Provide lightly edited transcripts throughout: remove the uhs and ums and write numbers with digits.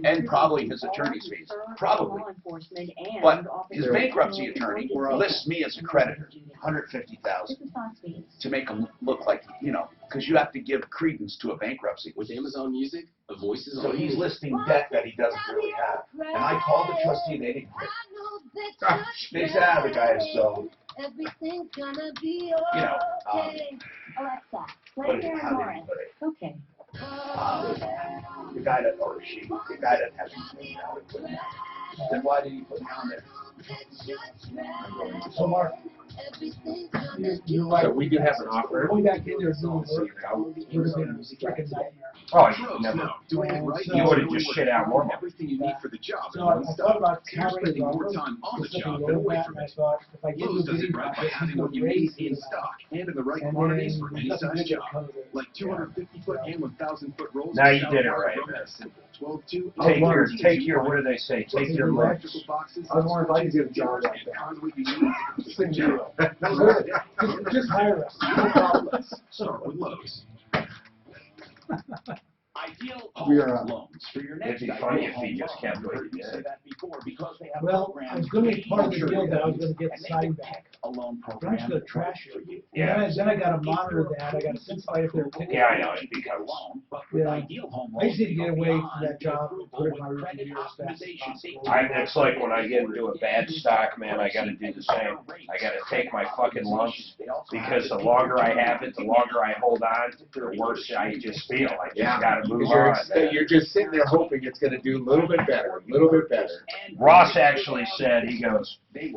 and probably his attorney's fees, probably. But his bankruptcy attorney lists me as a creditor, $150,000, to make him look like, you know, because you have to give credence to a bankruptcy. With Amazon Music, a voice is so he's listing debt that he doesn't really have. And I called the trustee, and they didn't care. They said, ah, the guy is so, you know, Alexa, what play is it, how did he put it? Okay. The guy that, or she, the guy that has his name out of it. Then why did he put me on there? So Mark, you're right. So we do have an offer. Going back in there doing work, would have been a freaking nightmare. Oh, you never. doing it right. You would have just shit out more money. Everything you need for the job. So I thought about You're spending more time on the job than away from I it. thought, if I get Lowe's you does it video, right by I having can what you need in raise stock and in the right and quantities then for any nothing size big job. comes with it. Like 250-foot and 1,000-foot rolls. Now of you did it shower right, rubber man. is simple. 12-2. Take your, what do they say? Take your looks. Boxes. I was wondering if I could get a job like that. Conduit you need. Same deal. Just hire us. No problem. Start with Lowe's. Ideal We home are, loans for your next It'd be funny if he just kept what he said did. that before because they have Well, I was going to be part of the programs deal that I was going to get and the they sign can back. pick a loan I'm program just going to trash for it. you. Yeah. Then I got to monitor that. I got to send somebody up there. to pick it Yeah, up. I know, it becomes. Loan, but with Yeah. Ideal Home I just need to Loans, get go away from beyond that job the and put it in my approval with rearview mirror as fast as optimization. possible. It's like when I get into a bad stock, man, I got to do the same. I got to take my fucking lumps because the longer I have it, the longer I hold on, the worse I just feel. I just got to move on. You're just sitting there hoping it's going to do a little bit better, a little bit better. Ross actually said, he goes, the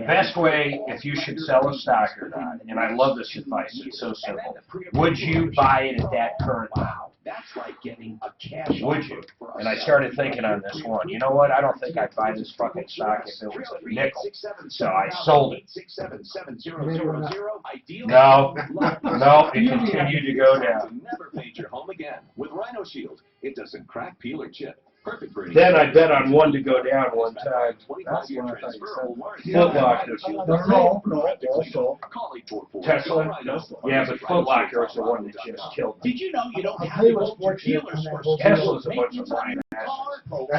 best way, if you should sell a stock or not, and I love this advice, it's so simple, would you buy it at that current level? That's like getting a cash Would you? And I started thinking on this one, you know what, I don't think I'd buy this fucking stock if it was a nickel. So I sold it. No, no, it continued to go down. Never paint your home again with Rhino Shield. It doesn't crack, peel, or chip. Perfect for Then I bet on one to go down one time. 25-year transferable warranty. Foot Locker. Also, Call 844. Tesla? Yeah, but Foot Locker is the one that just killed me. Did you know you don't I'll have tell to you go what's to fortunate dealers on that for whole Tesla's a bunch of lying I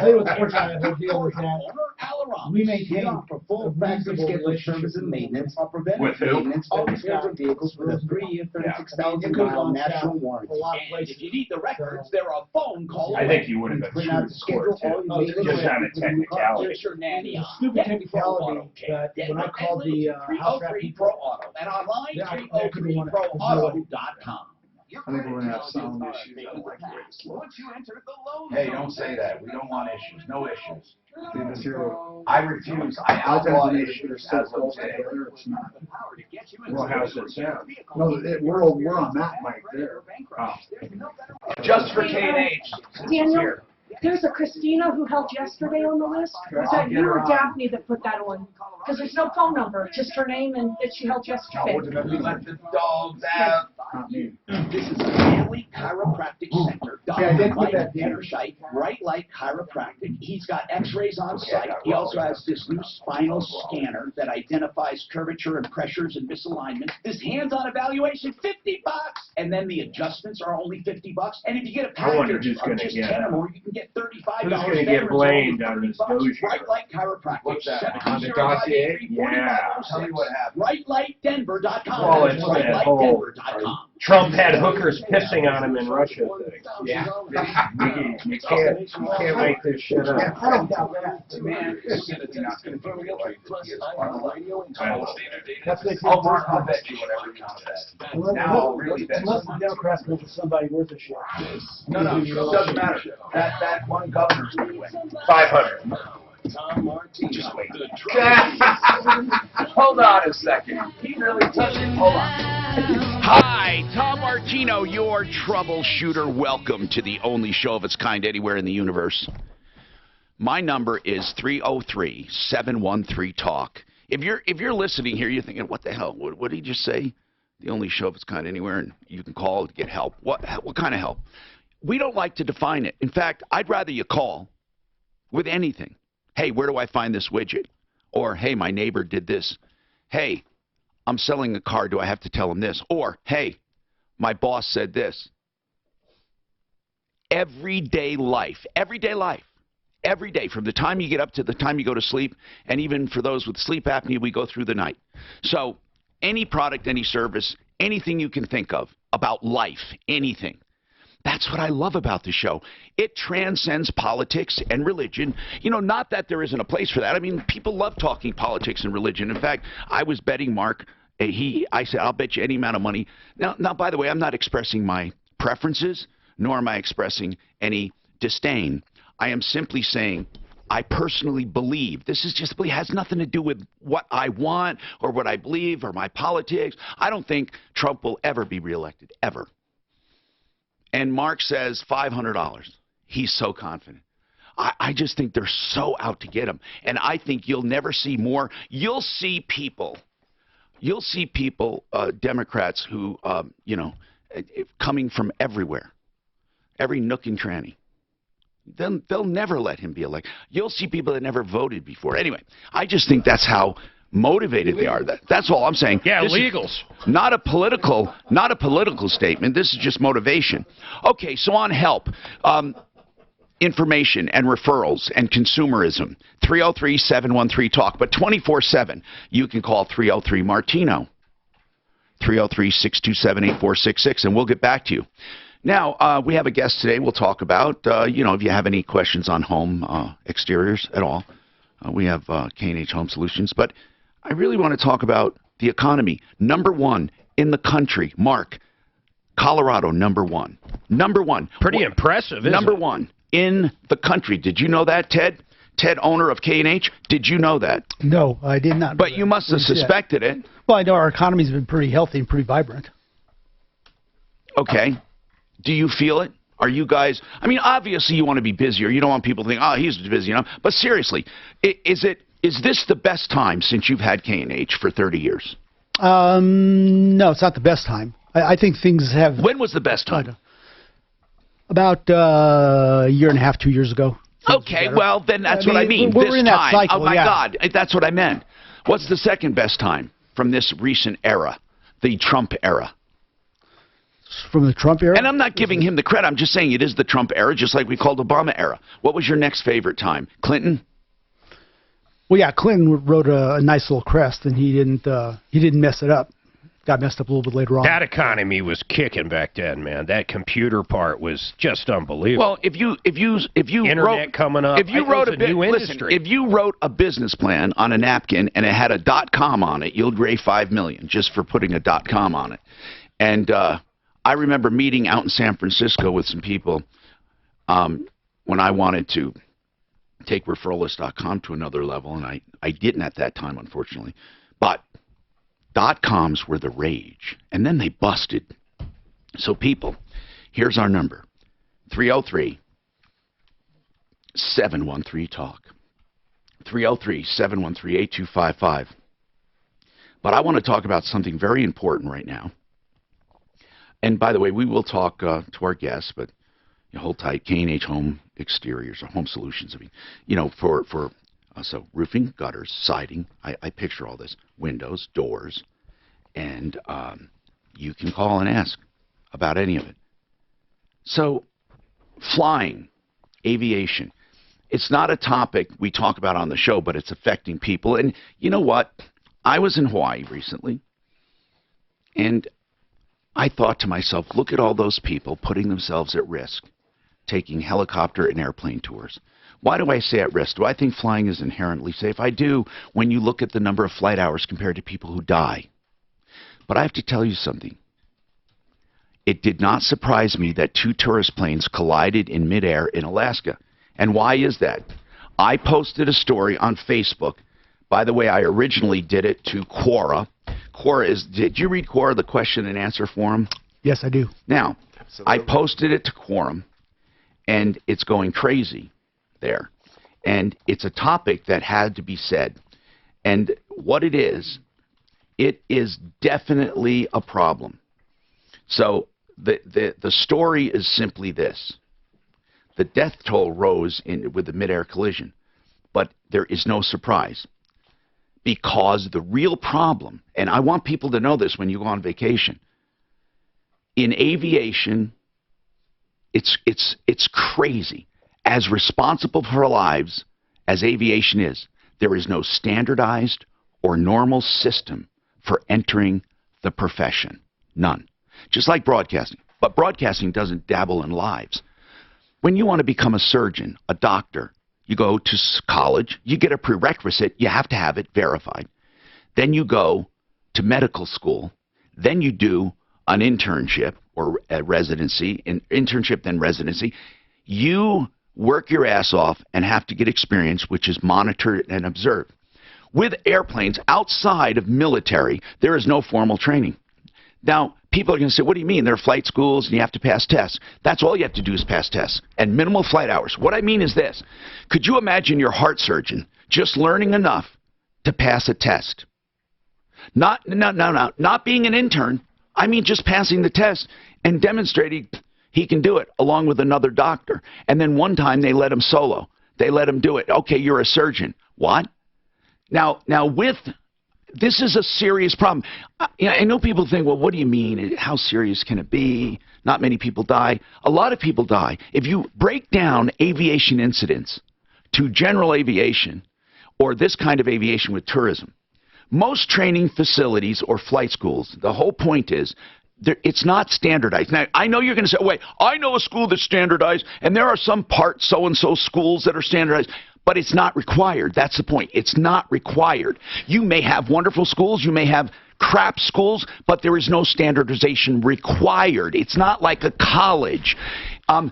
tell you what's fortunate on that whole deal is that we maintain offer full factory scheduled service and maintenance, preventive With who? maintenance for these kinds of vehicles with a 3-year, 36,000-mile national a warranty. lot of And places. if you need the records, they're a phone call I think you would have been Print through out the the schedule, court all too. your maintenance Just on a records with your car. technicality. Here's your nanny It's a on. stupid Get technicality that when I called the house wrap 303 people, Pro Auto and online Yeah, I could be one of- 303proauto.com. I think we're going to have sound issues. I don't like the way this looks. Once you enter the Lowe's hey, don't say that. We don't want issues. No issues. See this here? I refuse. I outlaw issues as of today. It's not. Well, how's it sound? No, we're on that mic there. Oh. Just for K&H. since it's Daniel? here. There's a Christina who held yesterday on the list. Was that you or Daphne that put that on? Because there's no phone number, just her name and that she held yesterday. We let the dogs out. Not me. This is a family chiropractic center. Yeah, I did Dr. put Mike that down. Edersheit, Bright Light Chiropractic. He's got x-rays on site. He also has this new spinal scanner that identifies curvature and pressures and misalignments. This hands-on evaluation, $50. And then the adjustments are only $50. And if you get a I wonder package who's of gonna just get 10 it. or more, you can get $35. Who's gonna get Veterans blamed only on this $30. Dozier? Bright Light Chiropractic. What's that? 1705 On the dossier? 83 Yeah. 4506. Tell me what happened. BrightLightDenver.com. Well, it's that whole BrightLightDenver.com. Trump had hookers pissing on him in Russia thing. Yeah. You can't make this shit up. I don't doubt that. Man, it's not going to be real. That's what they Oh, Mark, I'll bet you whatever you want to bet. Unless- Now I'll really bet. Unless the Democrats go for somebody worth a shit. No, no, it doesn't matter. That one governor's going to win. 500. Just wait. Hold on a second. He really touched it. Hold on. Hi, Tom Martino, your troubleshooter. Welcome to the only show of its kind anywhere in the universe. My number is 303-713-TALK. If you're listening here, you're thinking, what the hell? What did he just say? The only show of its kind anywhere, and you can call to get help. What kind of help? We don't like to define it. In fact, I'd rather you call with anything. Hey, where do I find this widget? Or, hey, my neighbor did this. Hey, I'm selling a car. Do I have to tell him this? Or, hey, my boss said this. everyday life, every day, from the time you get up to the time you go to sleep, and even for those with sleep apnea, we go through the night. So any product, any service, anything you can think of about life, anything. That's what I love about the show. It transcends politics and religion. You know, not that there isn't a place for that. I mean, people love talking politics and religion. In fact, I was betting Mark. I said, I'll bet you any amount of money. Now, by the way, I'm not expressing my preferences, nor am I expressing any disdain. I am simply saying I personally believe, this is just has nothing to do with what I want or what I believe or my politics. I don't think Trump will ever be reelected, ever. And Mark says $500. He's so confident. I just think they're so out to get him. And I think you'll never see more. You'll see people, Democrats who, coming from everywhere, every nook and cranny. They'll never let him be elected. You'll see people that never voted before. Anyway, I just think that's how motivated they are. That's all I'm saying. Yeah, this illegals. Not a political statement. This is just motivation. Okay, so on help, information and referrals and consumerism. 303-713-TALK. But 24/7, you can call 303-MARTINO. 303-627-8466, and we'll get back to you. Now, we have a guest today we'll talk about. If you have any questions on home exteriors at all, we have K&H Home Solutions. But I really want to talk about the economy. Number one in the country, Mark, Colorado, number one. Number one. Pretty impressive, isn't Number it? one in the country. Did you know that, Ted? Ted, owner of K&H, did you know that? No, I did not know But that. you must have suspected it. Well, I know our economy's been pretty healthy and pretty vibrant. Okay. Do you feel it? Are you guys, I mean, obviously you want to be busier. You don't want people to think, oh, he's busy, But seriously, is this the best time since you've had K&H for 30 years? No, it's not the best time. I think things have... When was the best time? About a year and a half, 2 years ago. Okay, well, then that's what I mean. We're this in that time. cycle, Oh, my yeah. God. That's what I meant. What's the second best time from this recent era, the Trump era? From the Trump era? And I'm not giving him the credit. I'm just saying it is the Trump era, just like we called Obama era. What was your next favorite time? Clinton? Well, yeah, Clinton wrote a nice little crest, and he didn't mess it up. Got messed up a little bit later on. That economy was kicking back then, man. That computer part was just unbelievable. Well, if you Internet wrote, coming up, if you wrote a new listen, industry. if you wrote a business plan on a napkin and it had a .com on it, you'd raise $5 million just for putting a .com on it. And I remember meeting out in San Francisco with some people when I wanted to take referralist.com to another level, and I didn't at that time, unfortunately. But .coms were the rage, and then they busted. So people, here's our number, 303-713-TALK, 303-713-8255. But I want to talk about something very important right now. And by the way, we will talk to our guests, but hold tight. K&H Home Exteriors or Home Solutions. I mean, so roofing, gutters, siding. I picture all this. Windows, doors, and you can call and ask about any of it. So, flying, aviation. It's not a topic we talk about on the show, but it's affecting people. And you know what? I was in Hawaii recently, and I thought to myself, look at all those people putting themselves at risk, taking helicopter and airplane tours. Why do I say at risk? Do I think flying is inherently safe? I do when you look at the number of flight hours compared to people who die. But I have to tell you something. It did not surprise me that 2 tourist planes collided in midair in Alaska. And why is that? I posted a story on Facebook. By the way, I originally did it to Quora. Did you read Quora, the question and answer forum? Yes, I do. Now, I posted it to Quorum, and it's going crazy there. And it's a topic that had to be said. And what it is definitely a problem. So the story is simply this. The death toll rose with the midair collision, but there is no surprise. Because the real problem, and I want people to know this when you go on vacation, in aviation, it's crazy. As responsible for our lives as aviation is, there is no standardized or normal system for entering the profession. None. Just like broadcasting. But broadcasting doesn't dabble in lives. When you want to become a surgeon, a doctor, you go to college, you get a prerequisite, you have to have it verified. Then you go to medical school, then you do an internship or a residency, an internship then residency. You work your ass off and have to get experience, which is monitored and observed. With airplanes outside of military, there is no formal training. Now, people are going to say, what do you mean? There are flight schools and you have to pass tests. That's all you have to do is pass tests and minimal flight hours. What I mean is this. Could you imagine your heart surgeon just learning enough to pass a test? Not being an intern. I mean just passing the test and demonstrating he can do it along with another doctor. And then one time they let him solo. They let him do it. Okay, you're a surgeon. What? Now this is a serious problem. I know people think, well, what do you mean? How serious can it be? Not many people die. A lot of people die. If you break down aviation incidents to general aviation or this kind of aviation with tourism, most training facilities or flight schools, the whole point is it's not standardized. Now, I know you're going to say, wait, I know a school that's standardized, and there are some part so-and-so schools that are standardized. But it's not required. That's the point. It's not required. You may have wonderful schools. You may have crap schools, but there is no standardization required. It's not like a college.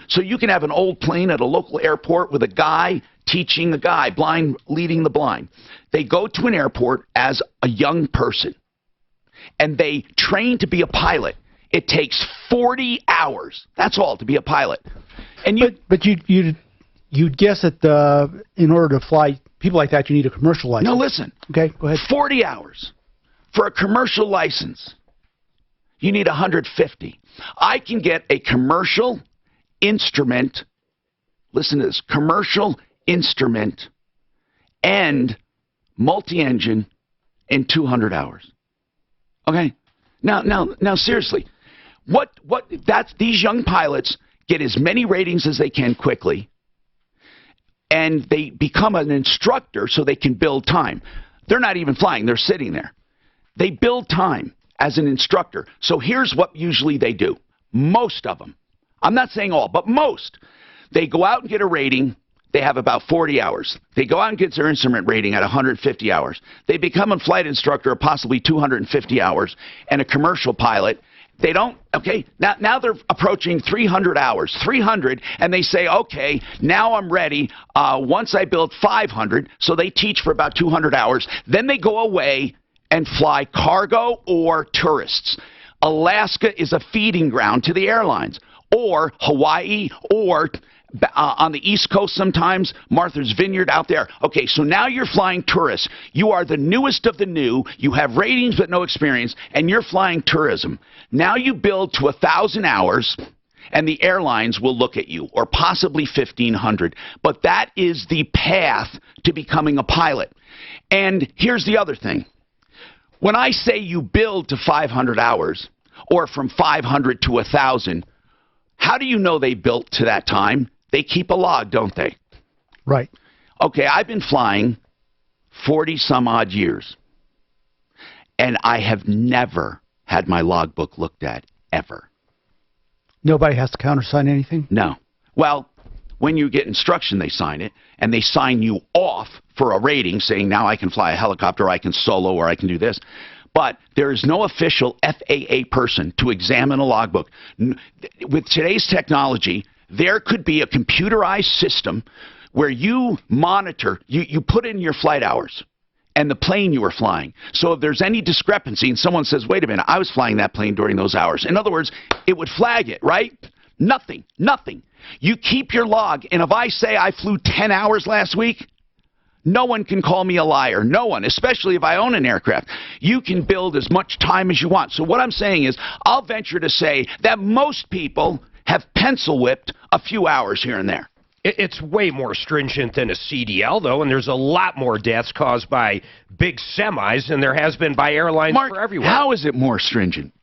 So you can have an old plane at a local airport with a guy teaching the guy, blind leading the blind. They go to an airport as a young person, and they train to be a pilot. It takes 40 hours. That's all to be a pilot. And But you'd guess that in order to fly people like that, you need a commercial license. No, listen. Okay, go ahead. 40 hours. For a commercial license, you need 150. I can get a commercial instrument, listen to this, commercial instrument and multi-engine in 200 hours. Okay? Now seriously, these young pilots get as many ratings as they can quickly, and they become an instructor so they can build time. They're not even flying. They're sitting there. They build time as an instructor. So here's what usually they do. Most of them. I'm not saying all, but most. They go out and get a rating. They have about 40 hours. They go out and get their instrument rating at 150 hours. They become a flight instructor at possibly 250 hours and a commercial pilot. They don't, okay, now they're approaching 300 hours, 300, and they say, okay, now I'm ready. Once I build 500, so they teach for about 200 hours. Then they go away and fly cargo or tourists. Alaska is a feeding ground to the airlines, or Hawaii, or on the East Coast sometimes, Martha's Vineyard out there. Okay, so now you're flying tourists. You are the newest of the new. You have ratings but no experience, and you're flying tourism. Now you build to 1,000 hours, and the airlines will look at you, or possibly 1,500. But that is the path to becoming a pilot. And here's the other thing. When I say you build to 500 hours, or from 500 to 1,000, how do you know they built to that time? They keep a log, don't they? Right. Okay, I've been flying 40-some-odd years, and I have never had my logbook looked at, ever. Nobody has to countersign anything? No. Well, when you get instruction, they sign it, and they sign you off for a rating saying, now I can fly a helicopter, I can solo, or I can do this. But there is no official FAA person to examine a logbook. With today's technology, there could be a computerized system where you monitor, you put in your flight hours and the plane you were flying. So if there's any discrepancy and someone says, wait a minute, I was flying that plane during those hours. In other words, it would flag it, right? Nothing. You keep your log, and if I say I flew 10 hours last week, no one can call me a liar. No one, especially if I own an aircraft. You can build as much time as you want. So what I'm saying is, I'll venture to say that most people have pencil whipped a few hours here and there. It's way more stringent than a CDL, though, and there's a lot more deaths caused by big semis than there has been by airlines Mark, for everyone. How is it more stringent?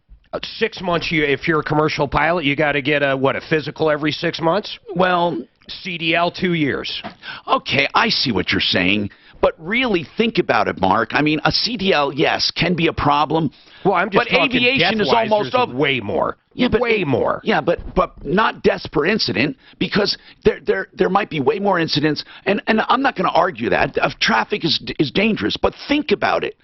6 months, if you're a commercial pilot, you got to get a physical every 6 months? Well, CDL 2 years. okay, I see what you're saying, but really think about it, Mark. I mean, a CDL, yes, can be a problem. Well, I'm just but talking aviation is death-wise, almost there's way more. Yeah, but way more. Yeah, but not deaths per incident, because there might be way more incidents, and I'm not going to argue that. Traffic is dangerous, but think about it.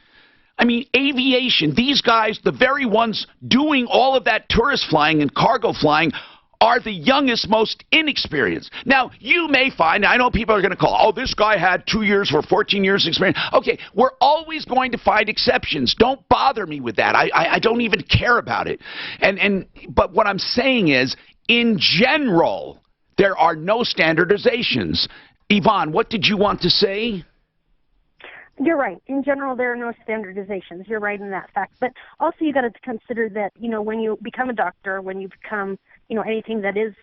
I mean, aviation, these guys, the very ones doing all of that tourist flying and cargo flying, are the youngest, most inexperienced. Now, you may find, I know people are going to call, oh, this guy had 2 years or 14 years experience. Okay, we're always going to find exceptions. Don't bother me with that. I don't even care about it. But what I'm saying is, in general, there are no standardizations. Yvonne, what did you want to say? You're right. In general, there are no standardizations. You're right in that fact. But also you got to consider that, when you become a doctor, when you become, anything that is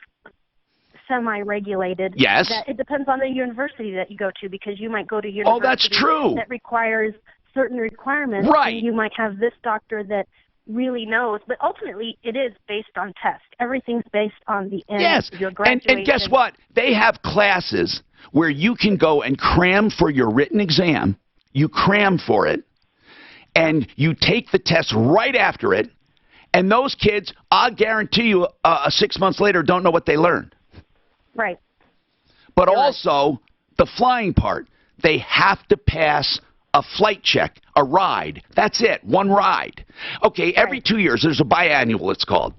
semi-regulated, yes, that it depends on the university that you go to, because you might go to university oh, that's true. that requires certain requirements. Right. And you might have this doctor that really knows, but ultimately it is based on test. Everything's based on the end. Yes, Your graduation. and guess what? They have classes where you can go and cram for your written exam. You cram for it, and you take the test right after it, and those kids, I'll guarantee you, 6 months later, don't know what they learned. Right. But also, the flying part, they have to pass a flight check, a ride. That's it, one ride. Okay, every 2 years, there's a biannual, it's called.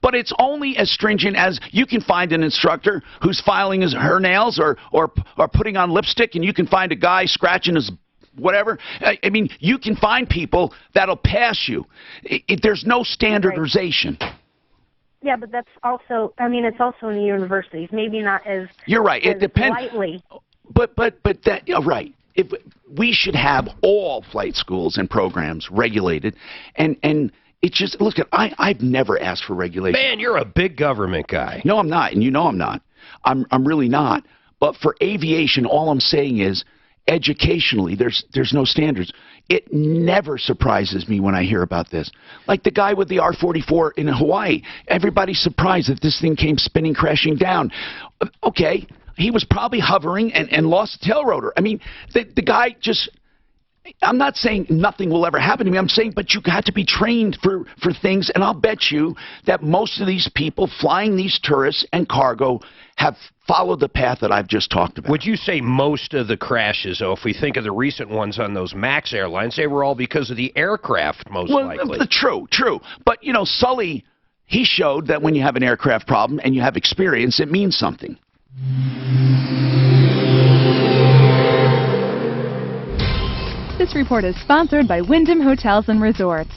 But it's only as stringent as you can find an instructor who's filing her nails or putting on lipstick, and you can find a guy scratching his whatever. I mean, you can find people that'll pass you. There's no standardization. Right. Yeah, but that's also, it's also in the universities. Maybe not as You're right. It depends. Lightly. But that, you're right. If we should have all flight schools and programs regulated, and it's just, look, I've never asked for regulation. Man, you're a big government guy. No, I'm not, and you know I'm not. I'm really not. But for aviation, all I'm saying is, educationally, there's no standards. It never surprises me when I hear about this. Like the guy with the R-44 in Hawaii. Everybody's surprised that this thing came spinning, crashing down. Okay, he was probably hovering and lost the tail rotor. I mean, the guy just... I'm not saying nothing will ever happen to me. I'm saying, but you got to be trained for things, and I'll bet you that most of these people flying these tourists and cargo have followed the path that I've just talked about. Would you say most of the crashes, though, if we think of the recent ones on those MAX airlines, they were all because of the aircraft, most likely? True. But, Sully, he showed that when you have an aircraft problem and you have experience, it means something. This report is sponsored by Wyndham Hotels and Resorts.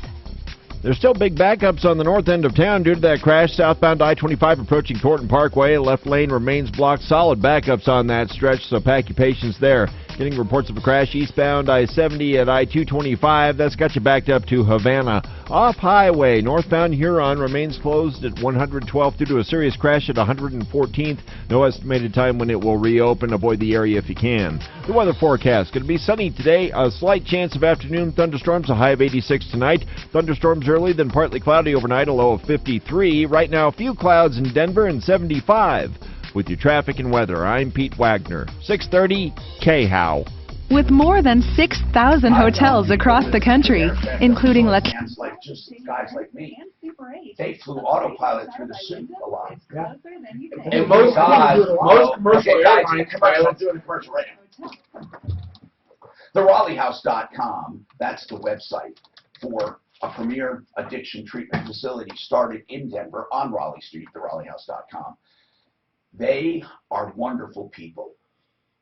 There's still big backups on the north end of town due to that crash. Southbound I-25 approaching Thornton Parkway. Left lane remains blocked. Solid backups on that stretch, so pack your patience there. Getting reports of a crash eastbound I-70 at I-225. That's got you backed up to Havana. Off highway, northbound Huron remains closed at 112th due to a serious crash at 114th. No estimated time when it will reopen. Avoid the area if you can. The weather forecast. Going to be sunny today. A slight chance of afternoon thunderstorms. A high of 86 tonight. Thunderstorms early, then partly cloudy overnight. A low of 53. Right now, a few clouds in Denver and 75. With your traffic and weather, I'm Pete Wagner. 630 KHOW. With more than 6,000 hotels across the country, including Like just guys like me, they flew autopilot through the suit a lot. Yeah. And most commercial airlines pilots doing a commercial right now. TheRaleighHouse.com, that's the website for a premier addiction treatment facility started in Denver on Raleigh Street, TheRaleighHouse.com. They are wonderful people.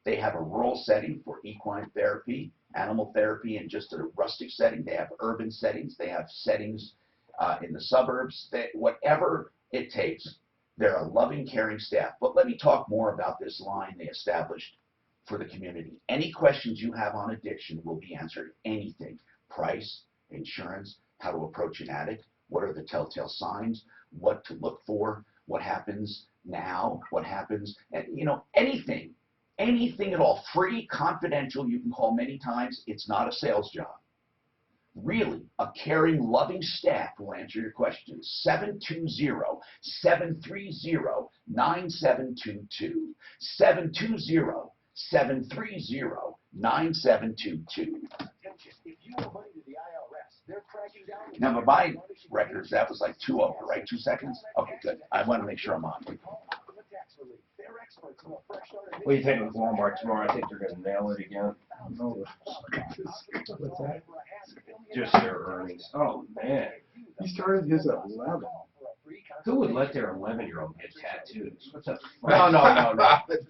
They have a rural setting for equine therapy, animal therapy, and just a rustic setting. They have urban settings. They have settings in the suburbs. Whatever it takes, they're a loving, caring staff. But let me talk more about this line they established for the community. Any questions you have on addiction will be answered. Anything. Price, insurance, how to approach an addict, what are the telltale signs, what to look for, what happens now, what happens, and anything at all, free, confidential. You can call many times. It's not a sales job. Really, a caring, loving staff will answer your questions. 720-730-9722. 720-730-9722. Now, my records, that was like 2 over, right? 2 seconds? Okay, good. I want to make sure I'm on. What do you think with Walmart tomorrow? I think they're going to nail it again. What's that? Just their earnings. Oh, man. He started his at 11. Who would let their 11-year-old get tattoos? What's up? No.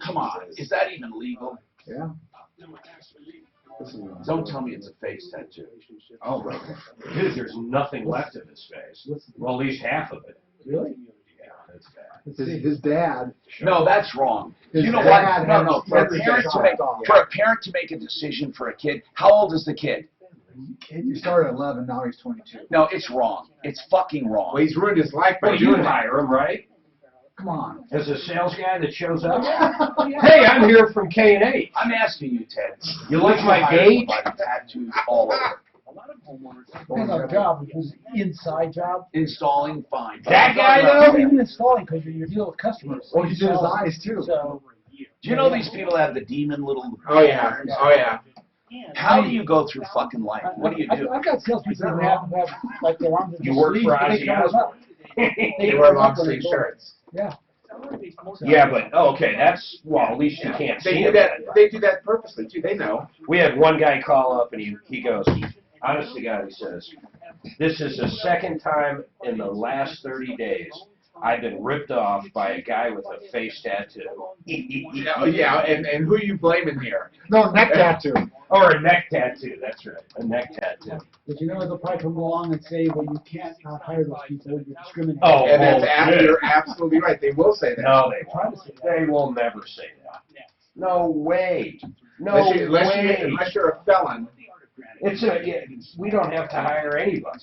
Come on. Is that even legal? Yeah. Don't tell me it's a face tattoo. Oh, right. Dude, there's nothing left of his face. Well, at least half of it. Really? Yeah, that's bad. His dad. No, that's wrong. His You know dad what? had No. his For a head parent to make off. for a parent to make a decision for a kid, how old is the kid? He started at 11, now he's 22. No, it's wrong. It's fucking wrong. Well, he's ruined his life by Well, you doing that. hire him, right? Come on. As a sales guy that shows up. Hey, I'm here from K&H. I'm asking you, Ted. You like my gauge? By the tattoos all over. Depends on the job. If it was an inside job. Installing, fine. That guy, Not though? even installing, because you're dealing with customers. Oh, he did his eyes, too. So, Do you know these people have the demon little... Oh, yeah. Oh, yeah. How do you go through fucking life? What do you do? I've got salespeople who have like their arms. You work for Ozzy Osbourne. They wear long sleeve shirts. Yeah. Yeah, but, okay, that's, well, at least you can't They see do him. that. They do that purposely too. They know. We had one guy call up and he goes, honest to God, he says, this is the second time in the last 30 days I've been ripped off by a guy with a face tattoo. Yeah, and who are you blaming here? No, neck tattoo. Or a neck tattoo, that's right, a neck tattoo. But you know, they'll probably come along and say, well, you can't not hire those people, you're discriminating. Oh, And that's yeah. you're absolutely right. They will say that. No, they will never say that. No way. No Unless you're a felon. We don't have to hire anybody.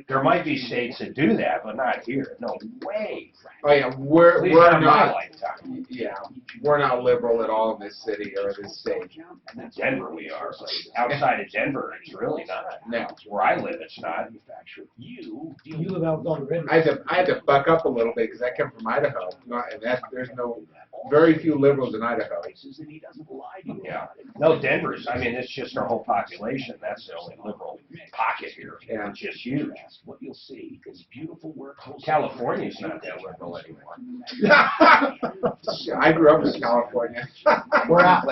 There might be states that do that, but not here. No way. Oh yeah, At least we're not my not. lifetime. Yeah, we're not liberal at all in this city or this state. In Denver we are. But outside of Denver, it's really not. No. Where I live, it's not. You live out on the red. I had to buck up a little bit because I come from Idaho, and there's very few liberals in Idaho. Yeah. No, Denver's. I mean, it's just our whole population. That's the only liberal pocket here. Yeah. It's just huge. What you'll see is beautiful work. California's not that liberal anymore. I grew up in California. We're out.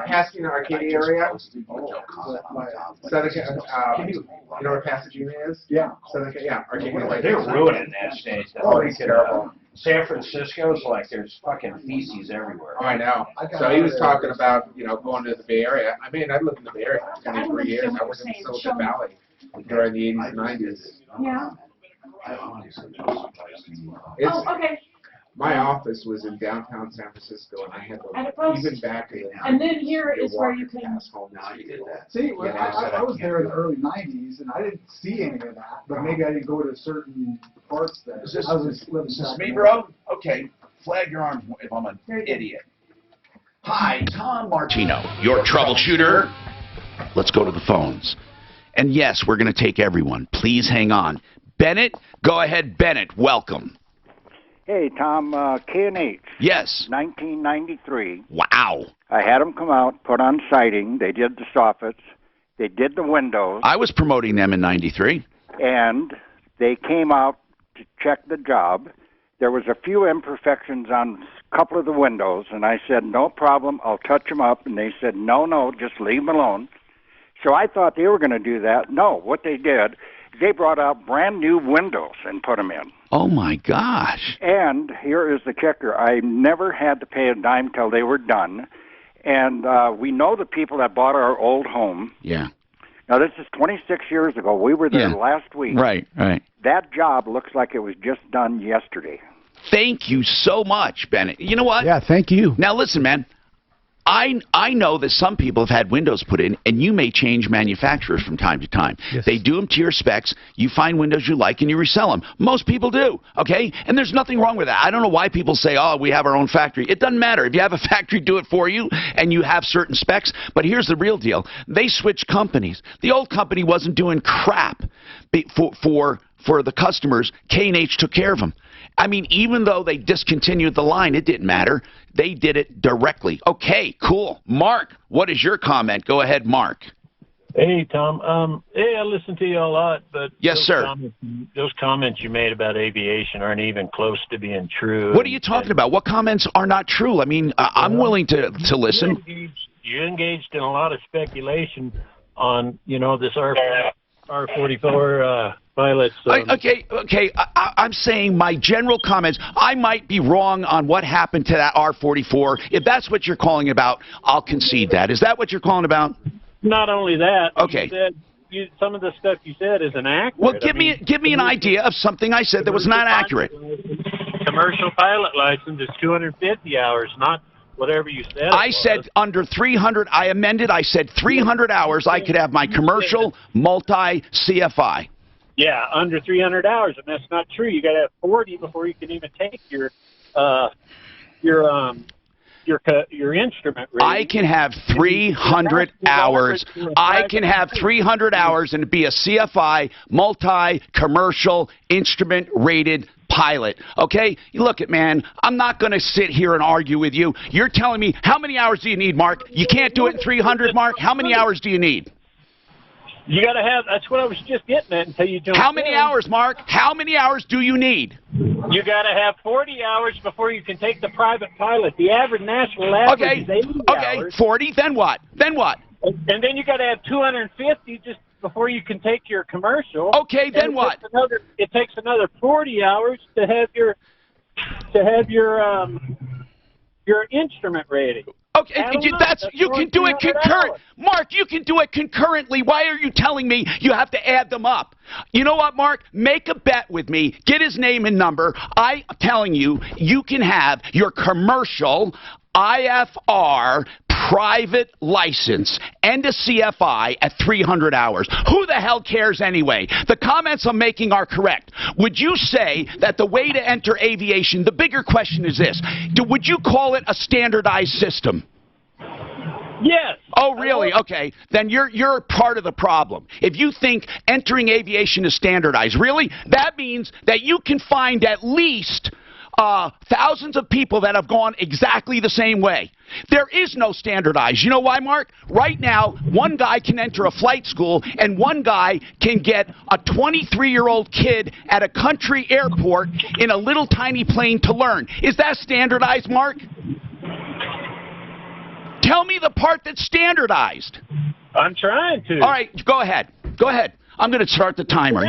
Pasadena, Arcadia area. Southern, you know where Pasadena is? Yeah. Southern, yeah, Arcadia. They're ruining that state. Oh, it's terrible. San Francisco's like there's fucking feces everywhere. Oh, I know. So he was talking about, going to the Bay Area. I mean, I lived in the Bay Area for 23 years. I was in Silicon Valley during the 80s and 90s. Yeah. It's, Okay. my office was in downtown San Francisco, and I had And to, it goes- even back in. And then here is where you can. Home now you did that. See, I was there in the early 90s, and I didn't see any of that, but maybe I didn't go to certain parts there. Is this, I was living is this back me, in- bro? Okay. Flag your arms if I'm an idiot. Hi, Tom Martino, your troubleshooter. Let's go to the phones. And yes, we're going to take everyone. Please hang on. Bennett, go ahead, Bennett. Welcome. Hey, Tom, K&H. Yes. 1993. Wow. I had them come out, put on siding. They did the soffits. They did the windows. I was promoting them in '93. And they came out to check the job. There was a few imperfections on a couple of the windows, and I said, no problem, I'll touch them up. And they said, no, just leave them alone. So I thought they were going to do that. No, what they did, they brought out brand new windows and put them in. Oh, my gosh. And here is the kicker. I never had to pay a dime till they were done. And we know the people that bought our old home. Yeah. Now, this is 26 years ago. We were there last week. Right. That job looks like it was just done yesterday. Thank you so much, Bennett. You know what? Yeah, thank you. Now, listen, man. I know that some people have had windows put in, and you may change manufacturers from time to time. Yes. They do them to your specs. You find windows you like, and you resell them. Most people do, okay? And there's nothing wrong with that. I don't know why people say, oh, we have our own factory. It doesn't matter. If you have a factory do it for you, and you have certain specs. But here's the real deal. They switched companies. The old company wasn't doing crap for the customers. K&H took care of them. I mean, even though they discontinued the line, it didn't matter. They did it directly. Okay, cool. Mark, what is your comment? Go ahead, Mark. Hey, Tom. Hey, I listen to you a lot, but yes, sir. Those comments you made about aviation aren't even close to being true. What are you talking about? What comments are not true? I mean, I'm willing to listen. You engaged in a lot of speculation on, this R-44 pilots. Okay. I'm saying my general comments. I might be wrong on what happened to that R-44. If that's what you're calling about, I'll concede that. Is that what you're calling about? Not only that. Okay. Some of the stuff you said isn't accurate. Well, give me an idea of something I said that was not accurate. Commercial pilot license is 250 hours, not whatever you said. I said under 300. I amended. I said 300 hours. I could have my commercial multi-CFI. Yeah, under 300 hours, and that's not true. You got to have 40 before you can even take your instrument rating. I can have 300 hours. I can have 300 hours and be a CFI multi-commercial instrument rated pilot. Okay? Look it, man. I'm not going to sit here and argue with you. You're telling me how many hours do you need, Mark? You can't do it in 300, Mark. How many hours do you need? You got to have. That's what I was just getting at until you jumped. How many hours, Mark? How many hours do you need? You got to have 40 hours before you can take the private pilot. The average national average is 80 hours. 40. Then what? Then what? And then you got to have 250 just before you can take your commercial. Okay. Then what? It takes another 40 hours to have your instrument rating. Okay, you can do it concurrent. Mark, you can do it concurrently. Why are you telling me you have to add them up? You know what, Mark? Make a bet with me. Get his name and number. I'm telling you, you can have your commercial IFR private license and a CFI at 300 hours. Who the hell cares anyway? The comments I'm making are correct. Would you say that the way to enter aviation, the bigger question is this, would you call it a standardized system? Yes. Oh, really? Okay. Then you're part of the problem. If you think entering aviation is standardized, really? That means that you can find at least thousands of people that have gone exactly the same way. There is no standardized. You know why, Mark? Right now, one guy can enter a flight school, and one guy can get a 23-year-old kid at a country airport in a little tiny plane to learn. Is that standardized, Mark? Tell me the part that's standardized. I'm trying to. All right, go ahead. Go ahead. I'm going to start the timer.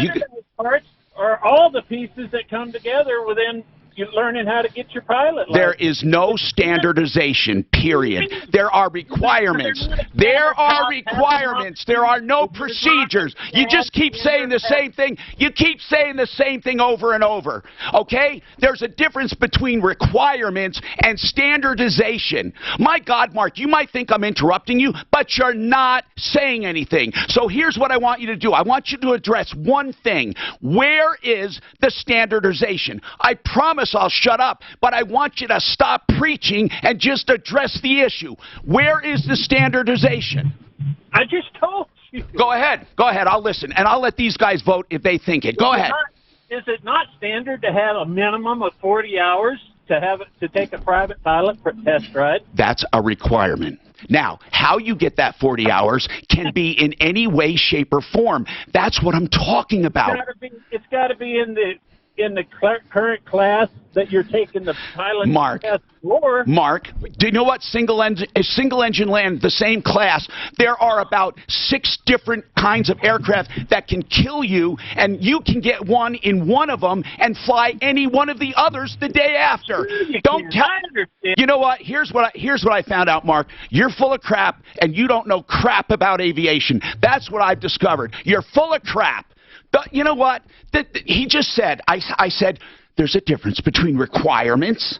Parts are all the pieces that come together within you learning how to get your pilot license. There is no standardization, period. There are requirements. There are requirements. There are no procedures. You just keep saying the same thing. You keep saying the same thing over and over. Okay? There's a difference between requirements and standardization. My God, Mark, you might think I'm interrupting you, but you're not saying anything. So here's what I want you to do. I want you to address one thing. Where is the standardization? I promise I'll shut up, but I want you to stop preaching and just address the issue. Where is the standardization? I just told you. Go ahead. Go ahead. I'll listen, and I'll let these guys vote if they think it. Go ahead. Is it not standard to have a minimum of 40 hours to take a private pilot for test ride? That's a requirement. Now, how you get that 40 hours can be in any way, shape, or form. That's what I'm talking about. It's got to be in the current class that you're taking the pilot test for. Mark, do you know what single engine land, the same class, there are about 6 different kinds of aircraft that can kill you, and you can get one in one of them and fly any one of the others the day after. Don't tell. You know what? Here's what I found out, Mark. You're full of crap, and you don't know crap about aviation. That's what I've discovered. You're full of crap. But you know what? He just said, I said, there's a difference between requirements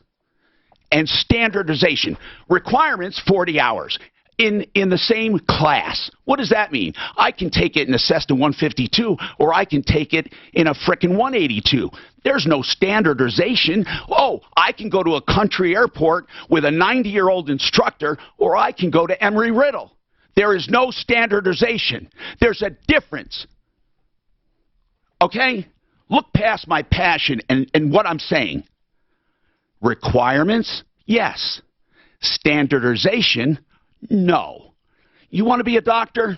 and standardization. Requirements, 40 hours. In the same class. What does that mean? I can take it in a Cessna 152, or I can take it in a frickin' 182. There's no standardization. Oh, I can go to a country airport with a 90-year-old instructor, or I can go to Emory-Riddle. There is no standardization. There's a difference. Okay? Look past my passion and what I'm saying. Requirements? Yes. Standardization? No. You want to be a doctor?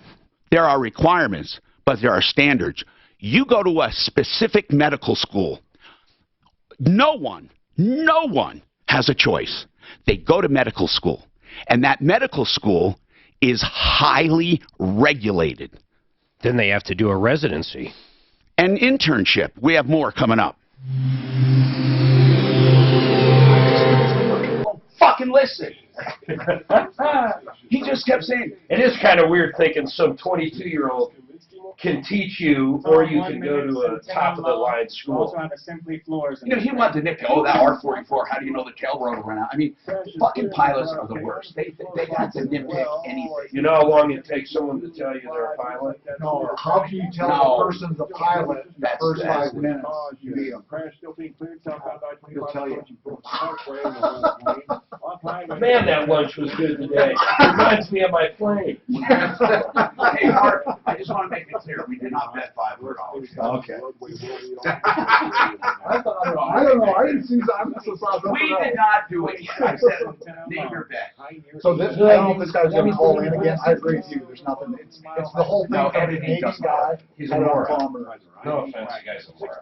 There are requirements, but there are standards. You go to a specific medical school. No one has a choice. They go to medical school, and that medical school is highly regulated. Then they have to do a residency. An internship. We have more coming up. Fucking listen. He just kept saying. It is kind of weird thinking some 22-year-old can teach you, or you can go to a top-of-the-line school. You know, he wanted to nitpick, oh, that R-44, how do you know the tail rotor went out? I mean, fucking pilots are the worst. They got to nitpick anything. You know how long it takes someone to tell you they're a pilot? No, how can you tell a person's a pilot in the first 5 minutes you meet them? He'll tell you. Man, that lunch was good today. Reminds me of my plane. Hey, Mark, I just want to make it clear, we did not bet $500. Okay. I don't know. I didn't see that. We did not do it yet. I said, name your bet. So this, I don't know if this guy's going to call in again. I agree with you. There's nothing. It's the whole thing. No, Of the everything Navy doesn't guy. matter. He's a moron. No offense, you guys are moron.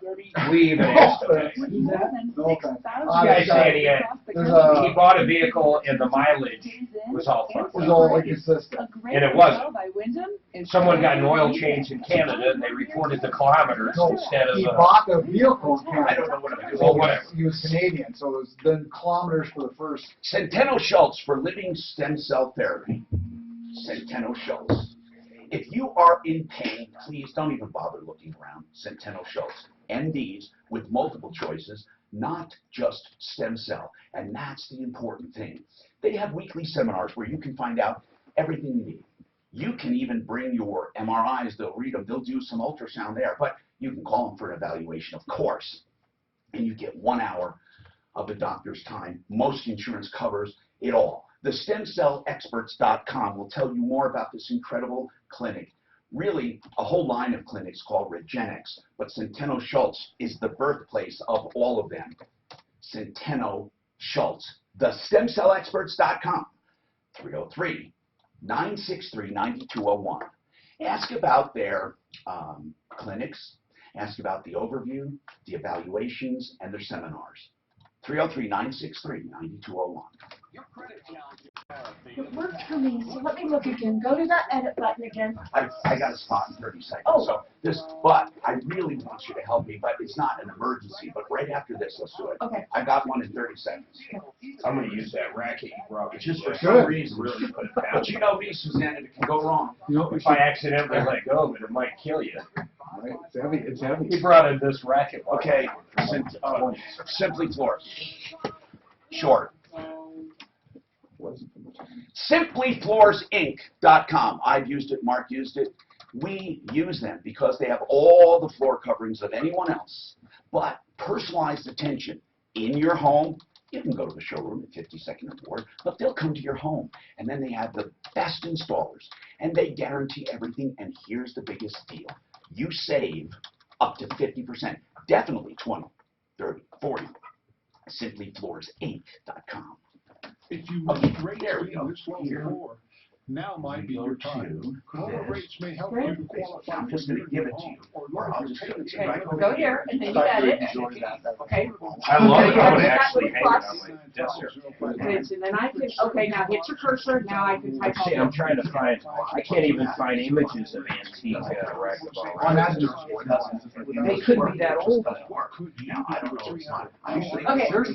We even asked him. No offense. This guy said he bought a vehicle and the mileage was all fucked It was up. all inconsistent. And it wasn't. Someone got an oil change in Canada and they reported the kilometers No, instead of he the... bought the vehicle in Canada. I don't know what it was. Well, whatever. He was Canadian, so it was then kilometers for the first. Centeno Schultz for living stem cell therapy. Centeno Schultz. If you are in pain, please don't even bother looking around. Centeno Schultz. MDs with multiple choices, not just stem cell. And that's the important thing. They have weekly seminars where you can find out everything you need. You can even bring your MRIs. They'll read them. They'll do some ultrasound there. But you can call them for an evaluation, of course. And you get 1 hour of the doctor's time. Most insurance covers it all. The StemCellExperts.com will tell you more about this incredible clinic. Really, a whole line of clinics called Regenix, but Centeno Schultz is the birthplace of all of them. Centeno Schultz. The StemCellExperts.com. 303-963-9201. Ask about their clinics. Ask about the overview, the evaluations, and their seminars. 303-963-9201. It worked for me, so let me look again. Go to that edit button again. I got a spot in 30 seconds. Oh. So but I really want you to help me, but it's not an emergency. But right after this, let's do it. Okay. I got one in 30 seconds. I'm going to use that racket you brought me. Just for today. some reason, really put it down. But you know me, Suzanne, it can go wrong. If I accidentally let go of it, it might kill you. Right? It's heavy. It's heavy. He brought in this racket. Okay, Simply Floors. Short. SimplyFloorsInc.com. I've used it. Mark used it. We use them because they have all the floor coverings of anyone else. But personalized attention in your home. You can go to the showroom at 52nd and Ward, but they'll come to your home. And then they have the best installers. And they guarantee everything. And here's the biggest deal. You save up to 50%. Definitely 20, 30, 40. SimplyFloorsInc.com. If you need rates in this low floor, now might be your time. Lower rates may help you to qualify. I'm just going to give it to you. Or I'll just give it to you. Okay, go here, and then you edit. Okay. I love it. I would Okay, actually with hang plus. it on my desk here. And then I can, okay, now hit your cursor, now I can type all See, I'm trying to find, I can't even find images of antique racquetball. On that, They couldn't be that old. I don't know. It's not. Okay,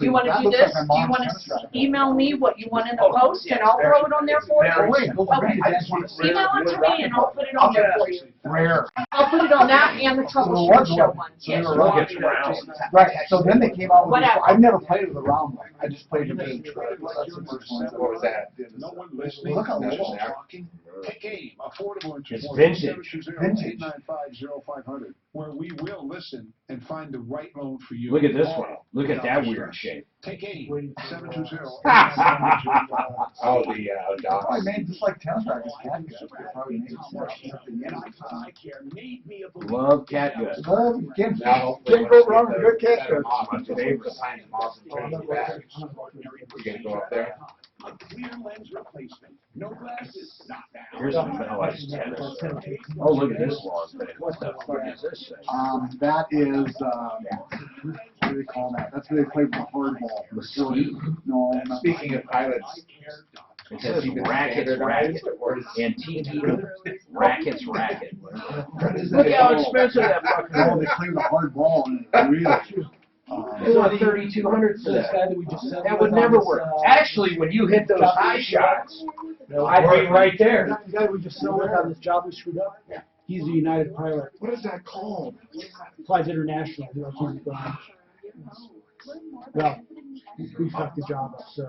you want to do this? Do you want to email me what you want in the post, and I'll throw it on there for you? Wait, go Okay, email it to me and I'll put it on there for you. Rare. I'll put it on that and the troubleshooter show one. Yes. Right, so then they came out with, Whatever. I've never played with the round one, I just played the game. That's the first one. What was that? No one listening. Look how no little. one talking. Take aim, affordable and It's vintage. 895-0500, where we will listen and find the right loan for you. Look at this one. Look at that weird shape. Take aim, 720. Oh, the dock. Probably made just like tennis rackets. Probably made Love catgut. Can't Now, go wrong with good cat Set 'em off on your neighbor, sign them off and turn them back. You gonna go up there? Clear lens replacement. No glasses. Not now. Here's a nice tennis. Oh, look at this long thing. What the fuck is this thing? That is, what do they call that? That's where they play with the hardball. Mesquite? No, not. Speaking of pilots. It says rackets, racket. Antique rackets, racket. Look how expensive that fucking No, they play with a hard ball and it's really. It's like 3,200 for that. That would never work. Actually, when you hit those high shots, I'd be right there. The guy we just saw with on this job we screwed up, he's a United pilot. What is that called? Flies international. He like he's gone. Well, we fucked the job up, so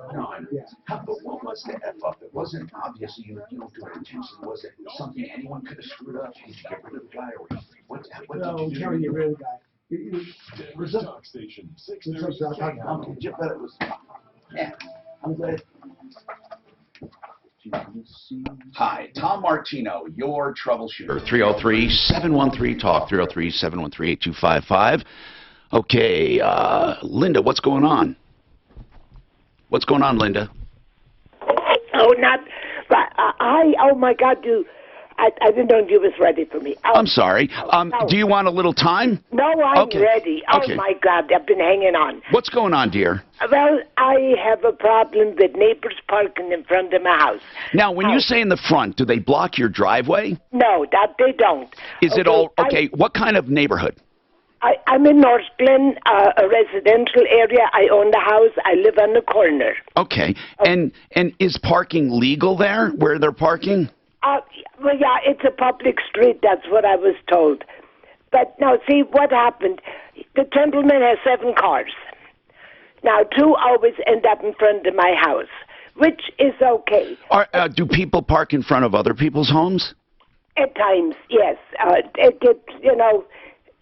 yeah. But what was the F up? It wasn't obviously you don't do it intentionally. Was it something anyone could have screwed up? Did you get rid of the guy or what No, did we you can't do? get rid of the guy. Denver's Talk Station, 630. But it was, yeah, I'm glad. Hi, Tom Martino, your troubleshooter. 303-713-TALK, 303-713-8255. Okay, Linda, what's going on? What's going on, Linda? Oh, not, oh my God, I didn't know you was ready for me. Oh, I'm sorry. Do you want a little time? no, I'm Okay. ready. Oh Okay. my God, I've been hanging on. What's going on, dear? Well, I have a problem with neighbors parking in front of my house. Now, when you say in the front, do they block your driveway? No, that they don't. Is it all, okay, what kind of neighborhood? I'm in North Glen, a residential area. I own the house. I live on the corner. Okay, and is parking legal there, where they're parking? Well, yeah, it's a public street. That's what I was told. But now, see what happened. The gentleman has 7 cars. Now, 2 always end up in front of my house, which is okay. Do people park in front of other people's homes? At times, yes.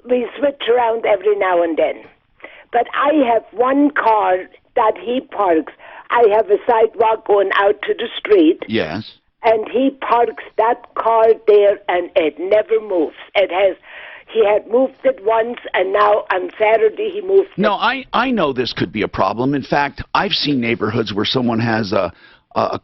We switch around every now and then. But I have 1 car that he parks. I have a sidewalk going out to the street. Yes. And he parks that car there, and it never moves. He had moved it once, and now on Saturday he moved it. No, I know this could be a problem. In fact, I've seen neighborhoods where someone has a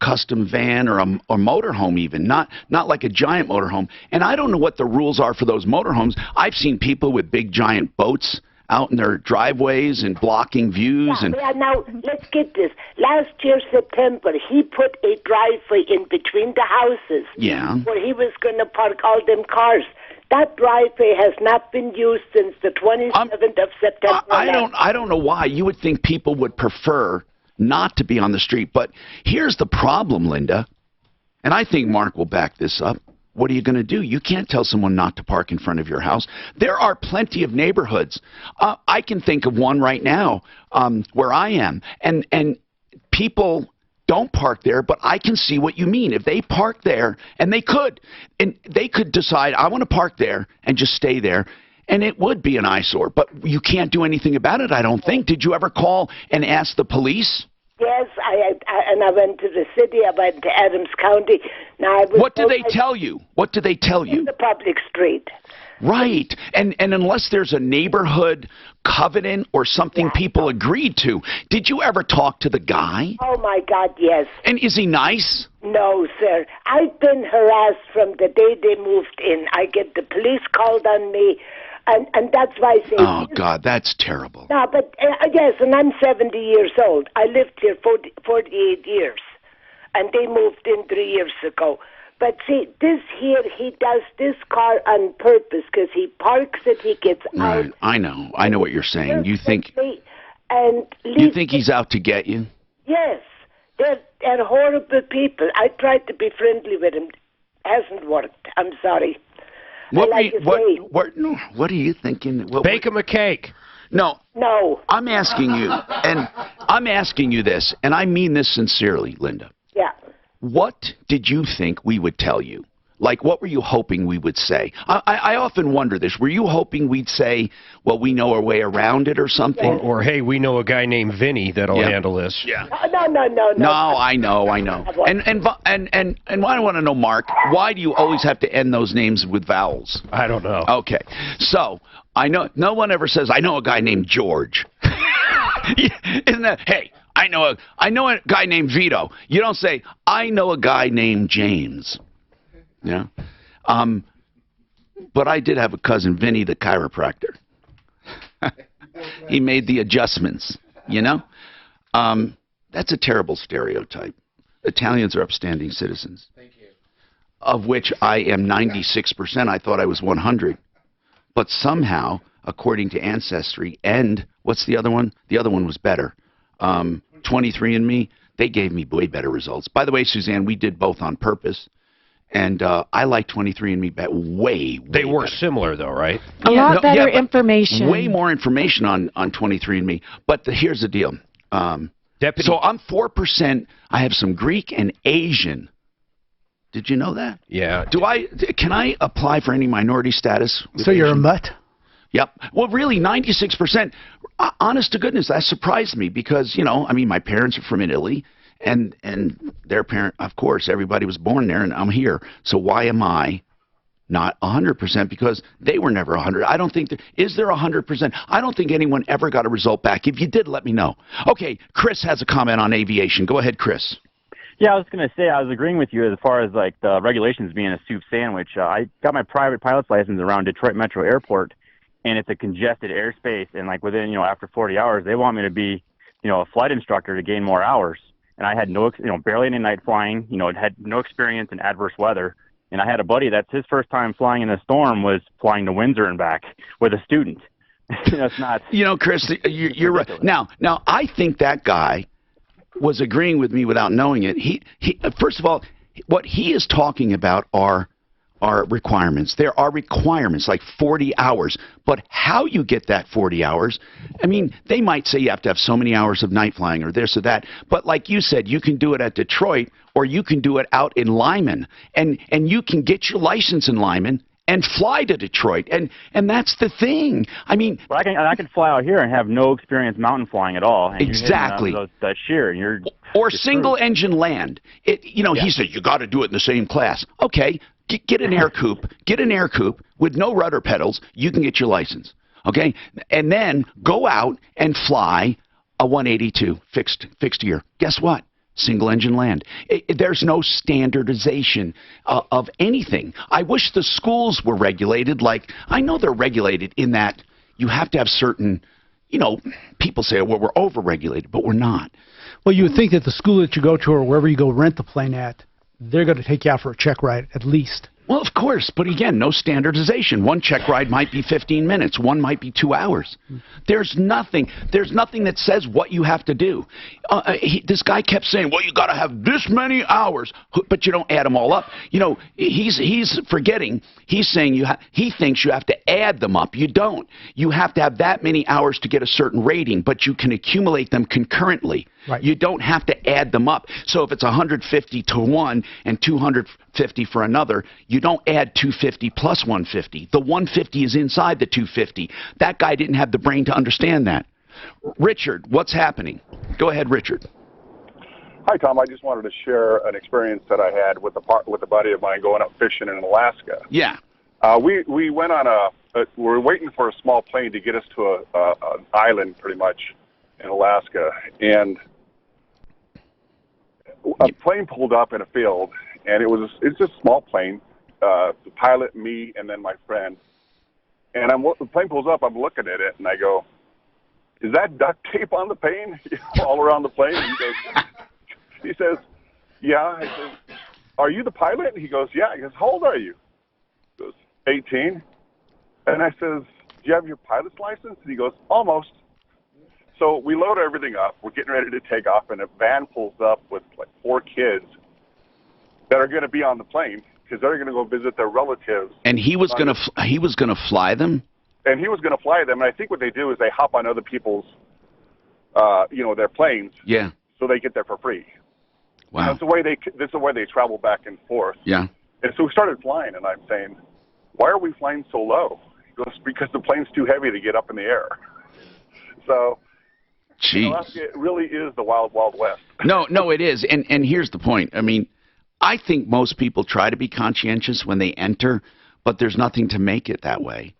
custom van or a motorhome even, not like a giant motorhome. And I don't know what the rules are for those motorhomes. I've seen people with big giant boats out in their driveways and blocking views. Now, let's get this. Last year, September, he put a driveway in between the houses. Yeah. Where he was going to park all them cars. That driveway has not been used since the 27th of September. I don't know why. You would think people would prefer not to be on the street. But here's the problem, Linda, and I think Mark will back this up. What are you going to do? You can't tell someone not to park in front of your house. There are plenty of neighborhoods. I can think of one right now where I am, and people don't park there, but I can see what you mean. If they park there, and they could decide, I want to park there and just stay there, and it would be an eyesore, but you can't do anything about it, I don't think. Did you ever call and ask the police? Yes, I went to the city. I went to Adams County. Now, what did they tell you? What did they tell you? The public street. Right. And unless there's a neighborhood covenant or something people agreed to, did you ever talk to the guy? Oh, my God, yes. And is he nice? No, sir. I've been harassed from the day they moved in. I get the police called on me. And that's why I say... Oh, God, that's terrible. No, but, yes, and I'm 70 years old. I lived here 48 years. And they moved in 3 years ago. But see, this here, he does this car on purpose because he parks it, he gets out. Right, I know what you're saying. You think and he's out to get you? Yes. They're horrible people. I tried to be friendly with them. Hasn't worked. I'm sorry. What are you thinking? Bake them a cake. No. No. I'm asking you, and I'm asking you this, and I mean this sincerely, Linda. Yeah. What did you think we would tell you? Like, what were you hoping we would say? I often wonder this. Were you hoping we'd say, well, we know our way around it or something? Or hey, we know a guy named Vinny that'll handle this. Yeah. No. No, I know. And I want to know, Mark, why do you always have to end those names with vowels? I don't know. Okay. So, I know no one ever says, I know a guy named George. Isn't that, hey, I know a guy named Vito. You don't say, I know a guy named James. Yeah. But I did have a cousin, Vinny, the chiropractor. He made the adjustments, you know? That's a terrible stereotype. Italians are upstanding citizens. Thank you. Of which I am 96%. I thought I was 100. But somehow, according to Ancestry, and what's the other one? The other one was better. 23andMe, they gave me way better results. By the way, Suzanne, we did both on purpose. And I like 23andMe way They were better. similar, though, right? A lot better information. Way more information on 23andMe. But here's the deal. So I'm 4%. I have some Greek and Asian. Did you know that? Yeah. Can I apply for any minority status? So you're a mutt? Yep. Well, really, 96%. Honest to goodness, that surprised me because, you know, I mean, my parents are from Italy. And their parent, of course, everybody was born there, and I'm here. So why am I not 100%? Because they were never 100. I don't think is there 100%? I don't think anyone ever got a result back. If you did, let me know. Okay, Chris has a comment on aviation. Go ahead, Chris. Yeah, I was going to say, I was agreeing with you as far as like the regulations being a soup sandwich. I got my private pilot's license around Detroit Metro Airport, and it's a congested airspace. And like within, after 40 hours, they want me to be, a flight instructor to gain more hours. And I had barely any night flying, had no experience in adverse weather. And I had a buddy that's his first time flying in a storm was flying to Windsor and back with a student. It's not. Chris, you're right. Now, I think that guy was agreeing with me without knowing it. He first of all, what he is talking about are requirements. There are requirements like 40 hours. But how you get that 40 hours, I mean, they might say you have to have so many hours of night flying or this or that. But like you said, you can do it at Detroit or you can do it out in Lyman. And you can get your license in Lyman and fly to Detroit. And that's the thing. I mean, well, I can fly out here and have no experience mountain flying at all. And exactly. That sheer. And or single engine land. He said you got to do it in the same class. Okay. Get an air coupe. Get an air coupe with no rudder pedals. You can get your license. Okay? And then go out and fly a 182 fixed gear. Guess what? Single engine land. There's no standardization of anything. I wish the schools were regulated like, I know they're regulated in that you have to have certain, people say, well, we're over-regulated, but we're not. Well, you would think that the school that you go to or wherever you go rent the plane at, they're going to take you out for a check ride at least. Well, of course, but again, no standardization. One check ride might be 15 minutes. One might be 2 hours. There's nothing that says what you have to do. This guy kept saying, well, you got to have this many hours, but you don't add them all up. He's forgetting. He's saying he thinks you have to add them up. You don't. You have to have that many hours to get a certain rating, but you can accumulate them concurrently. Right. You don't have to add them up. So if it's 150 to one and 250 for another, you don't add 250 plus 150. The 150 is inside the 250. That guy didn't have the brain to understand that. Richard, what's happening? Go ahead, Richard. Hi, Tom. I just wanted to share an experience that I had with a buddy of mine going up fishing in Alaska. Yeah. We went on we were waiting for a small plane to get us to an island, pretty much, in Alaska, and a plane pulled up in a field, and it's just a small plane. The pilot, me, and then my friend. And the plane pulls up. I'm looking at it, and I go, "Is that duct tape on the plane all around the plane?" And he says, "Yeah." I said, "Are you the pilot?" And he goes, "Yeah." He goes, "How old are you?" He goes, 18. And I says, "Do you have your pilot's license?" And he goes, "Almost." So we load everything up. We're getting ready to take off, and a van pulls up with like 4 kids that are going to be on the plane because they're going to go visit their relatives. And he was going to fly them. And he was going to fly them. And I think what they do is they hop on other people's, their planes. Yeah. So they get there for free. Wow. That's the way they travel back and forth. Yeah. And so we started flying, and I'm saying, why are we flying so low? He goes, because the plane's too heavy to get up in the air. So, it really is the wild, wild west. No, it is. And here's the point. I mean, I think most people try to be conscientious when they enter, but there's nothing to make it that way.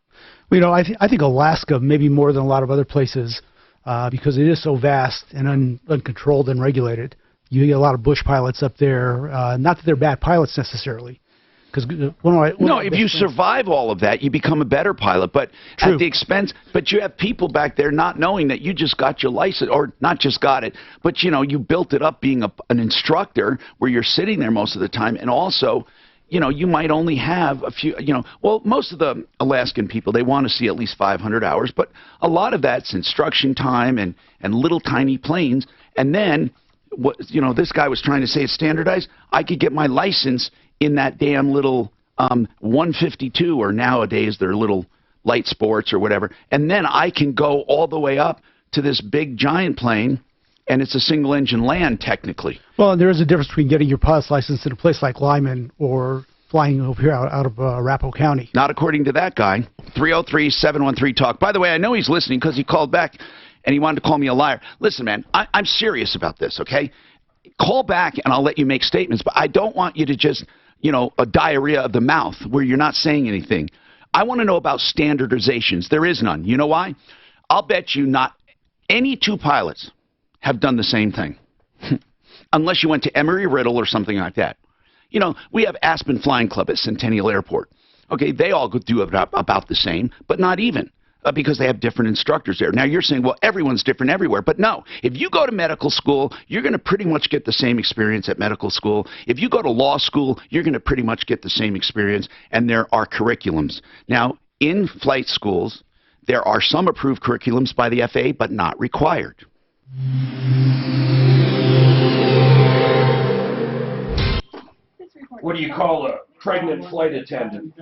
Well, I think Alaska, maybe more than a lot of other places, because it is so vast and uncontrolled and regulated. You get a lot of bush pilots up there. Not that they're bad pilots necessarily. If you survive all of that, you become a better pilot. But True. At the expense, but you have people back there not knowing that you just got your license, or not just got it, but you built it up being an instructor where you're sitting there most of the time, and also, you might only have a few. Most of the Alaskan people, they want to see at least 500 hours, but a lot of that's instruction time and little tiny planes, and then what this guy was trying to say, it's standardized. I could get my license in that damn little 152, or nowadays they're little light sports or whatever, and then I can go all the way up to this big giant plane, and it's a single engine land technically. Well, and there is a difference between getting your pilot's license in a place like Lyman or flying over here out of Arapahoe County. Not according to that guy. 303-713-TALK. By the way, I know he's listening because he called back and he wanted to call me a liar. Listen, man, I'm serious about this, okay? Call back and I'll let you make statements, but I don't want you to just, a diarrhea of the mouth where you're not saying anything. I want to know about standardizations. There is none. You know why? I'll bet you not any 2 pilots have done the same thing. Unless you went to Emory-Riddle or something like that. We have Aspen Flying Club at Centennial Airport. Okay, they all do about the same, but not even. Because they have different instructors there. Now, you're saying, well, everyone's different everywhere. But no, if you go to medical school, you're going to pretty much get the same experience at medical school. If you go to law school, you're going to pretty much get the same experience. And there are curriculums. Now, in flight schools, there are some approved curriculums by the FAA, but not required. What do you call a pregnant flight attendant?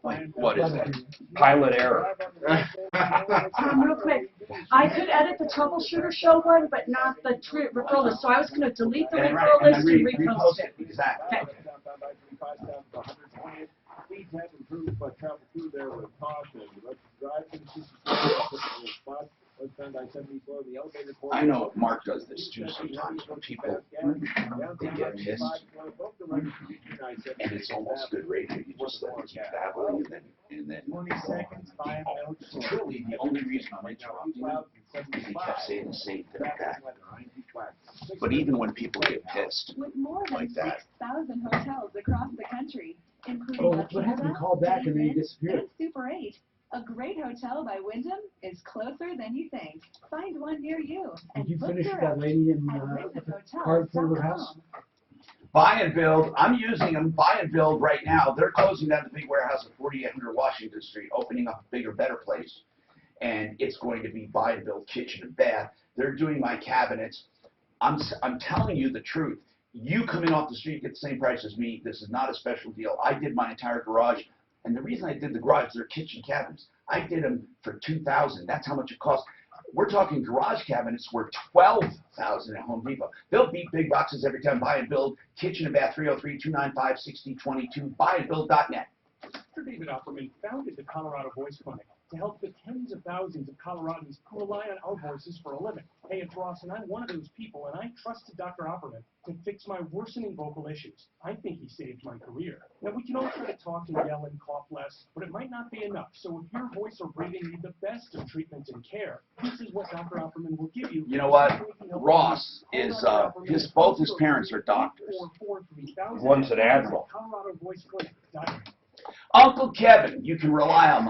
What is that? Pilot error. Real quick, I could edit the Troubleshooter show one, but not the referral list. So I was going to delete the referral list and repost it. Exactly. Okay. Speeds have improved, but travel through there with caution. Let's drive to the spot. Let's send I-74 the elevator. I know Mark does this too sometimes when people they get pissed, and it's almost good radio. You just let it keep babbling, and then 20 seconds, 5 minutes. Truly, the only reason I'm interrupting him is he kept saying the same thing back. But even when people get pissed With more than like that, 6,000 hotels across the country, including Oh, what happened? You called back and then you disappeared. and Super 8. A great hotel by Wyndham is closer than you think. Find one near you. Did you book finish your that own lady in at with the card for her house? Buy and Build, I'm using them, Buy and Build right now. They're closing down the big warehouse at 4800 Washington Street, opening up a bigger, better place. And it's going to be Buy and Build kitchen and bath. They're doing my cabinets. I'm telling you the truth. You come in off the street, get the same price as me. This is not a special deal. I did my entire garage. And the reason I did the garage, they're kitchen cabinets. I did them for $2,000. That's how much it costs. We're talking garage cabinets worth $12,000 at Home Depot. They'll beat big boxes every time. Buy and Build, kitchen and bath, 303-295-6022, buyandbuild.net. Dr. David Opperman founded the Colorado Voice Clinic to help the tens of thousands of Coloradans who rely on our voices for a living. Hey, it's Ross, and I'm one of those people, and I trusted Dr. Opperman to fix my worsening vocal issues. I think he saved my career. Now, we can all try to talk and yell and cough less, but it might not be enough. So if your voice or breathing need the best of treatment and care, this is what Dr. Opperman will give you. You know what? Ross is, both his parents are doctors. One's an admiral. Colorado Voice Clinic. Uncle Kevin, you can rely on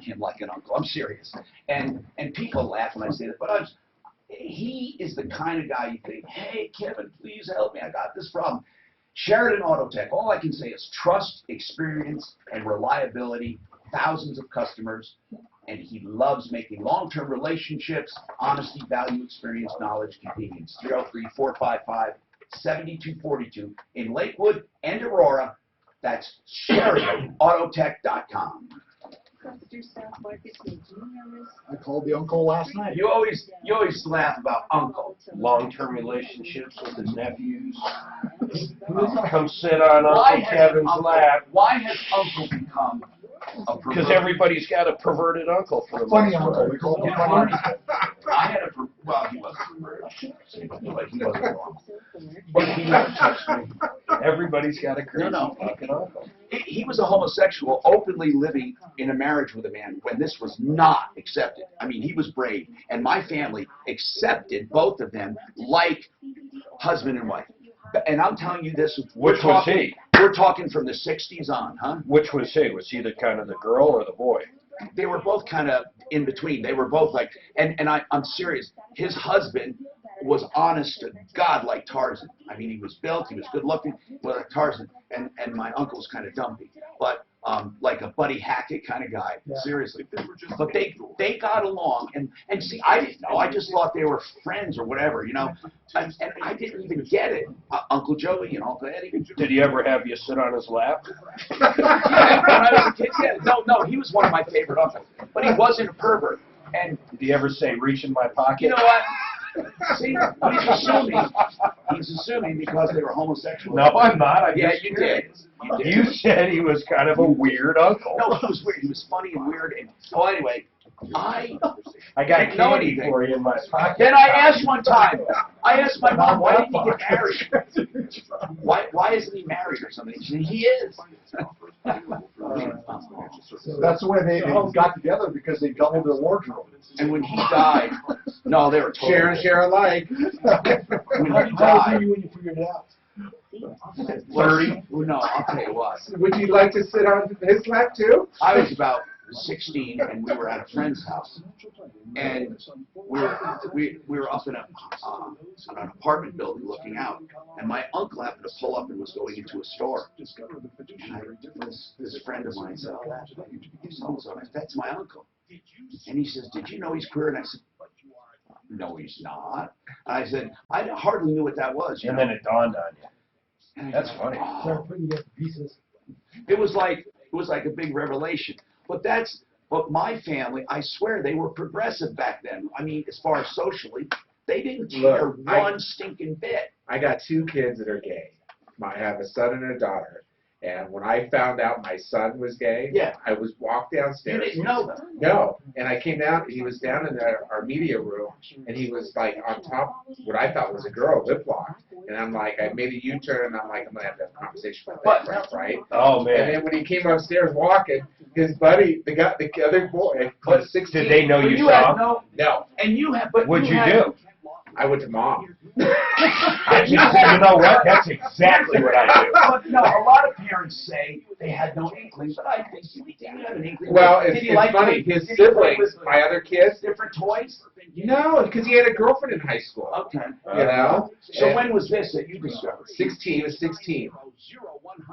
him like an uncle. I'm serious. And people laugh when I say that, but he is the kind of guy you think, hey, Kevin, please help me. I got this problem. Sheridan Auto Tech, all I can say is trust, experience, and reliability. Thousands of customers. and he loves making long-term relationships, honesty, value, experience, knowledge, convenience. 303-455-7242 in Lakewood and Aurora. That's SherryAutotech.com. I called the uncle last night. You always laugh about uncle. Long-term relationships with his nephews. Come sit on Uncle Kevin's lap. Why has uncle become a pervert? Because everybody's got a perverted uncle for the Funny most uncle. part. We call him funny uncle. I had well, he wasn't perverted, but he wasn't wrong. But he never touched me. Everybody's got a crazy fucking uncle. He was a homosexual, openly living in a marriage with a man when this was not accepted. I mean, he was brave, and my family accepted both of them like husband and wife. And I'm telling you this. Which was he? We're talking from the 60s on, huh? Which was he? Was he the kind of the girl or the boy? They were both kind of in between. They were both like, and I'm serious. His husband was honest to God like Tarzan. I mean, he was built, he was good looking, like Tarzan. And my uncle was kind of dumpy, but like a Buddy Hackett kind of guy, seriously. But they got along, and see, I didn't know. I just thought they were friends or whatever, you know. And I didn't even get it. Uncle Joey and Uncle Eddie. Did he ever have you sit on his lap? Yeah, when I was a kid, yeah. No, he was one of my favorite uncles, but he wasn't a pervert. And did he ever say, "Reach in my pocket"? You know what? See, he's assuming because they were homosexual. No, I'm not. You did. You said he was kind of a weird uncle. No, he was weird. He was funny and weird. And anyway, I got candy for you in my pocket. Then I asked one time. I asked my mom, why didn't he get married? Why isn't he married or something? She said, he is. So that's the way they got together, because they doubled their wardrobe. And when he died, no, they were totally share alike. When he How old died, were you when you figured it out? 30. No, I'll tell you what. Would you like to sit on his lap too? I was about 16, and we were at a friend's house, and we were up in an apartment building looking out, and my uncle happened to pull up and was going into a store. And this friend of mine said, "Oh, that's my uncle." And he says, "Did you know he's queer?" And I said, "No, he's not." And I said, "I hardly knew what that was." And then it dawned on you. That's funny. Start putting together pieces. It was like a big revelation. But my family, I swear, they were progressive back then. I mean, as far as socially, they didn't care one stinking bit. I got 2 kids that are gay. I have a son and a daughter. And when I found out my son was gay, I was walked downstairs. You didn't know that? No. And I came down, he was down in our media room, and he was like on top, what I thought was a girl, lip locked. And I'm like, I made a U-turn, and I'm like, I'm going to have to have a conversation about that, right? Oh, man. And then when he came upstairs walking, his buddy, the other boy, was 16. Did they know you saw him? No. And you have, What'd you do? I went to mom. You know what? That's exactly what I do. But no, a lot of parents say they had no inkling, but I think you had an inkling. Well, it's funny. His siblings, my other kids, different toys. No, because he had a girlfriend in high school. Okay. You know. So when was this that you discovered? 16. He was 16.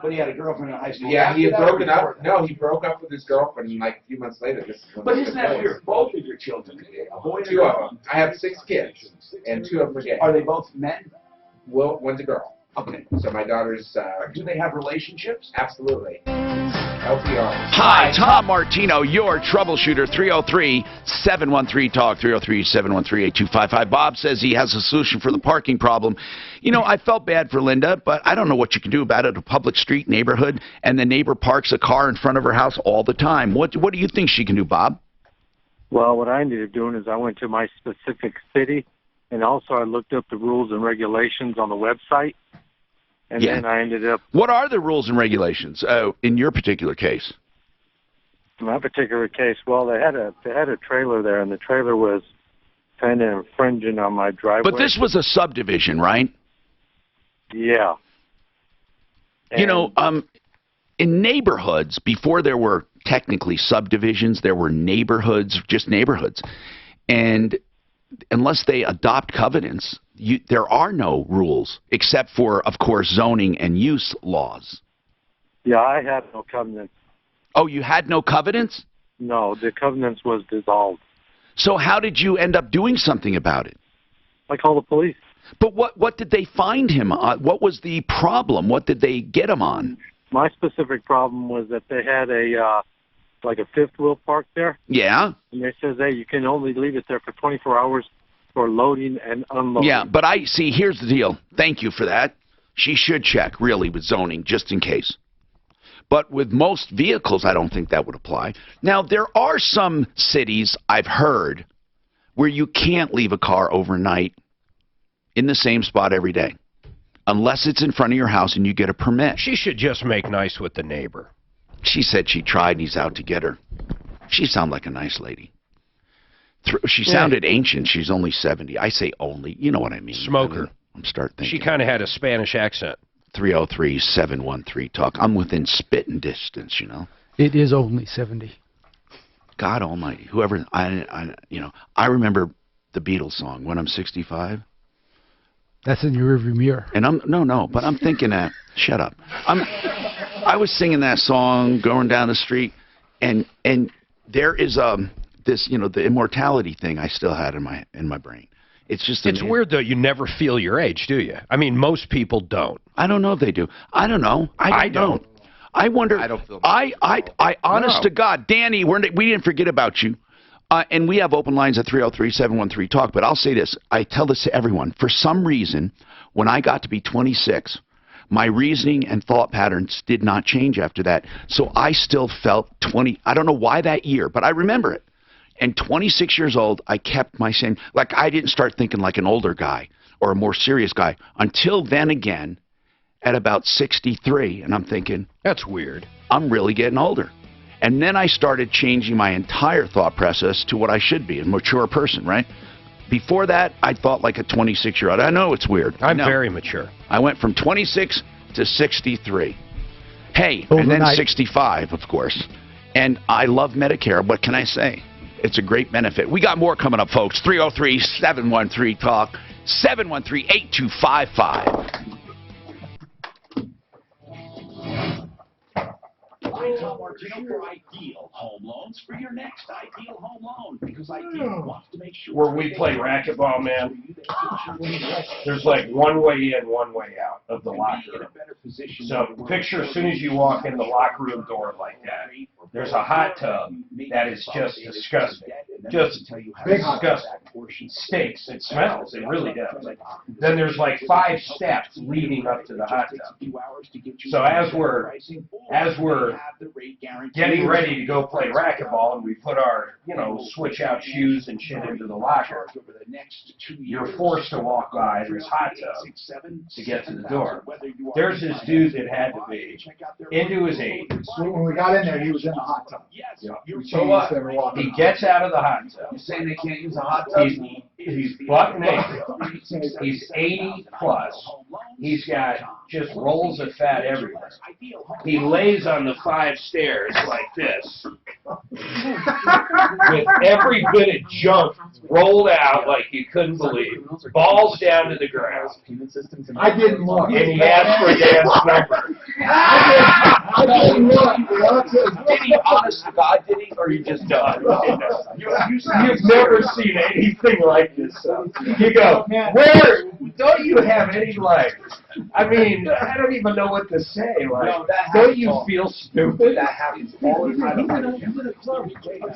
But he had a girlfriend in high school. Yeah, he had broken up. No, he broke up with his girlfriend, and like a few months later, this is when But this isn't took that place. weird? Both of your children, a boy and a 2 girl. of them. I have 6 kids, and 2 of them are gay. Are they both men? Well, one's a girl. Okay. So my daughter's. Do they have relationships? Absolutely. LTR. Hi, Tom Martino, your troubleshooter, 303-713-TALK, 303-713-8255. Bob says he has a solution for the parking problem. You know, I felt bad for Linda, but I don't know what you can do about it. A public street neighborhood, and the neighbor parks a car in front of her house all the time. What do you think she can do, Bob? Well, what I ended up doing is I went to my specific city, and also I looked up the rules and regulations on the website. And then I ended up... What are the rules and regulations in your particular case? In my particular case, well, they had a trailer there, and the trailer was kind of infringing on my driveway. But this was a subdivision, right? Yeah. You know, in neighborhoods, before there were technically subdivisions, there were neighborhoods, just neighborhoods. And unless they adopt covenants, there are no rules, except for, of course, zoning and use laws. Yeah, I had no covenants. Oh, you had no covenants? No, the covenants was dissolved. So how did you end up doing something about it? I called the police. But what did they find him on? What was the problem? What did they get him on? My specific problem was that they had like a fifth wheel parked there. Yeah. And they says, hey, you can only leave it there for 24 hours for loading and unloading. Yeah, but here's the deal. Thank you for that. She should check, really, with zoning, just in case. But with most vehicles, I don't think that would apply. Now, there are some cities, I've heard, where you can't leave a car overnight in the same spot every day, unless it's in front of your house and you get a permit. She should just make nice with the neighbor. She said she tried and he's out to get her. She sounded like a nice lady. She sounded ancient. She's only 70. I say only. You know what I mean. Smoker. I'm start thinking. She kind of had a Spanish accent. 303-713-TALK. I'm within spitting distance, you know. It is only 70. God almighty. Whoever, I remember the Beatles song, When I'm 65. That's in your rearview mirror. And but I'm thinking that, shut up. I was singing that song, going down the street, and there is this, the immortality thing I still had in my brain. It's just it's weird though. You never feel your age, do you? I mean, most people don't. I don't know if they do. I don't know. I don't. I wonder. I don't feel. I honest to God, Danny, we didn't forget about you. And we have open lines at 303-713-TALK. But I'll say this. I tell this to everyone. For some reason, when I got to be 26, my reasoning and thought patterns did not change after that. So I still felt 20. I don't know why that year, but I remember it. And 26 years old, I kept my same. Like, I didn't start thinking like an older guy or a more serious guy until then again at about 63. And I'm thinking, that's weird. I'm really getting older. And then I started changing my entire thought process to what I should be, a mature person, right? Before that, I thought like a 26-year-old. I know it's weird. I'm very mature. I went from 26 to 63. Hey, Overnight. And then 65, of course. And I love Medicare. What can I say? It's a great benefit. We got more coming up, folks. 303-713-TALK, 713-8255. I call Martino for Ideal Home Loans for your next Ideal Home Loan, because Ideal wants to make sure... Where we play racquetball, man, there's like one way in, one way out of the locker room. So picture as soon as you walk in the locker room door like that, there's a hot tub that is just disgusting. Just disgusting. Stinks. It smells. It really does. Then there's like 5 steps leading up to the hot tub. So as we're getting ready to go play racquetball and we put our, switch out shoes and shit into the locker, you're forced to walk by this hot tub to get to the door. There's this dude that had to be into his 80s. When we got in there, he was in the hot tub. So what? He gets out of the hot tub. You saying they can't use a hot tub? He's buck naked. He's 80 plus. He's got just rolls of fat everywhere. He lays on the 5 stairs like this, with every bit of junk rolled out like you couldn't believe. Balls down to the ground. I didn't look. And he asked for Dan's number. I didn't look. Did he, honest to God, did he? Or you just done? You've never seen anything like this. You go, where? Don't you have any legs? I mean, I don't even know what to say. Like, don't you feel stupid? That happens all the time.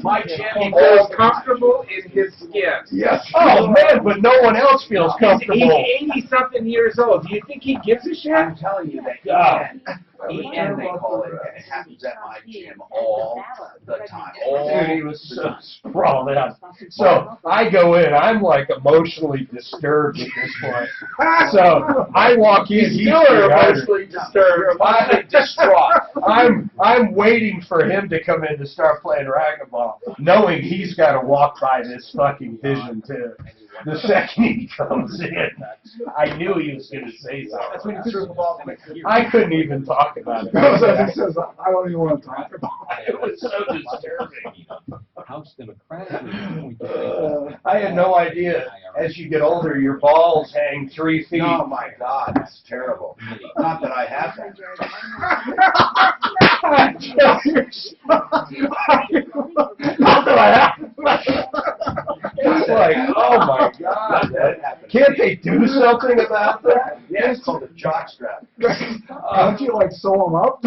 My He feels comfortable in his skin. Yes. Oh, man, but no one else feels comfortable. He's 80-something years old. Do you think he gives a shit? I'm telling you that EN, they call it, and it happens at my gym all the time. Dude, he was so sprawled out. So I go in, I'm like emotionally disturbed at this point. So I walk in, he's emotionally disturbed. I'm distraught. I'm waiting for him to come in to start playing racquetball, knowing he's got to walk by this fucking vision too. The second he comes in, I knew he was going to say something. I couldn't even talk about it. He says, I don't even want to talk about it. It was so disturbing. I had no idea. As you get older, your balls hang 3 feet. Oh my God, that's terrible. Not that I have that. something about that? Yeah, it's called a jock strap. Don't you like sew them up?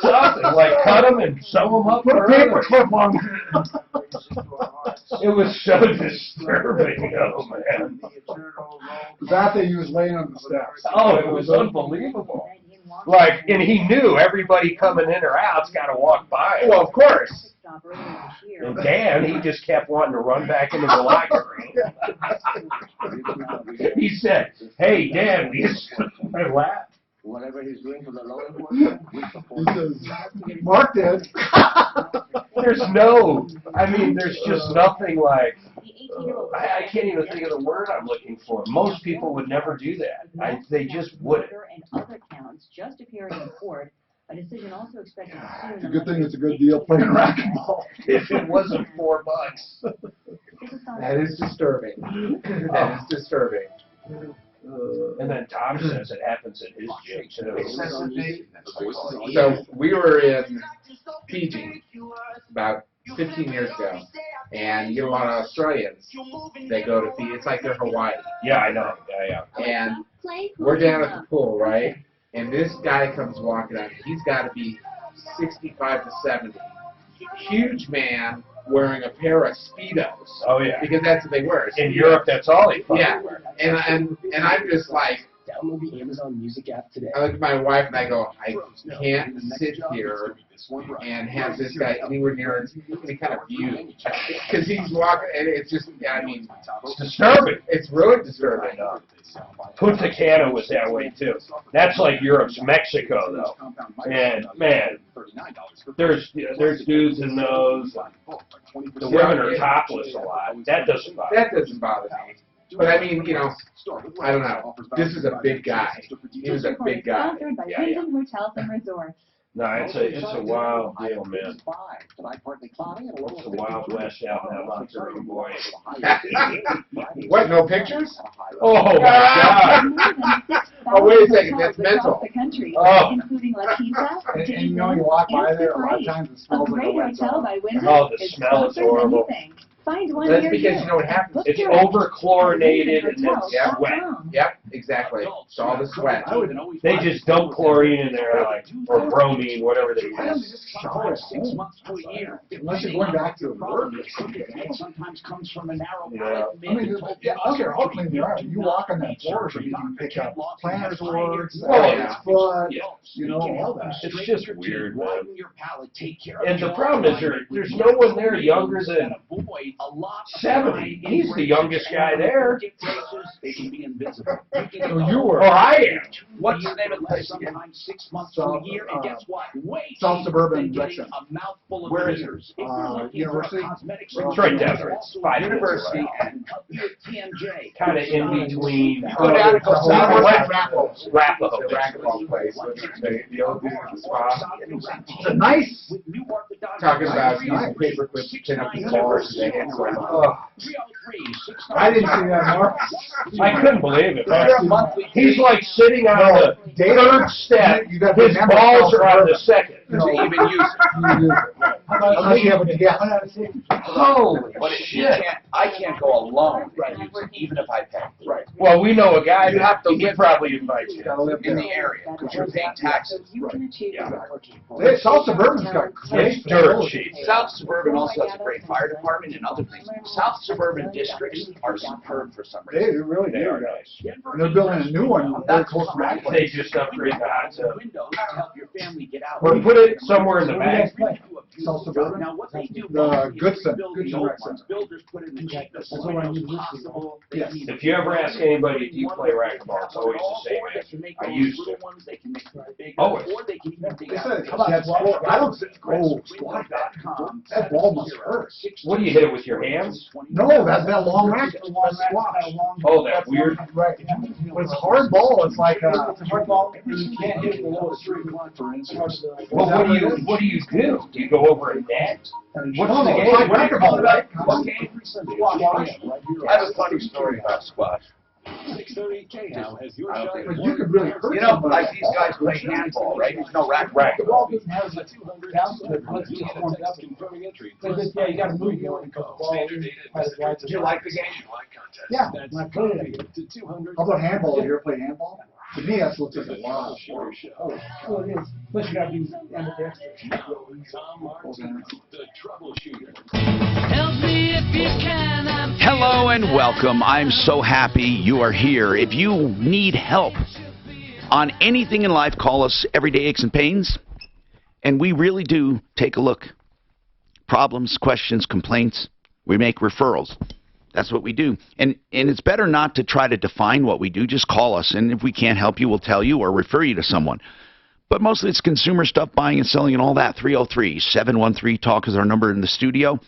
Something like cut them and sew them up. Put a paper clip on. It was so disturbing, oh man. That they was laying on the steps. Oh, it was unbelievable. Like, and he knew everybody coming in or out's got to walk by him. Well, of course. And Dan, he just kept wanting to run back into the locker room. He said, "Hey, Dan, we just laugh." Whatever he's doing for the law enforcement, we support him. Mark did. There's no, I mean, there's just nothing like, I can't even think of the word I'm looking for. Most people would never do that. They just wouldn't. And other counts just appearing in court. A decision also expected soon. It's a good thing it's a good deal playing racquetball. If it wasn't $4. That is disturbing. That is disturbing. And then Tom says it happens at his gym too. So we were in Fiji about 15 years ago, and you get a lot of Australians that go to Fiji. It's like they're Hawaii. Yeah, I know. Yeah. And we're down at the pool, right? And this guy comes walking out. He's got to be 65 to 70. Huge man wearing a pair of Speedos. Oh yeah. Because that's what they wear. In Europe, that's all they fucking wear. And I'm just like, download the Amazon Music app today. I look at my wife and I go, I can't sit here and have this guy anywhere near any kind of view. Because he's walking, and it's just, I mean, it's disturbing. It's really disturbing. Punta Cana was that way too. That's like Europe's Mexico though. And man, there's dudes in those. The women are topless a lot. That doesn't bother me. But I mean, you know, I don't know. This is a big guy. He was a big guy. Sponsored by Wyndham Hotels and Resorts. No, it's a wild deal, man. It's a wild west out in that Monterey, boy. What, no pictures? Oh, my God. Oh, wait a second, that's mental. Oh. Including La Quinta, And you know, you walk by there, a lot of times it smells like a wet hotel by Wyndham. Oh, the smell is horrible. Find one That's near because you. you know what happens? It's over-chlorinated and it's Yep. wet. Yep, exactly. It's all the sweat. They just dump chlorine in there, like, or bromine, whatever they Why don't you use. just shower 6 months to a year? Unless you're going back to work. It sometimes comes from a narrow Yeah. I mean, I don't care how clean they are. You walk on that floor, so you can pick up planters words, foot, you know, all that. It's just weird, man. Widen your palate, take care of And the your problem is there's no one there younger than avoid a lot of 70. He's the youngest guy there. They can be invisible. So you were. Or I am. What's the name of the place? Sometimes 6 months to a year, and guess what? Way South cheaper Suburban than getting Direction. a mouthful of Where is it? years. If you're looking University? for a cosmetic It's right down there. It's 5 minutes University away. and TMJ. Kind of in between. Go down to Arapahoe. The racquetball place. The old dude in the spa. It's a nice. Talking about using paper clips to pin up his balls. And they had some, I didn't see that, Mark. I couldn't believe it. He's like sitting on the third step. His balls are on the second. to even use it. Unless you have a guest. Holy But shit. I can't go alone, even if I pay. Right. Well, we know a guy You have to he live probably invites you. in the area because you're paying taxes. Hey, South Suburban's got great It's dirt cheap. South Suburban also has a great fire department and other things. South Suburban districts are superb for some They reason. really They are do. nice. And they're building a new one very close to Radcliffe. They just upgrade the hot tub. Windows to help your family get out. Or put it somewhere in the back. South Suburban? Now what they do The is Goodson, build the Goodson old Rec ones. Center. Builders put in the cheapest That's what I windows use. possible. Yes. If you ever ask anybody, do you play racquetball, it's always the same answer. I used to. They can make them bigger, Always. or they can even dig They out said, the come on, outside. well, I don't think, oh, squat that. That ball must hurt. What do you hit it with your hands? No, that's that long racket. Squash. Oh, that weird. Right. When it's a hard ball, it's like a hard ball. You can't hit the lowest three one, for instance. Well, what do you do? Do you go over a net? What's No, the it's game? like racquetball, right? I have a funny story about squash. 6:30 K-Now has your I don't shot think at it You could really hurt You know, somebody. like these guys play handball, right? There's no racket. The ball doesn't have the bounce to it. It's You'll just get a formed up. text confirming entry. But yeah, you got to move more because the ball Standard data and has message rights. Do you like the game? Yeah, That's when I played it. to 200. How about handball? You ever play handball? To me, that's what's like a wow. Oh, it is. Plus you gotta do ambidextrous. Tom Martin, the Troubleshooter. Hello and welcome. I'm so happy you are here. If you need help on anything in life, call us Everyday Aches and Pains, and we really do take a look. Problems, questions, complaints, we make referrals. That's what we do. And it's better not to try to define what we do. Just call us, and if we can't help you, we'll tell you or refer you to someone. But mostly it's consumer stuff, buying and selling and all that. 303-713-TALK is our number in the studio.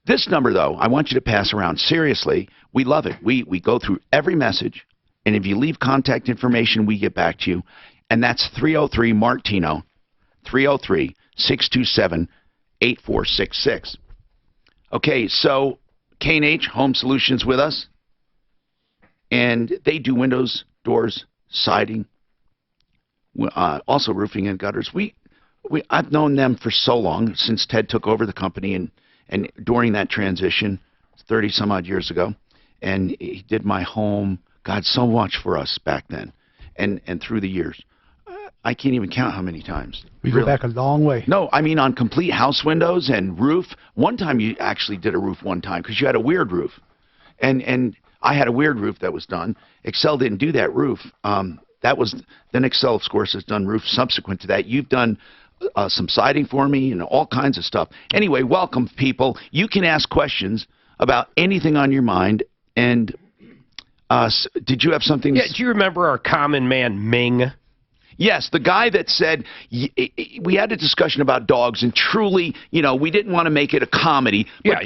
This number, though, I want you to pass around. Seriously, we love it. We go through every message, and if you leave contact information, we get back to you. And that's 303-MARTINO, 303-627-8466. Okay, so K&H Home Solutions with us, and they do windows, doors, siding, also roofing and gutters. I've known them for so long, since Ted took over the company, and during that transition, 30 some odd years ago, and he did my home, God, so much for us back then, and through the years. I can't even count how many times. We go back a long way. No, I mean on complete house windows and roof. One time you actually did a roof one time because you had a weird roof. And I had a weird roof that was done. Excel didn't do that roof. Then Excel, of course, has done roofs subsequent to that. You've done some siding for me and all kinds of stuff. Anyway, welcome, people. You can ask questions about anything on your mind. And did you have something? Yeah, do you remember our common man, Ming? Yes, the guy that said, we had a discussion about dogs, and truly, we didn't want to make it a comedy. But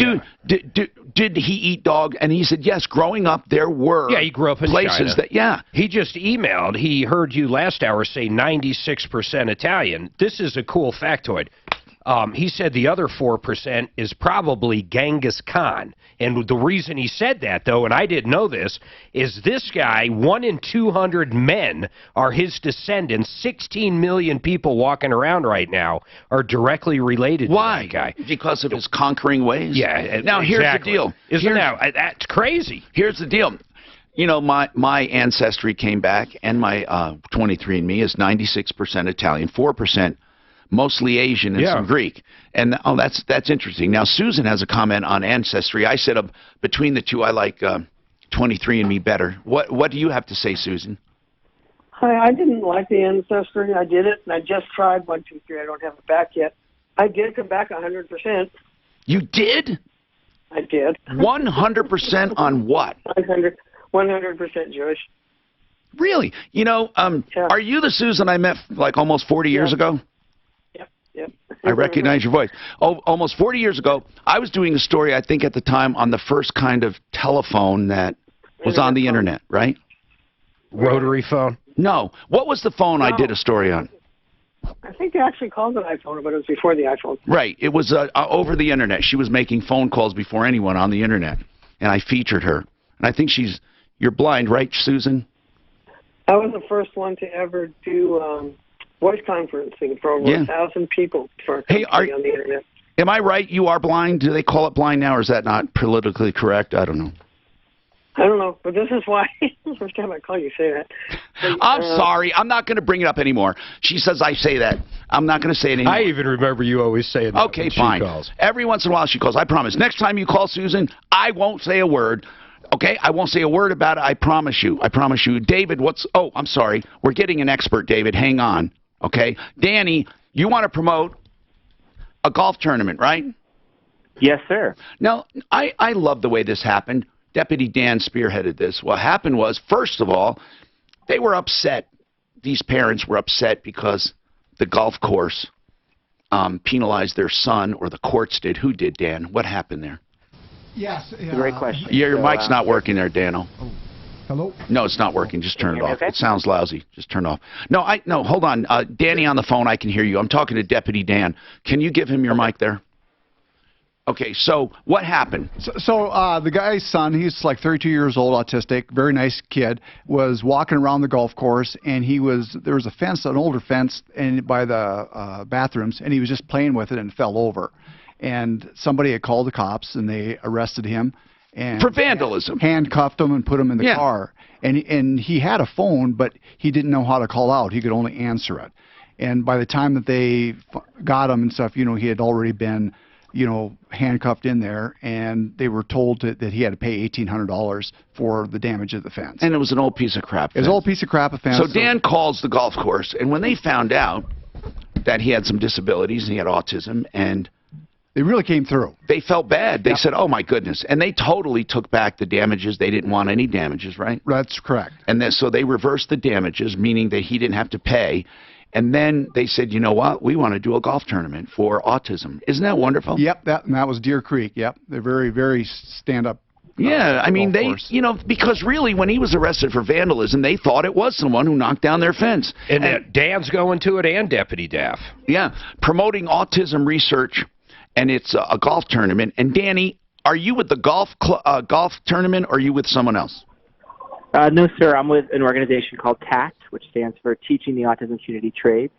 did he eat dog? And he said, yes, growing up, there were he grew up in places China. He just emailed. He heard you last hour say 96% Italian. This is a cool factoid. He said the other 4% is probably Genghis Khan. And the reason he said that, though, and I didn't know this, is this guy, 1 in 200 men are his descendants. 16 million people walking around right now are directly related to that guy. Because of his conquering ways? Yeah. Now, here's the deal. That's crazy. Here's the deal. My ancestry came back, and my 23andMe is 96% Italian, 4% mostly Asian and some Greek. And that's interesting. Now Susan has a comment on ancestry. I said between the two, I like 23andMe better. What do you have to say, Susan? Hi, I didn't like the ancestry. I did it, and I just tried 1, 2, 3. I don't have it back yet. I did come back 100%. You did? I did. 100% on what? 100% Jewish. Really? Are you the Susan I met like almost 40 years ago? Yep. I recognize your voice. Almost 40 years ago, I was doing a story, I think at the time, on the first kind of telephone that was on the internet, right? Rotary phone? No. What was the phone I did a story on? I think they actually called it iPhone, but it was before the iPhone. Right. It was over the internet. She was making phone calls before anyone on the internet, and I featured her. And I think you're blind, right, Susan? I was the first one to ever do voice conferencing for over 1,000 people for a company on the internet. Am I right? You are blind? Do they call it blind now, or is that not politically correct? I don't know. I don't know, but this is why the first time I call you say that. But, I'm sorry. I'm not going to bring it up anymore. She says I say that. I'm not going to say it anymore. I even remember you always saying that. Okay, fine. Every once in a while she calls. I promise. Next time you call Susan, I won't say a word. Okay? I won't say a word about it. I promise you. I promise you. David, oh, I'm sorry. We're getting an expert, David. Hang on. Okay? Danny, you want to promote a golf tournament, right? Yes, sir. Now, I love the way this happened. Deputy Dan spearheaded this. What happened was, first of all, they were upset. These parents were upset because the golf course penalized their son, or the courts did. Who did, Dan? What happened there? Yes. Great question. Your mic's not working there, Dano. Hello? No, it's not working. Just turn it off. Okay? It sounds lousy. Just turn it off. No, hold on. Danny on the phone, I can hear you. I'm talking to Deputy Dan. Can you give him your mic there? Okay, so what happened? So the guy's son, he's like 32 years old, autistic, very nice kid, was walking around the golf course, and there was a fence, an older fence, and by the bathrooms, and he was just playing with it and fell over. And somebody had called the cops, and they arrested him. And for vandalism. Handcuffed him and put him in the car. And he had a phone, but he didn't know how to call out. He could only answer it. And by the time that they got him and stuff, he had already been handcuffed in there, and they were told that he had to pay $1,800 for the damage of the fence. And it was an old piece of crap fence. It was an old piece of crap fence. So Dan calls the golf course, and when they found out that he had some disabilities and he had autism, and they really came through. They felt bad. They said, oh, my goodness. And they totally took back the damages. They didn't want any damages, right? That's correct. And then, so they reversed the damages, meaning that he didn't have to pay. And then they said, you know what, we want to do a golf tournament for autism. Isn't that wonderful? Yep, that was Deer Creek. Yep, they're very, very stand-up. Yeah, I mean, because really, when he was arrested for vandalism, they thought it was someone who knocked down their fence. And Dan's going to it, and Deputy Daff. Yeah, promoting autism research, and it's a golf tournament. And Danny, are you with the golf tournament, or are you with someone else? No, sir. I'm with an organization called TACT, which stands for Teaching the Autism Community Trades,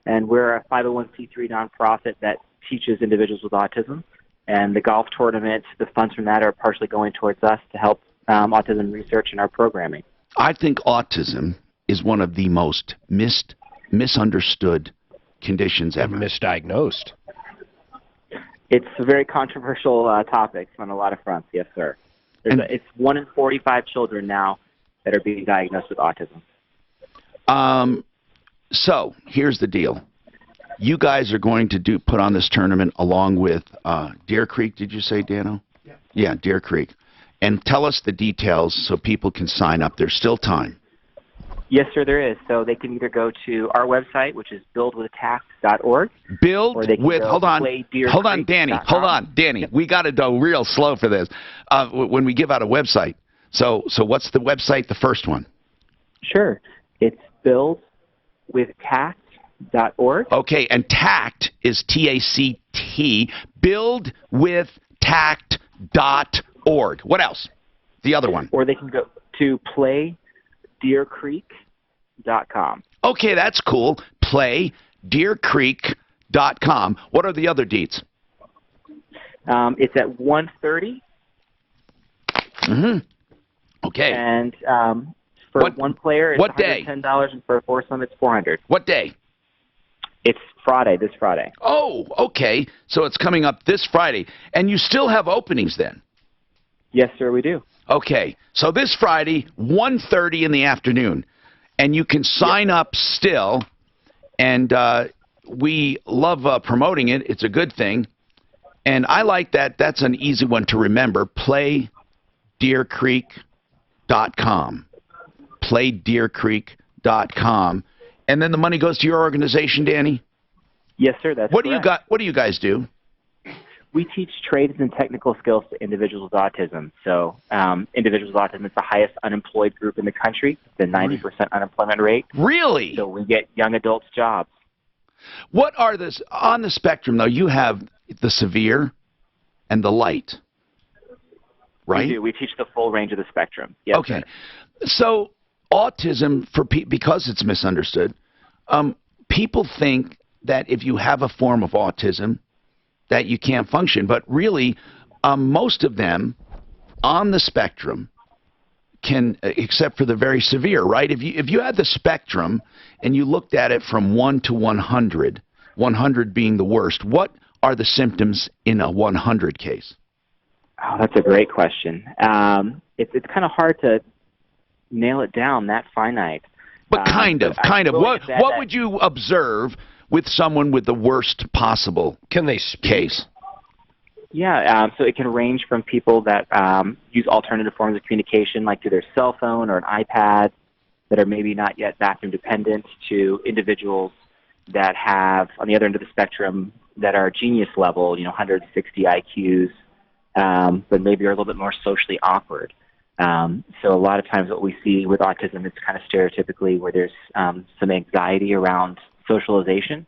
and we're a 501c3 nonprofit that teaches individuals with autism. And the golf tournament, the funds from that are partially going towards us to help autism research in our programming. I think autism is one of the most misunderstood conditions ever. Misdiagnosed. It's a very controversial topic on a lot of fronts, yes, sir. It's 1 in 45 children now that are being diagnosed with autism. So here's the deal. You guys are going to put on this tournament along with Deer Creek, did you say, Dano? Yeah, Deer Creek. And tell us the details so people can sign up. There's still time. Yes, sir, there is. So they can either go to our website, which is buildwithtact.org. Hold on, Danny. We got to go real slow for this. When we give out a website. So what's the website, the first one? Sure. It's buildwithtact.org. Okay, and TACT is T-A-C-T, buildwithtact.org. What else? The other one. Or they can go to playdeercreek.com. Okay, that's cool. Playdeercreek.com. What are the other deets? It's at 1:30. Mm-hmm. Okay. And for one player, it's $110, and for a foursome, it's $400. What day? It's Friday, this Friday. Oh, okay. So it's coming up this Friday. And you still have openings then? Yes, sir, we do. Okay. So this Friday, 1:30 in the afternoon. And you can sign up still. And we love promoting it. It's a good thing. And I like that. That's an easy one to remember. PlayDeerCreek.com. PlayDeerCreek.com. And then the money goes to your organization, Danny? Yes, sir. That's correct. What do you guys do? We teach trades and technical skills to individuals with autism. So individuals with autism is the highest unemployed group in the country, the 90% unemployment rate. Really? So we get young adults jobs. What are this on the spectrum, though? You have the severe and the light, right? We do. We teach the full range of the spectrum. Yes, okay. Sir. So autism, because it's misunderstood, people think that if you have a form of autism, that you can't function. But really, most of them on the spectrum can, except for the very severe, right? If you had the spectrum and you looked at it from 1 to 100, 100 being the worst, what are the symptoms in a 100 case? Oh, that's a great question. It's kind of hard to nail it down that finite. But kind of. What would you observe with someone with the worst possible case? Yeah, so it can range from people that use alternative forms of communication, like through their cell phone or an iPad, that are maybe not yet bathroom dependent, to individuals that have, on the other end of the spectrum, that are genius level, 160 IQs, but maybe are a little bit more socially awkward. So a lot of times what we see with autism, it's kind of stereotypically where there's some anxiety around socialization.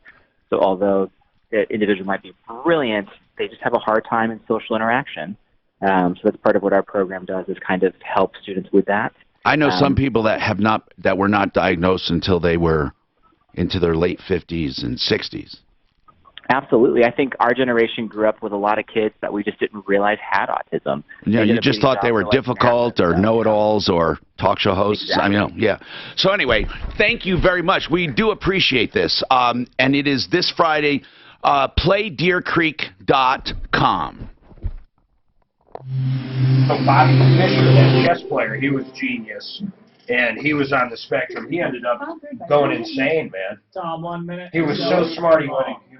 So although that individual might be brilliant, they just have a hard time in social interaction. So that's part of what our program does, is kind of help students with that. I know some people that were not diagnosed until they were into their late 50s and 60s. Absolutely. I think our generation grew up with a lot of kids that we just didn't realize had autism. Yeah, you just thought they were difficult or know-it-alls or talk show hosts. Exactly. I mean, yeah. So anyway, thank you very much. We do appreciate this. And it is this Friday, playdeercreek.com. So Bobby Fischer, that chess player, he was genius, and he was on the spectrum. He ended up going insane, man. Tom, 1 minute. He was so smart, he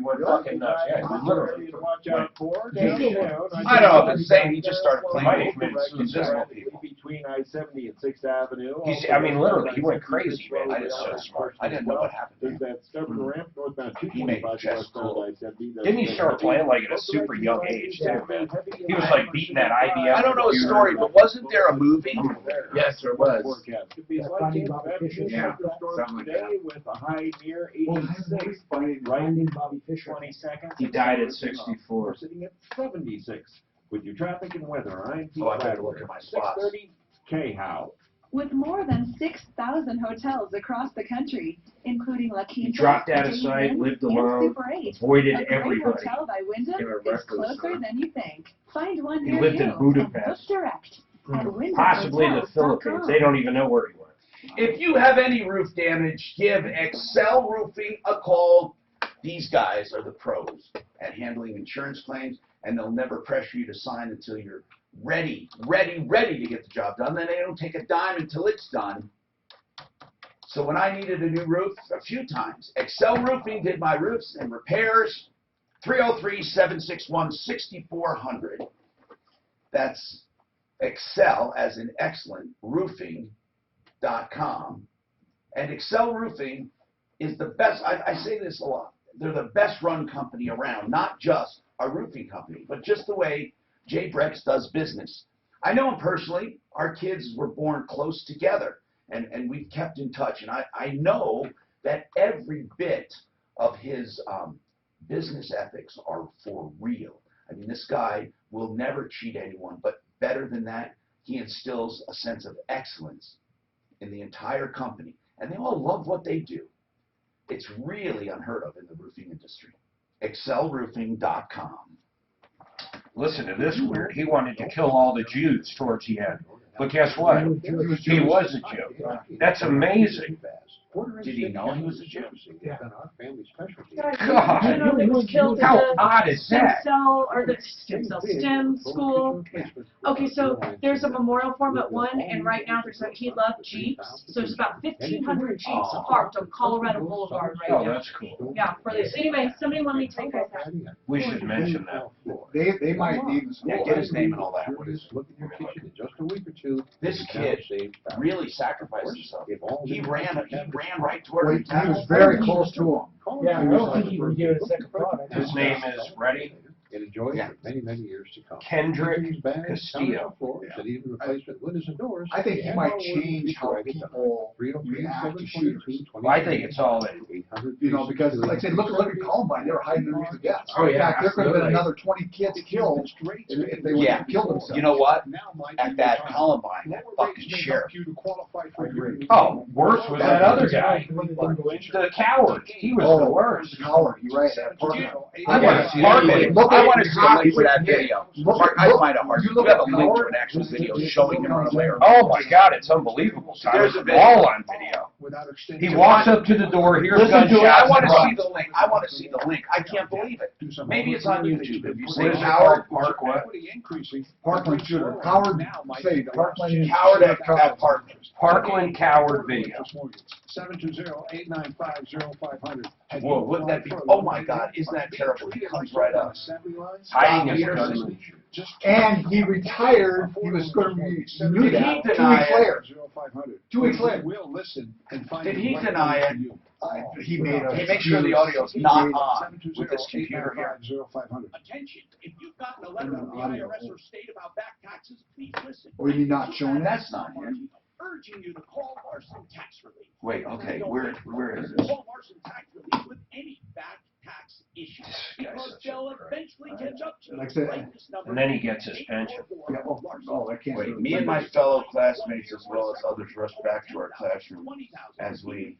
went fucking nuts. Yeah, he literally Watch out for. I don't know if it's saying he just started playing invisible people. Between I-70 and 6th Avenue. I mean, literally, he went crazy, man. I just so smart. I didn't know what happened. There's that stubborn ramp northbound 225 cool. Didn't he start playing like at a super young age, too, man? He was like beating that IBM. I don't know his story, but wasn't there a movie? Yes, there was. Yeah, something like that. With a high near 86, Finding Bobby Fischer. 20 seconds. He died at 64. We're sitting at 76 with your traffic and weather. I'm Oh, I better look at my spots. 6:30. K-How. With more than 6,000 hotels across the country, including La Quinta, He dropped out of sight, Inn, lived and alone, Super 8. avoided A great everybody. hotel by Wyndham Give a is reference, closer than you think. Find one He near lived you in and Budapest. book direct at Possibly the Philippines. They don't even know where he went. If you have any roof damage, give Excel Roofing a call. These guys are the pros at handling insurance claims, and they'll never pressure you to sign until you're ready to get the job done. Then they don't take a dime until it's done. So when I needed a new roof, a few times, Excel Roofing did my roofs and repairs. 303-761-6400. That's Excel, as in excellent, roofing.com. And Excel Roofing is the best. I say this a lot. They're the best run company around, not just a roofing company, but just the way Jay Brex does business. I know him personally. Our kids were born close together, and we've kept in touch. And I know that every bit of his business ethics are for real. I mean, this guy will never cheat anyone, but better than that, he instills a sense of excellence in the entire company. And they all love what they do. It's really unheard of in the roofing industry. ExcelRoofing.com. Listen to this weird. He wanted to kill all the Jews towards the end. But guess what? He was a Jew. That's amazing. Did he know he was a Jew? Yeah. Our family specialty. God. You know, that was killed How in the odd is that? STEM school. Okay, so there's a memorial for him at one, and right now he loved Jeeps. So there's about 1,500 Jeeps parked on Colorado Boulevard right Oh, now. that's cool. Yeah, for this. Anyway, somebody want me to take guys out. We should mention that. They might need this. Yeah, get his name and all that. Look in your kitchen in just a week or two. This kid really sacrificed himself. He ran right toward him. He was very close to him. Yeah, I don't think he would give it a second thought. His name is, ready? And enjoy it for many, many years to come. Kendrick Castillo. And even replacement windows and doors. I think he might change how people react to shooters. Well, I think it's all in. You know, because like I said, look at Columbine, they were hiding underneath the desk. Oh, yeah, In fact, there could have been absolutely. another 20 kids killed if they would have killed themselves. You know what? At that Columbine, that fucking sheriff. Oh, worse was that other guy. The coward. He was the worst. Coward, you're right. I want to see the link. I want to see the link to that video. Mark, I find it hard. You have a link to an actual video showing him earlier. Oh my God, it's unbelievable. There's a video. All on video. He walks up to the door, here's gunshots. I want to and see the link. I want to see the link. I can't believe it. Maybe it's on YouTube. If you say What is it Howard, called? Mark what? Parkland shooter. Howard, say, Parkland. Howard at Parkland. Parkland Coward video. 720-895-0500. Whoa, wouldn't that be? Oh my God, isn't that terrible? He comes right up. Hiding his gun. And he retired. He was going to be new that 2 weeks later. 2 weeks later. Did he deny it? He made a. Hey, make sure the audio's not on with this computer here. Attention, if you've gotten a letter from the IRS or state about back taxes, please listen. Or you not showing that? That's not here. Urging you to call Larson Tax Relief. Wait, okay, where is this? Call Larson Tax Relief with any back tax issue. they'll eventually catch up to you. Like I said, Write this number And then he gets his pension. yeah, I can't. Wait, me and my fellow classmates, as well as others, rushed back to our classroom as we.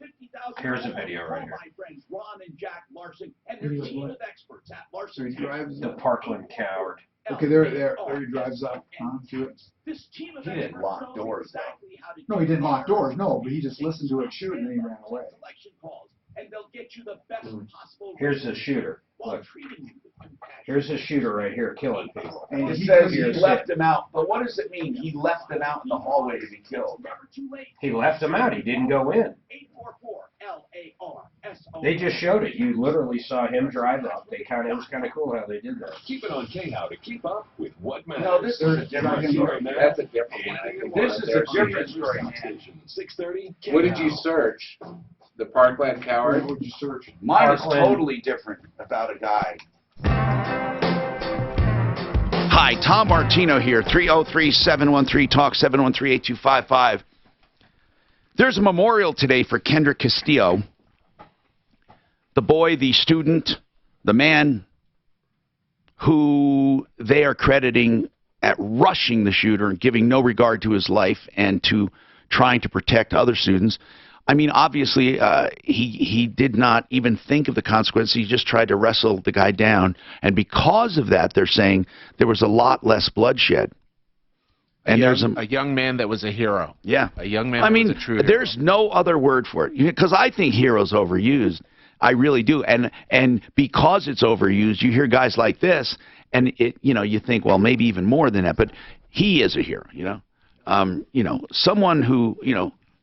Here's a video right here. My friends Ron and Jack Larson and their team of experts at So he Larson. drives The Parkland Coward. Okay, there he drives up onto it. This team of He didn't experts lock knows doors, though. exactly how to No, he didn't lock doors, no, but he just listened to it shoot and then he ran away. selection calls, and they'll get you the best possible. Here's the shooter. while Look. treating you with compassion. Here's the shooter right here killing people. And It he says he here's left him out, but what does it mean? He left them out in the hallway to be killed. Never too late. He left them out. He didn't go in. 844-LARSO. They just showed it. You literally saw him drive up. It was kind of cool how they did that. Keep it on K-Now to keep up with what matters. No, this is a different story. That's a different one. This is a different story. 630. What did you search? The Parkland Coward? What would you search? Mine is Parkland. totally different about a guy. Hi, Tom Martino here, 303-713-TALK, 713-8255. There's a memorial today for Kendrick Castillo, the boy, the student, the man who they are crediting at rushing the shooter and giving no regard to his life and to trying to protect other students. I mean, obviously, he did not even think of the consequences. He just tried to wrestle the guy down. And because of that, they're saying there was a lot less bloodshed. And there's a young man that was a hero. Yeah. A young man I that mean, was a true hero. there's no other word for it. Because I think hero's overused. I really do. And because it's overused, you hear guys like this, and you think, well, maybe even more than that. But he is a hero, someone who,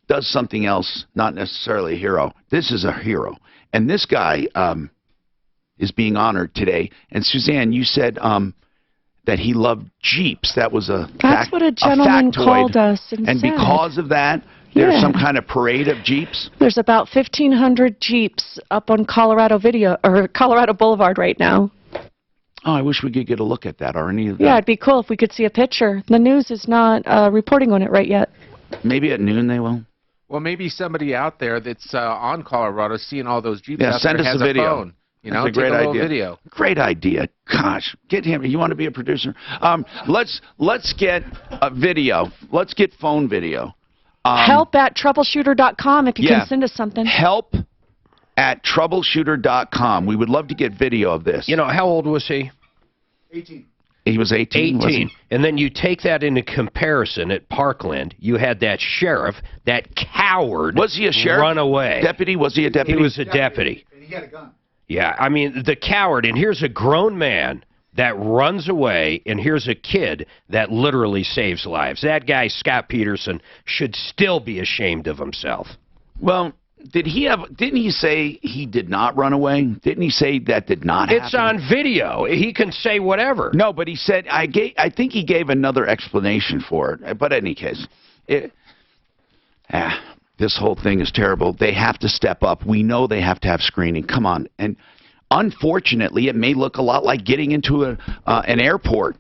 does something else, not necessarily a hero. This is a hero. And this guy is being honored today. And Suzanne, you said that he loved Jeeps. That was That's what a gentleman factoid. called us and said. Because of that, there's Yeah. some kind of parade of Jeeps? There's about 1,500 Jeeps up on Colorado Boulevard right now. Oh, I wish we could get a look at that or any of that. Yeah, it'd be cool if we could see a picture. The news is not reporting on it right yet. Maybe at noon they will. Well, maybe somebody out there that's on Colorado seeing all those Jeeps Yeah, out send there us has a video. phone. That's a take great a little idea. video. Great idea. Gosh, get him. You want to be a producer? Let's get a video. Let's get phone video. Help at troubleshooter.com if you yeah. can send us something. Help at troubleshooter.com. We would love to get video of this. How old was he? 18. He was 18. 18. Was he? And then you take that into comparison at Parkland. You had that sheriff, that coward. Was he a sheriff? Run away. Deputy? Was he a deputy? He was a deputy. And he had a gun. Yeah, I mean, the coward. And here's a grown man that runs away, and here's a kid that literally saves lives. That guy, Scott Peterson, should still be ashamed of himself. Well, didn't he say he did not run away? Didn't he say that did not happen? It's on video. He can say whatever. No, but he said, I think he gave another explanation for it. But in any case, this whole thing is terrible. They have to step up. We know they have to have screening. Come on. And unfortunately, it may look a lot like getting into an airport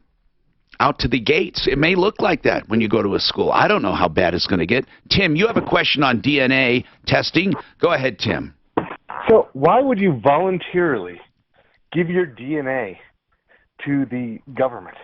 out to the gates. It may look like that when you go to a school. I don't know how bad it's going to get. Tim, you have a question on DNA testing. Go ahead, Tim. So why would you voluntarily give your DNA to the government?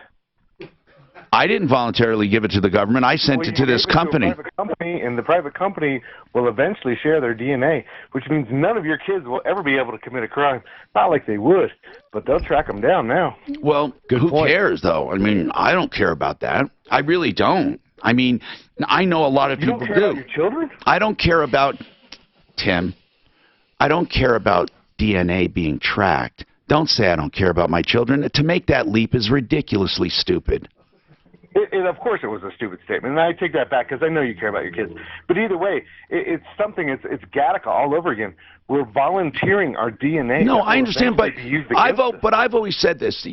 I didn't voluntarily give it to the government. I sent it to this company. To a private company, and the private company will eventually share their DNA, which means none of your kids will ever be able to commit a crime. Not like they would, but they'll track them down now. Well, who cares, though? I mean, I don't care about that. I really don't. I mean, I know a lot of You people don't care do. about your children? I don't care about, Tim, I don't care about DNA being tracked. Don't say I don't care about my children. To make that leap is ridiculously stupid. Of course it was a stupid statement, and I take that back because I know you care about your kids. But either way, it's something, it's Gattaca all over again. We're volunteering our DNA. No, I understand, but I've always said this.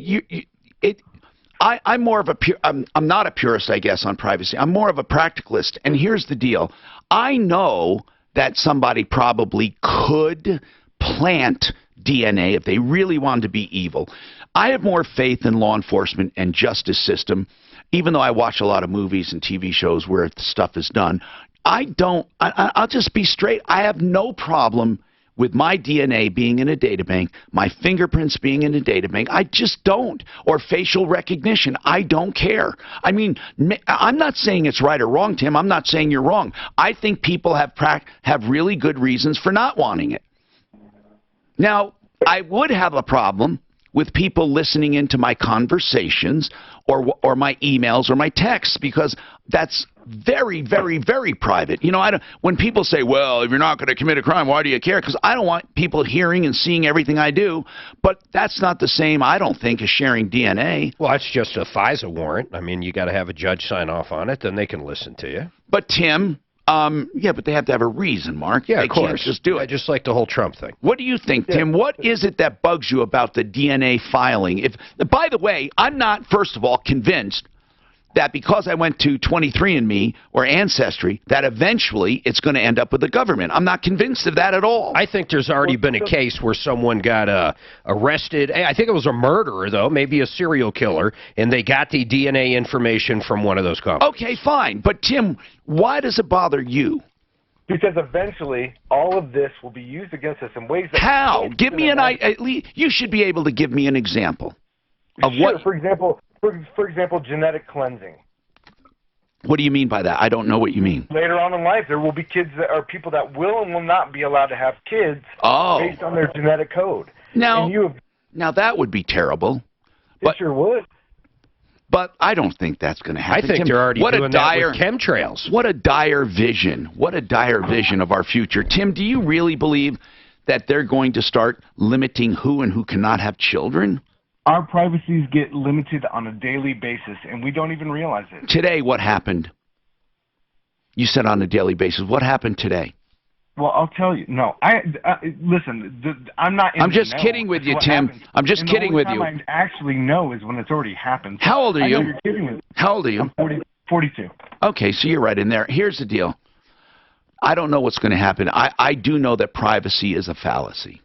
I'm more of I'm not a purist, I guess, on privacy. I'm more of a practicalist, and here's the deal. I know that somebody probably could plant DNA if they really wanted to be evil. I have more faith in law enforcement and justice system, even though I watch a lot of movies and TV shows where stuff is done. I'll just be straight. I have no problem with my DNA being in a databank, my fingerprints being in a databank. I just don't. Or facial recognition. I don't care. I mean, I'm not saying it's right or wrong, Tim. I'm not saying you're wrong. I think people have really good reasons for not wanting it. Now, I would have a problem with people listening into my conversations or my emails or my texts, because that's very, very, very private. You know, when people say, well, if you're not going to commit a crime, why do you care? Because I don't want people hearing and seeing everything I do. But that's not the same, I don't think, as sharing DNA. Well, it's just a FISA warrant. I mean, you got to have a judge sign off on it, then they can listen to you. But, Tim, yeah, but they have to have a reason, Mark. Yeah, they of course. Can't just do it. Just like the whole Trump thing. What do you think, Tim? What is it that bugs you about the DNA filing? By the way, I'm not, first of all, convinced that because I went to 23andMe or Ancestry, that eventually it's going to end up with the government. I'm not convinced of that at all. I think there's already been a case where someone got arrested. I think it was a murderer, though, maybe a serial killer, and they got the DNA information from one of those companies. Okay, fine. But, Tim, why does it bother you? Because eventually all of this will be used against us in ways that... How? Give me at least, you should be able to give me an example of sure, what... For example, genetic cleansing. What do you mean by that? I don't know what you mean. Later on in life, there will be kids that are people that will and will not be allowed to have kids based on their genetic code. Now that would be terrible. It sure would. But I don't think that's going to happen. I think they're already doing that with chemtrails. What a dire vision. What a dire vision of our future. Tim, do you really believe that they're going to start limiting who and who cannot have children? Our privacies get limited on a daily basis, and we don't even realize it. Today, what happened? You said on a daily basis. What happened today? Well, I'll tell you. No, listen. I'm not. I'm just kidding with you, Tim. I'm just kidding with you. The only time I actually know is when it's already happened. How old are you? You're kidding with me. How old are you? I'm 42. Okay, so you're right in there. Here's the deal. I don't know what's going to happen. I do know that privacy is a fallacy.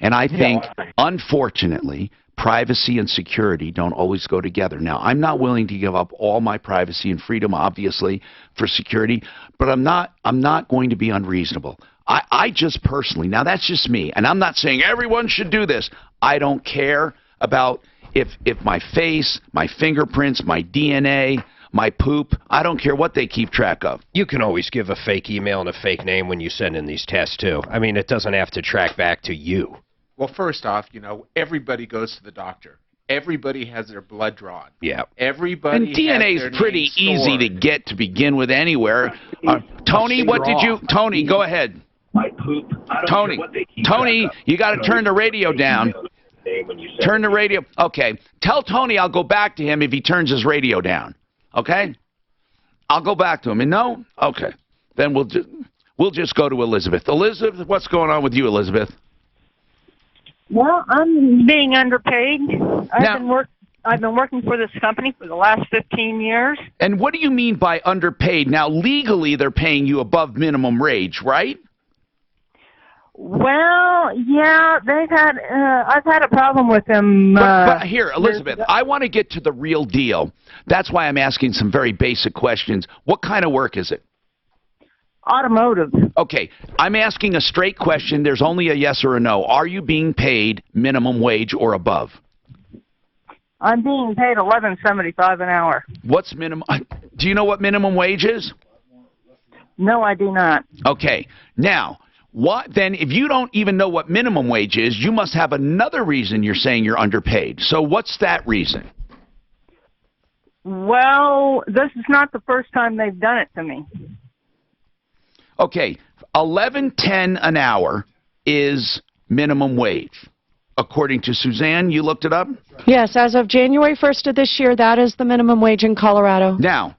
And I think, unfortunately, privacy and security don't always go together. Now, I'm not willing to give up all my privacy and freedom, obviously, for security, but I'm not going to be unreasonable. I just personally, now that's just me, and I'm not saying everyone should do this. I don't care about if my face, my fingerprints, my DNA, my poop, I don't care what they keep track of. You can always give a fake email and a fake name when you send in these tests, too. I mean, it doesn't have to track back to you. Well, first off, everybody goes to the doctor. Everybody has their blood drawn. Yeah. Everybody. And DNA is pretty easy to get to begin with anywhere. Tony, Tony, go ahead. My poop. Tony, you got to turn the radio down. Turn the radio. Okay. Tell Tony I'll go back to him if he turns his radio down. Okay? I'll go back to him. And no? Okay. Then we'll just go to Elizabeth. Elizabeth, what's going on with you, Elizabeth? Well, I'm being underpaid. I've been working for this company for the last 15 years. And what do you mean by underpaid? Now, legally, they're paying you above minimum wage, right? Well, yeah, I've had a problem with them. But here, Elizabeth, I want to get to the real deal. That's why I'm asking some very basic questions. What kind of work is it? Automotive. Okay, I'm asking a straight question. There's only a yes or a no. Are you being paid minimum wage or above? I'm being paid $11.75 an hour. What's minimum? Do you know what minimum wage is? No, I do not. Okay, now, then if you don't even know what minimum wage is, you must have another reason you're saying you're underpaid. So what's that reason? Well, this is not the first time they've done it to me. Okay, $11.10 an hour is minimum wage. According to Suzanne, you looked it up? Yes, as of January 1st of this year, that is the minimum wage in Colorado. Now,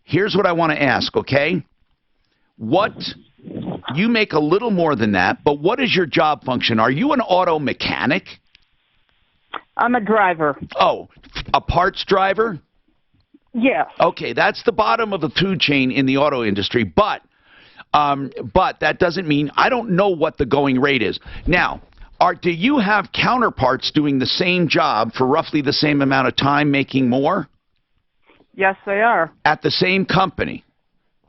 here's what I want to ask, okay? You make a little more than that, but what is your job function? Are you an auto mechanic? I'm a driver. Oh, a parts driver? Yes. Okay, that's the bottom of the food chain in the auto industry, but that doesn't mean, I don't know what the going rate is. Now, do you have counterparts doing the same job for roughly the same amount of time making more? Yes, they are. At the same company?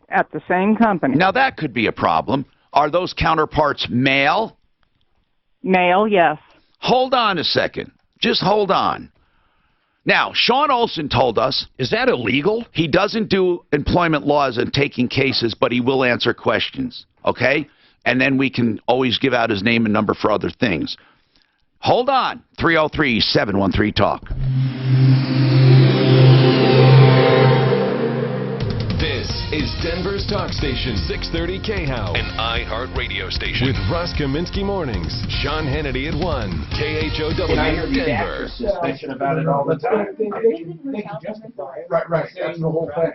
At the same company. Now, that could be a problem. Are those counterparts male? Male, yes. Hold on a second. Just hold on. Now, Sean Olson told us... Is that illegal? He doesn't do employment laws and taking cases, but he will answer questions, okay? And then we can always give out his name and number for other things. Hold on. 303-713-TALK. This is Denver's Talk Station, 630 KHOW, an iHeart radio station. With Russ Kaminsky Mornings, Sean Hannity at 1, KHOW, And I hear these Denver. actors bitching about it all the time. They can justify it. Right, that's the whole thing.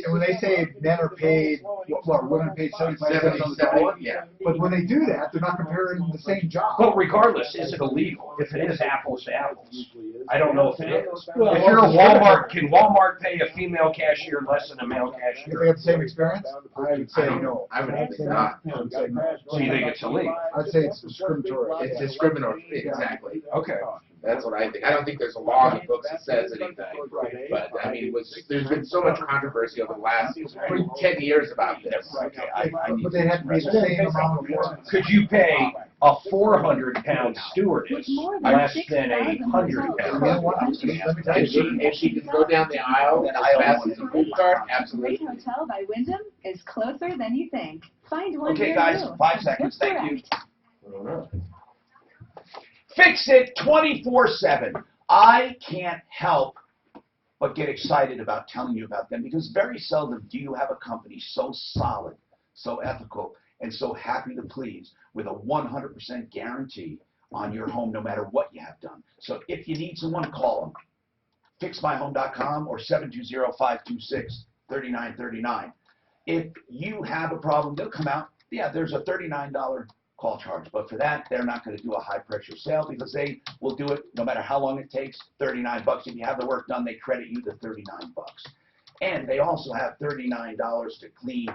And when they say men are paid, women are paid 75% on the dollar, yeah. but when they do that, they're not comparing the same job. But regardless, is it illegal? If it is apples to apples, I don't know if it is. Well, If you're a Walmart, can Walmart pay a female cashier less than a male If cashier? they have the same experience, I would say no. I would say not. I would say no. So you think it's illegal? I'd say it's discriminatory. It's discriminatory, exactly. Okay. That's what I think. I don't think there's a law in the books that says anything. But, I mean, there's been so much controversy over the last 10 years about this. But they have to be the same amount of work. Could you pay a 400-pound stewardess less than a 100-pound? If she can go down the aisle as fast as a food cart, absolutely. Great Hotel by Wyndham is closer than you think. Find one Okay, near guys, you. 5 seconds. Look Thank you. direct. Fix It 24/7. I can't help but get excited about telling you about them because very seldom do you have a company so solid, so ethical, and so happy to please with a 100% guarantee on your home no matter what you have done. So if you need someone, call them. FixMyHome.com or 720-526-3939. If you have a problem, they'll come out. Yeah, there's a $39 call charge, but for that, they're not going to do a high-pressure sale because they will do it no matter how long it takes, $39. If you have the work done, they credit you the $39. And they also have $39 to clean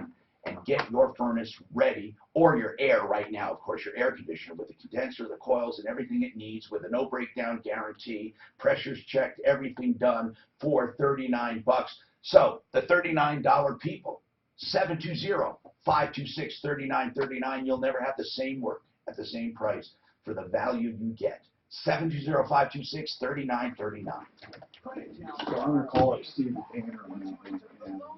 and get your furnace ready, or your air right now, of course, your air conditioner with the condenser, the coils, and everything it needs with a no-breakdown guarantee, pressures checked, everything done for $39. So the $39 people, 720-526-3939. You'll never have the same work at the same price for the value you get. 720-526-3939. So I'm gonna call up Steve Painter and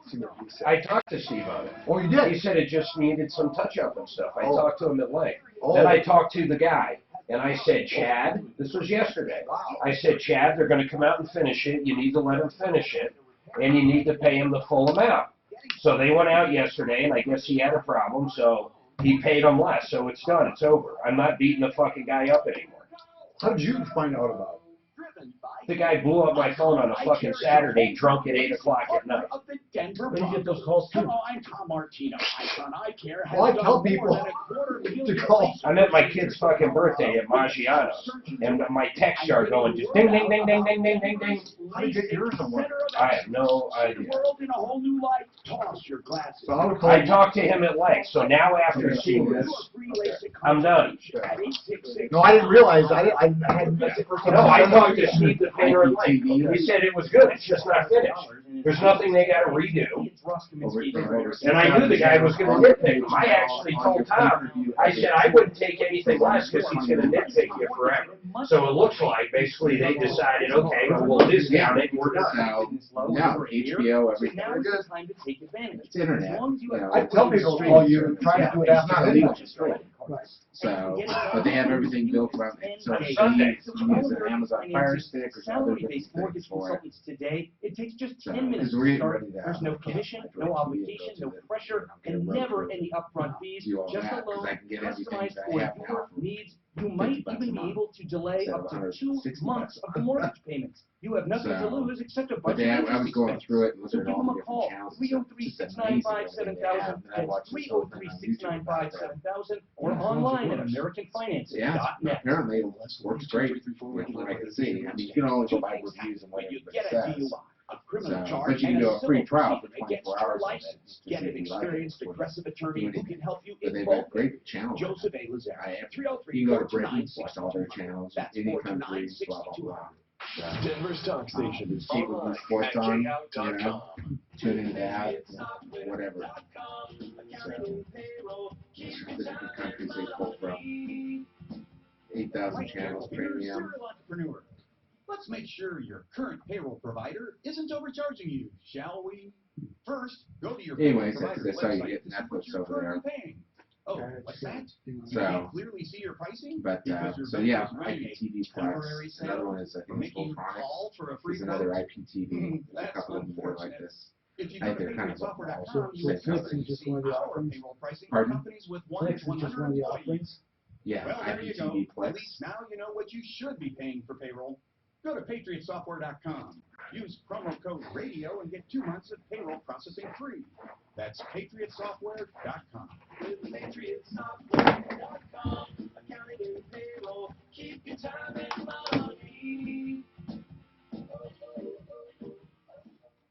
see what he said. I talked to Steve on it. Oh, you did? He said it just needed some touch-up and stuff. I talked to him at length. Oh. Then I talked to the guy, and I said, Chad, this was yesterday. I said, Chad, they're going to come out and finish it. You need to let them finish it, and you need to pay him the full amount. So they went out yesterday, and I guess he had a problem, so he paid them less. So it's done. It's over. I'm not beating the fucking guy up anymore. How did you find out about it? The guy blew up my phone on a fucking Saturday, drunk at 8 o'clock at night. Denver. When you get those calls too. Hello, I'm Tom Martino. I run eye care. Well, I tell people to call. I'm at my kid's fucking birthday at Maggiano's, and my texts started going just ding, ding, ding, ding, ding, ding, ding, ding. How do you get yours on work? I have no idea. World in a whole new light. Toss your glasses. So I would call I talked to him at length, so now after seeing this, I'm done. No, I didn't realize. I hadn't. That's the first time. No, I talked to Steve the Painter at length. He said it was good, it's just not finished. There's nothing they gotta redo. And I knew the guy was gonna nitpick him. I actually told Tom, I said I wouldn't take anything less because he's gonna nitpick you forever. So it looks like basically they decided, okay, we'll discount it and we're done. Yeah, HBO, everything. Now is the time to take advantage. It's internet. As long as you have I tell people to call you and try to do it after midnight. So, but they have everything built around it. So if you use an Amazon Fire Stick or some other different things for it. Today, it takes just So, 10 minutes because to we're start. ready to There's no have commission, no obligation, no pressure, and never any upfront fees. You all Just have, a loan 'cause I can get everything customized that I for have now your for needs. You might $50 even a be month able to delay instead up of to 160 2 months of the mortgage payments. You have nothing to So, lose except a But bunch they, of I was going expenses. through it and So looking at give all them the a different call, channels. 303-695-7000, that's 303-695-7000, or online at AmericanFinance.net. Yeah, apparently it works great from what I can see. I mean, you can only go by reviews and what everybody says. A criminal So, charge but you can and do a a free civil trial for proceeding against 24 your hours on it. license. Get an experienced, aggressive attorney who can help you But in they've both. got great channels. Joseph A. Lazare, You can go to Britain, watch all 303-429-6229. their channels, That's any country, blah, blah, 429-6229. blah. Denver's talk station. Just keep with the sports on, tune into that, whatever. So, the different countries they pull from. 8,000 channels, premium. Entrepreneur. Let's make sure your current payroll provider isn't overcharging you, shall we? First, go to your Anyways, payroll that's provider's how you website get to see what Netflix you're over there. currently paying. Oh, what's that? You So, can't clearly see your pricing? but, so yeah, IPTV Plus. Another one is, I think it's Voltronics. There's another IPTV. There's a couple of them more like this. If you I go think to they're kind of patriotsoftware.com, same Netflix coverage. is just one of the our offerings. payroll pricing for Pardon? companies with 1 to Netflix is just 100 one of the employees. offerings. Yeah, Well, there you go. IPTV Plus. At least now you know what you should be paying for payroll. Go to patriotsoftware.com. Use promo code RADIO and get 2 months of payroll processing free. That's patriotsoftware.com. With patriotsoftware.com, accounting and payroll, keep your time and money.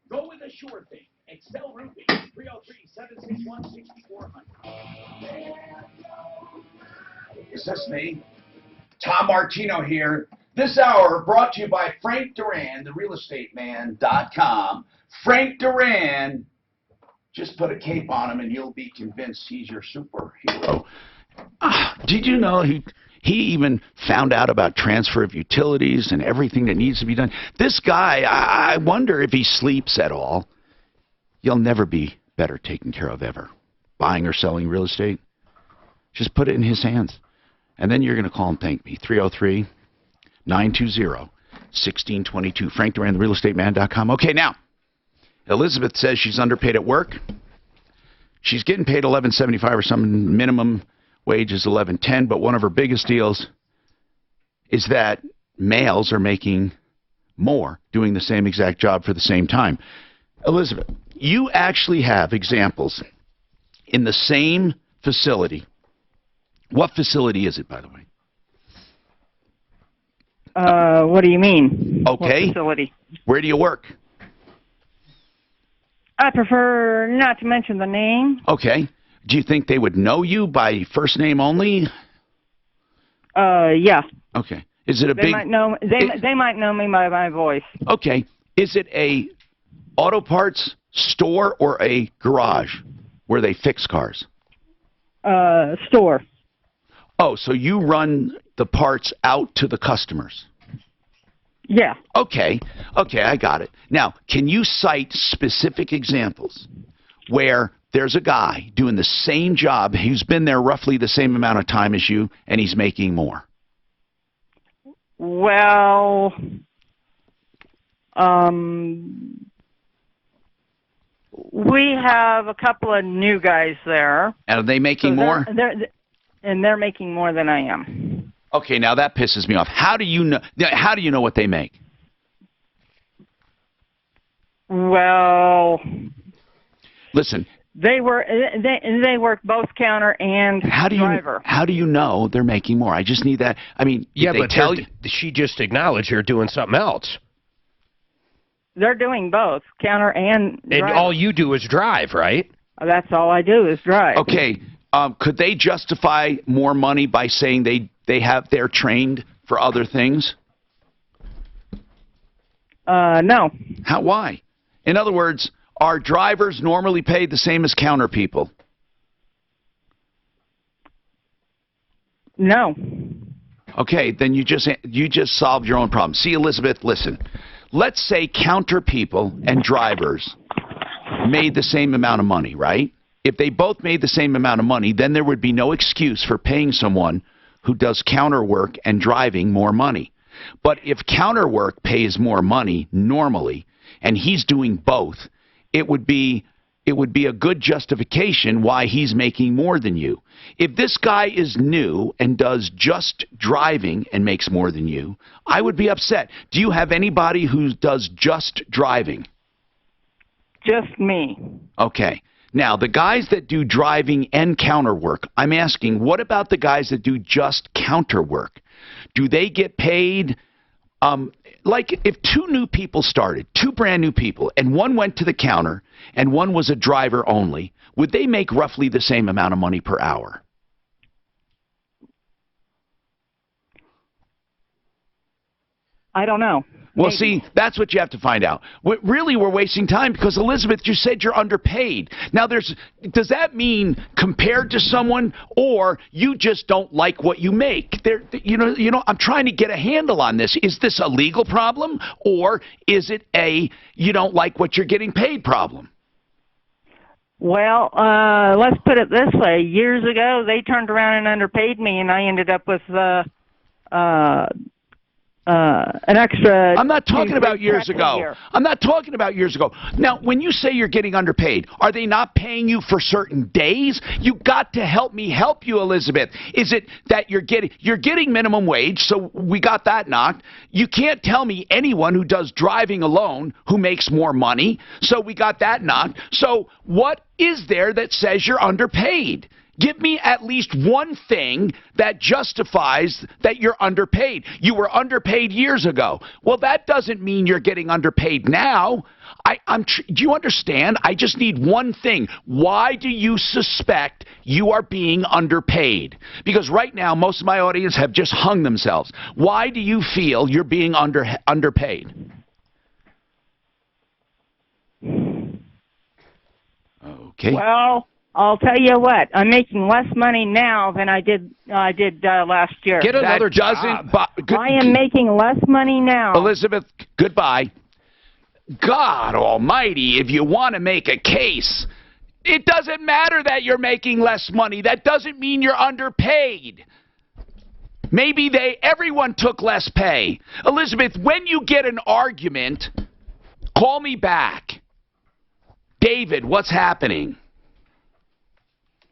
Go with a sure thing. Excel Roofing, 303-761-6400. Is this me? Tom Martino here. This hour brought to you by Frank Duran, therealestateman.com. Frank Duran, just put a cape on him and you'll be convinced he's your superhero. Did you know he even found out about transfer of utilities and everything that needs to be done? This guy, I wonder if he sleeps at all. You'll never be better taken care of ever. Buying or selling real estate, just put it in his hands. And then you're going to call and thank me. 303-920-1622. Frank Duran, therealestateman.com. Okay, now, Elizabeth says she's underpaid at work. She's getting paid $11.75 or something. Minimum wage is $11.10. But one of her biggest deals is that males are making more doing the same exact job for the same time. Elizabeth, you actually have examples in the same facility. What facility is it, by the way? What do you mean? Okay. What facility? Where do you work? I prefer not to mention the name. Okay. Do you think they would know you by first name only? Yeah. Okay. Is it a They big... might know. They might know me by my voice. Okay. Is it a auto parts store or a garage where they fix cars? Store. Oh, so you run the parts out to the customers? Yeah. Okay. Okay, I got it. Now, can you cite specific examples where there's a guy doing the same job, who's been there roughly the same amount of time as you, and he's making more? Well, we have a couple of new guys there. And are they making more? They're making more than I am. Okay, now that pisses me off. How do you know? How do you know what they make? Well, listen. They work both counter and driver. How do you know they're making more? I just need that. I mean, yeah, they but tell you. She just acknowledged they're doing something else. They're doing both counter and driver. And all you do is drive, right? That's all I do is drive. Okay. Could they justify more money by saying they're trained for other things? No. Why? In other words, are drivers normally paid the same as counter people? No. Okay, then you just solved your own problem. See, Elizabeth, listen. Let's say counter people and drivers made the same amount of money, right? If they both made the same amount of money, then there would be no excuse for paying someone who does counter work and driving more money. But if counter work pays more money normally, and he's doing both, it would be a good justification why he's making more than you. If this guy is new and does just driving and makes more than you, I would be upset. Do you have anybody who does just driving? Just me. Okay. Now, the guys that do driving and counter work, I'm asking, what about the guys that do just counter work? Do they get paid? Like if two new people started, two brand new people, and one went to the counter and one was a driver only, would they make roughly the same amount of money per hour? I don't know. Well, see, that's what you have to find out. Really, we're wasting time because, Elizabeth, you said you're underpaid. Now, does that mean compared to someone, or you just don't like what you make? I'm trying to get a handle on this. Is this a legal problem, or is it a you don't like what you're getting paid problem? Well, let's put it this way. Years ago, they turned around and underpaid me, and I ended up with an extra. I'm not talking about years ago. I'm not talking about years ago. Now, when you say you're getting underpaid, are they not paying you for certain days? You got to help me help you, Elizabeth. Is it that you're getting minimum wage, so we got that knocked. You can't tell me anyone who does driving alone who makes more money, so we got that knocked. So what is there that says you're underpaid? Give me at least one thing that justifies that you're underpaid. You were underpaid years ago. Well, that doesn't mean you're getting underpaid now. Do you understand? I just need one thing. Why do you suspect you are being underpaid? Because right now, most of my audience have just hung themselves. Why do you feel you're being underpaid? Okay. Well, I'll tell you what. I'm making less money now than I did last year. Get another job. I am making less money now. Elizabeth, goodbye. God almighty, if you want to make a case, it doesn't matter that you're making less money. That doesn't mean you're underpaid. Maybe everyone took less pay. Elizabeth, when you get an argument, call me back. David, what's happening?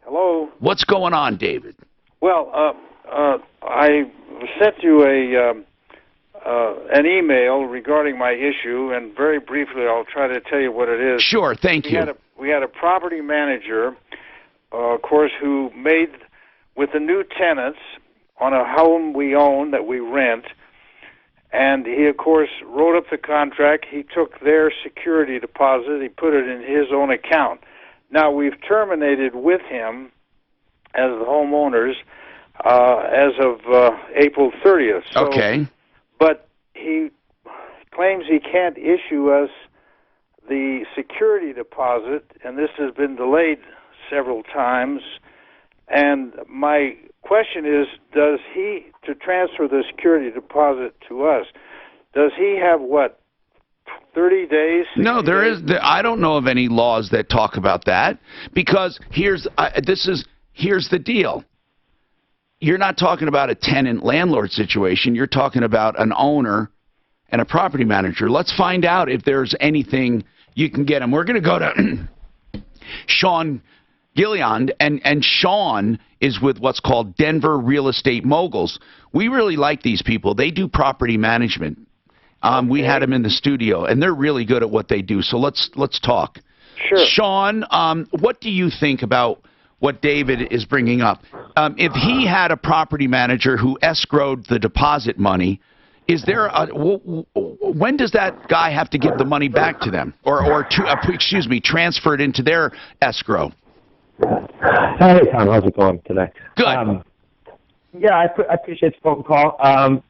Hello. What's going on, David? Well, I sent you an email regarding my issue, and very briefly, I'll try to tell you what it is. Sure, thank you. We had a property manager, of course, who made with the new tenants on a home we own that we rent, and he, of course, wrote up the contract. He took their security deposit. He put it in his own account. Now, we've terminated with him as the homeowners as of April 30th. So, okay. But he claims he can't issue us the security deposit, and this has been delayed several times. And my question is, does he, to transfer the security deposit to us, does he have, 30 days? No, I don't know of any laws that talk about that, because here's the deal. You're not talking about a tenant-landlord situation. You're talking about an owner and a property manager. Let's find out if there's anything you can get him. We're going to go to Sean Gilliand, and Sean is with what's called Denver Real Estate Moguls. We really like these people. They do property management. We had them in the studio, and they're really good at what they do. So let's talk. Sure. Sean, what do you think about what David is bringing up? If he had a property manager who escrowed the deposit money, is there when does that guy have to give the money back to them, or transfer it into their escrow? Hey, Tom, how's it going today? Good. Yeah, I appreciate the phone call. I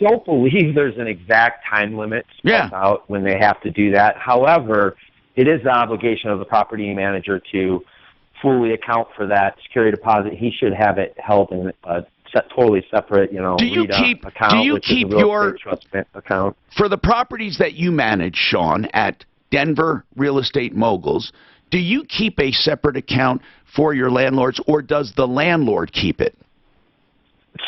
don't believe there's an exact time limit out when they have to do that. However, it is the obligation of the property manager to fully account for that security deposit. He should have it held in a totally separate, account, trust account. For the properties that you manage, Sean, at Denver Real Estate Moguls, do you keep a separate account for your landlords, or does the landlord keep it?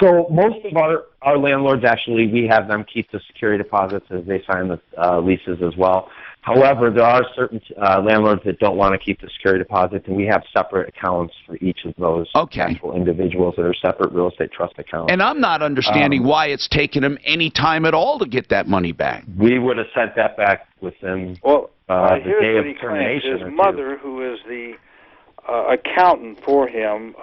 So most of our landlords, actually, we have them keep the security deposits as they sign the leases as well. However, there are certain landlords that don't want to keep the security deposits, and we have separate accounts for each of those actual individuals that are separate real estate trust accounts. And I'm not understanding why it's taken them any time at all to get that money back. We would have sent that back within the day of termination. His mother, who is the accountant for him,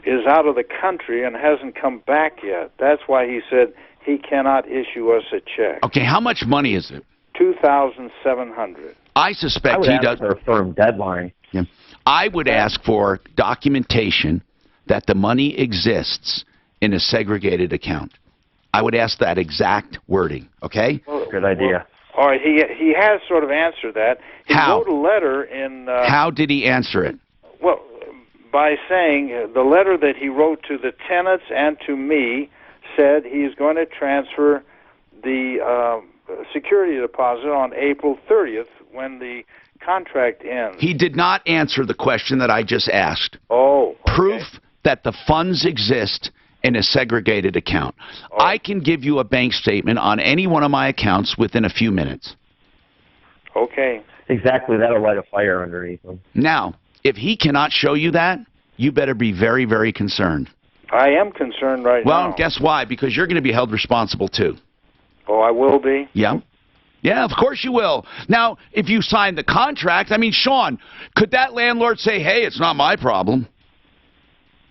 is out of the country and hasn't come back yet. That's why he said he cannot issue us a check. Okay, how much money is it? $2,700. I suspect he does. For a firm deadline. Yeah. I would ask for documentation that the money exists in a segregated account. I would ask that exact wording, okay? Good idea. All right, he has sort of answered that. He How? wrote a letter in... How did he answer it? Well, by saying the letter that he wrote to the tenants and to me said he's going to transfer the security deposit on April 30th when the contract ends. He did not answer the question that I just asked. Oh, okay. Proof that the funds exist in a segregated account. Oh. I can give you a bank statement on any one of my accounts within a few minutes. Okay. Exactly. That'll light a fire underneath them. Now, if he cannot show you that, you better be very, very concerned. I am concerned now. Well, guess why? Because you're going to be held responsible, too. Oh, I will be? Yeah. Yeah, of course you will. Now, if you sign the contract, I mean, Sean, could that landlord say, hey, it's not my problem?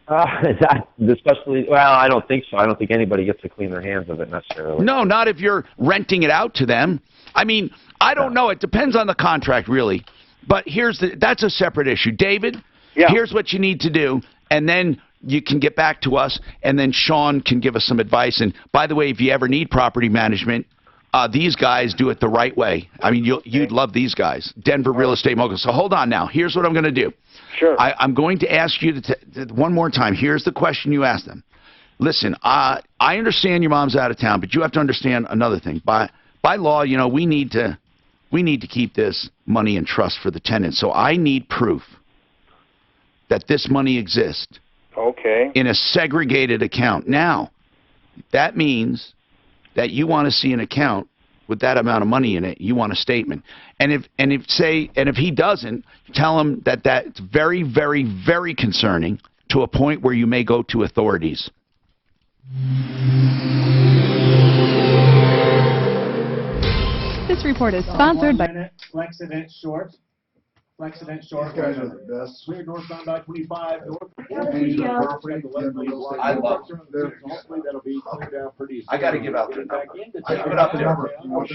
Especially, well, I don't think so. I don't think anybody gets to clean their hands of it necessarily. No, not if you're renting it out to them. I mean, I don't know. It depends on the contract, really. But that's a separate issue. David, here's what you need to do, and then you can get back to us, and then Sean can give us some advice. And by the way, if you ever need property management, these guys do it the right way. I mean, you'd love these guys, Denver Real Estate Mogul. So hold on now. Here's what I'm going to do. Sure. I'm going to ask you one more time. Here's the question you asked them. Listen, I understand your mom's out of town, but you have to understand another thing. By law, you know, we need to keep this money in trust for the tenants. So I need proof that this money exists. Okay. In a segregated account. Now, that means that you want to see an account with that amount of money in it. You want a statement. And if he doesn't, tell him that that's very, very, very concerning to a point where you may go to authorities. This report is sponsored by Flexident Short. Flexident Short. These guys are the best. We're northbound I-25. I love them. Hopefully that'll be cleared out pretty soon. I got to give out their number. I give it up there. Do you want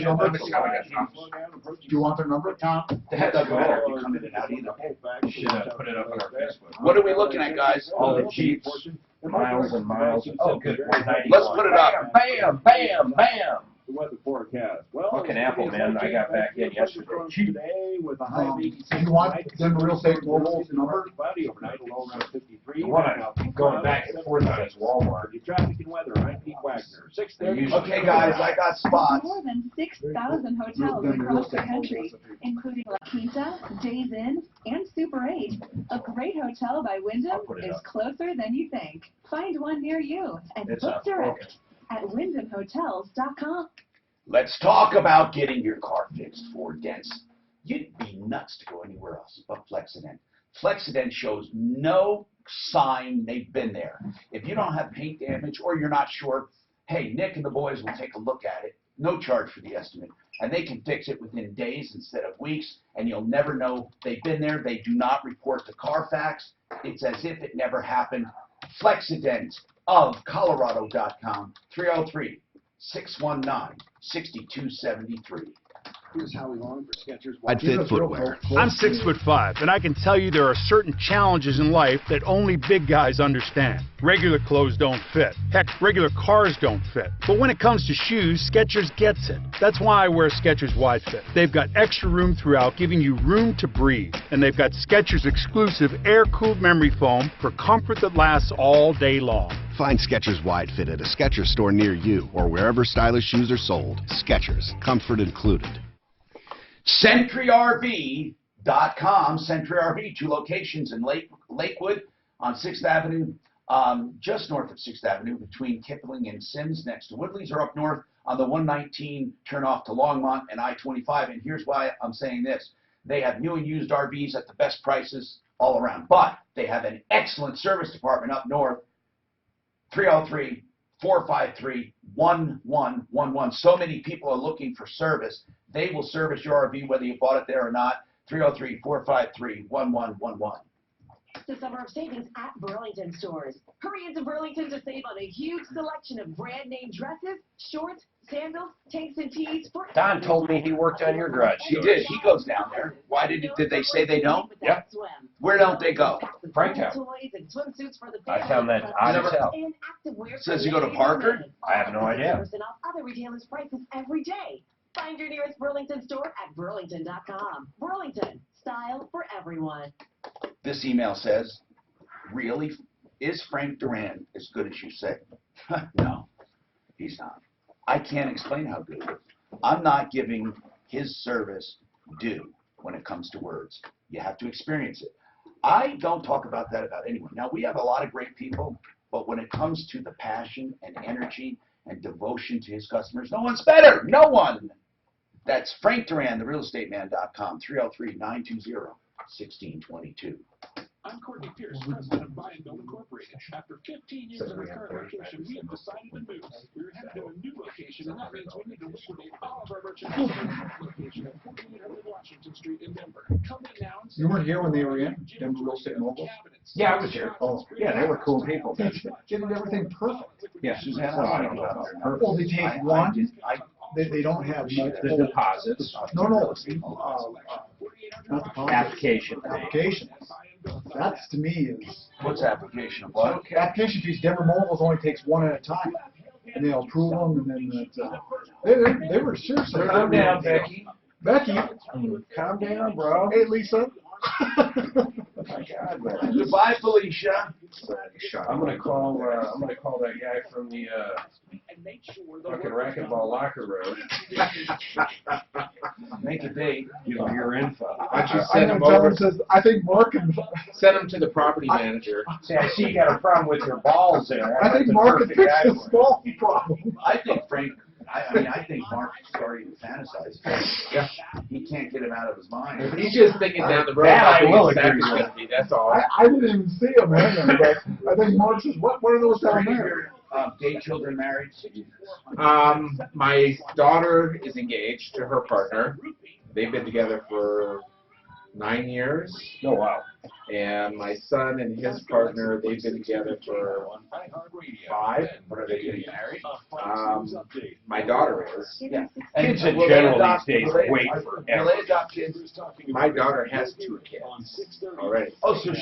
their number? That doesn't matter if you come in and out either. We should put it up on our Facebook. What are we looking at, guys? All the Jeeps, miles and miles. Oh, good. Let's put it up. Bam, bam, bam. The weather forecast. Well, fucking Apple, man. I got back in yesterday. Today with a high of 87. You want Denver Real Estate Mobile's number? Cloudy overnight, low around 53. The one I'm going back and forth on is Walmart. Your traffic and weather. I'm Pete Wagner. 6:30. Okay, guys, I got spots. More than 6,000 hotels across the country, including La Quinta, Days Inn, and Super 8. A great hotel by Wyndham is closer than you think. Find one near you and book direct at WyndhamHotels.com. Let's talk about getting your car fixed for dents. You'd be nuts to go anywhere else but Flexident. Flexident shows no sign they've been there. If you don't have paint damage or you're not sure, hey, Nick and the boys will take a look at it. No charge for the estimate. And they can fix it within days instead of weeks, and you'll never know they've been there. They do not report to Carfax. It's as if it never happened. Flexident of Colorado.com, 303-619-6273. Here's Howie Long for Skechers. Fit Footwear. I'm 6'5", and I can tell you there are certain challenges in life that only big guys understand. Regular clothes don't fit. Heck, regular cars don't fit. But when it comes to shoes, Skechers gets it. That's why I wear Skechers Wide Fit. They've got extra room throughout, giving you room to breathe. And they've got Skechers exclusive air-cooled memory foam for comfort that lasts all day long. Find Skechers Wide Fit at a Skechers store near you or wherever stylish shoes are sold. Skechers, comfort included. SentryRV.com. Sentry RV, 2 locations in Lakewood on 6th Avenue, just north of 6th Avenue between Kipling and Sims next to Woodley's, or up north on the 119 turnoff to Longmont and I-25. And here's why I'm saying this. They have new and used RVs at the best prices all around. But they have an excellent service department up north, 303-453-1111. So many people are looking for service. They will service your RV whether you bought it there or not. 303-453-1111. The summer of savings at Burlington stores. Hurry into Burlington to save on a huge selection of brand name dresses, shorts, Sandals, tanks, and tees for Don told me he worked on your garage. He did. He goes down there. Why did they say they don't? Yep. Where don't they go? Franktown. toys and swimsuits for the I found that odd as hell. and activewear. Says you go to Parker? I have no idea. 50% off other retailers' prices every day. Find your nearest Burlington store at burlington.com. Burlington, style for everyone. This email says, really? Is Frank Duran as good as you say? No, he's not. I can't explain how good he is. I'm not giving his service due when it comes to words. You have to experience it. I don't talk about that about anyone. Now, we have a lot of great people, but when it comes to the passion and energy and devotion to his customers, no one's better. No one. That's Frank Duran, therealestateman.com, 303-920-1622. I'm Courtney Pierce, president of Buy and Build Incorporated. After 15 years at our current location, we have decided to move. We're headed to a new location, and that means we need to liquidate all of our merchandise at our location at 4800 Washington Street in Denver. Come in now and You weren't here when they were in Denver Real Estate Mobile? Yeah, I was here. Oh. Yeah, they were cool people. They did everything perfect. Yeah, Suzanne, well, I don't know about that. Well, they take one, they don't have multiple. The deposits. No, not the deposit. Application fee. Application. That's, to me, is. What's application of what? Application fees, Denver Mobiles only takes one at a time. And they'll approve them, and then that's, they were seriously. Calm down, Becky. Becky. Calm down, bro. Hey, Lisa. Oh my God, man. Goodbye, Felicia. I'm gonna call that guy from the fucking racquetball locker room. Make a date. Give him your info. I just I send know him John over. says, I think Mark and. Send him to the property manager. See, I see you got a problem with your balls there. I think Mark could fix the golf problem. I think Frank, I think Mark's starting to fantasize. Yeah. He can't get him out of his mind. He's just thinking down the road That how I big will his stack agree is with. going to be. That's all. I didn't even see him in there, but I think Mark says, what are those down there? Gay children married? My daughter is engaged to her partner. They've been together for 9 years. Oh, wow. And my son and his partner, they've been together for 5. What are they getting married? My daughter is. Yeah. Kids in will they general adopt- these days will they- wait Will forever. they adopt kids? My daughter has 2 kids already. Oh, so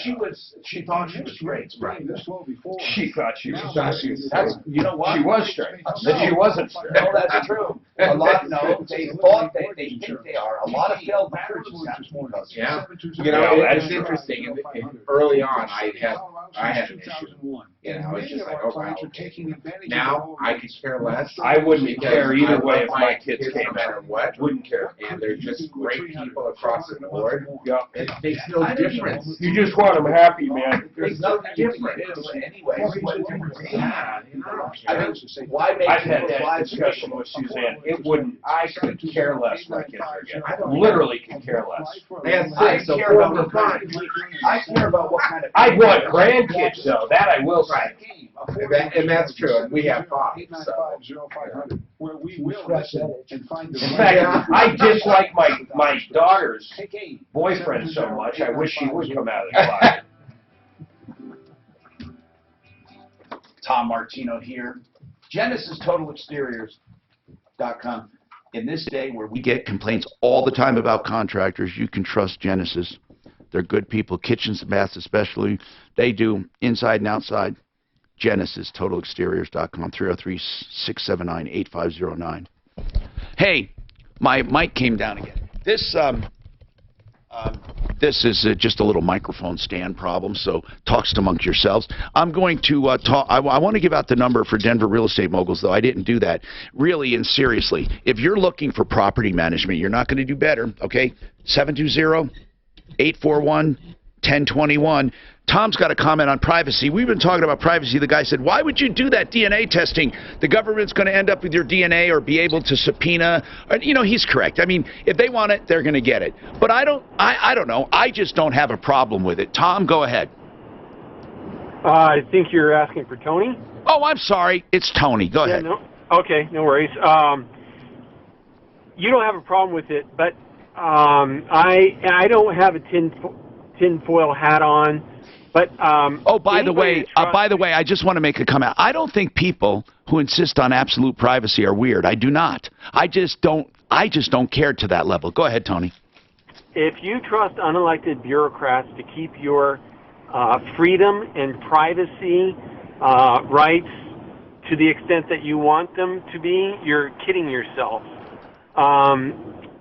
she thought she was straight. Right. She thought she was. That's, you know what? She was straight. Then she wasn't straight. No, that's true. A lot, no, they thought they think they are. A lot of failed marriages happen because. Yeah. You know, it's interesting. And early on, I had an issue. You know, it's just like, oh wow. Now I could care less. I wouldn't care either way if my kids no came matter out. what. Wouldn't care. And they're just great people across the board. Yeah. It makes no difference. You just want them happy, man. There's nothing different anyway. What difference does it have? I mean, why make I've had people's that lives discussion miserable? with Suzanne. It wouldn't. I could care less what my kids are getting. Literally could care less. They had I 6, so care 4 about were what kind fine. I care about what kind of. I want grandkids though. That I will say. And that's true. And we have 5. So. Where we will listen and find the In fact, I dislike my daughter's boyfriend so much. I wish she would come out of the closet. Tom Martino here. GenesisTotalExteriors.com. In this day where we get complaints all the time about contractors, you can trust Genesis. They're good people, kitchens and baths especially. They do inside and outside. GenesisTotalExteriors.com, 303-679-8509. Hey, my mic came down again. This is just a little microphone stand problem, so talks amongst yourselves. I'm going to talk. I want to give out the number for Denver Real Estate Moguls, though I didn't do that. Really and seriously, if you're looking for property management, you're not going to do better, okay? 720-841-1021. Tom's got a comment on privacy. We've been talking about privacy. The guy said, why would you do that DNA testing? The government's going to end up with your DNA or be able to subpoena. You know, he's correct. I mean, if they want it, they're going to get it. But I don't know. I just don't have a problem with it. Tom, go ahead. I think you're asking for Tony. Oh, I'm sorry. It's Tony. Go ahead. No, okay, no worries. You don't have a problem with it, but I don't have a tinfoil hat on. But by the way, I just want to make a comment. I don't think people who insist on absolute privacy are weird. I do not. I just don't care to that level. Go ahead, Tony. If you trust unelected bureaucrats to keep your freedom and privacy rights to the extent that you want them to be, you're kidding yourself.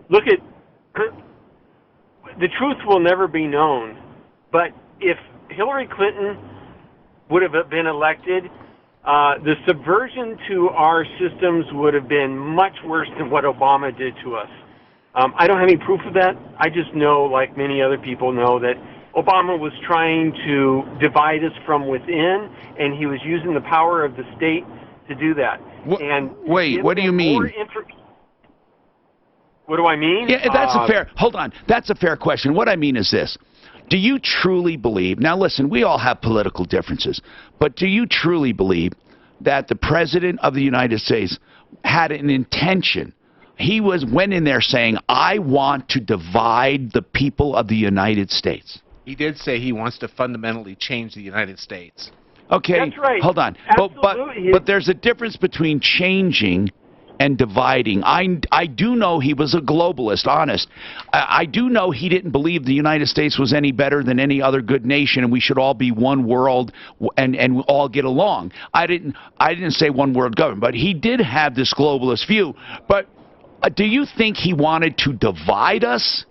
Look at the truth will never be known, but if Hillary Clinton would have been elected, the subversion to our systems would have been much worse than what Obama did to us. I don't have any proof of that. I just know, like many other people know, that Obama was trying to divide us from within, and he was using the power of the state to do that. Wait, what do you mean? What do I mean? Yeah, hold on. That's a fair question. What I mean is this. Do you truly believe, now listen, we all have political differences, but do you truly believe that the President of the United States had an intention? He went in there saying, I want to divide the people of the United States. He did say he wants to fundamentally change the United States. Okay, that's right. Hold on. But there's a difference between changing and dividing. I do know he was a globalist, honest. I do know he didn't believe the United States was any better than any other good nation, and we should all be one world and all get along. I didn't say one world government, but he did have this globalist view. But do you think he wanted to divide us?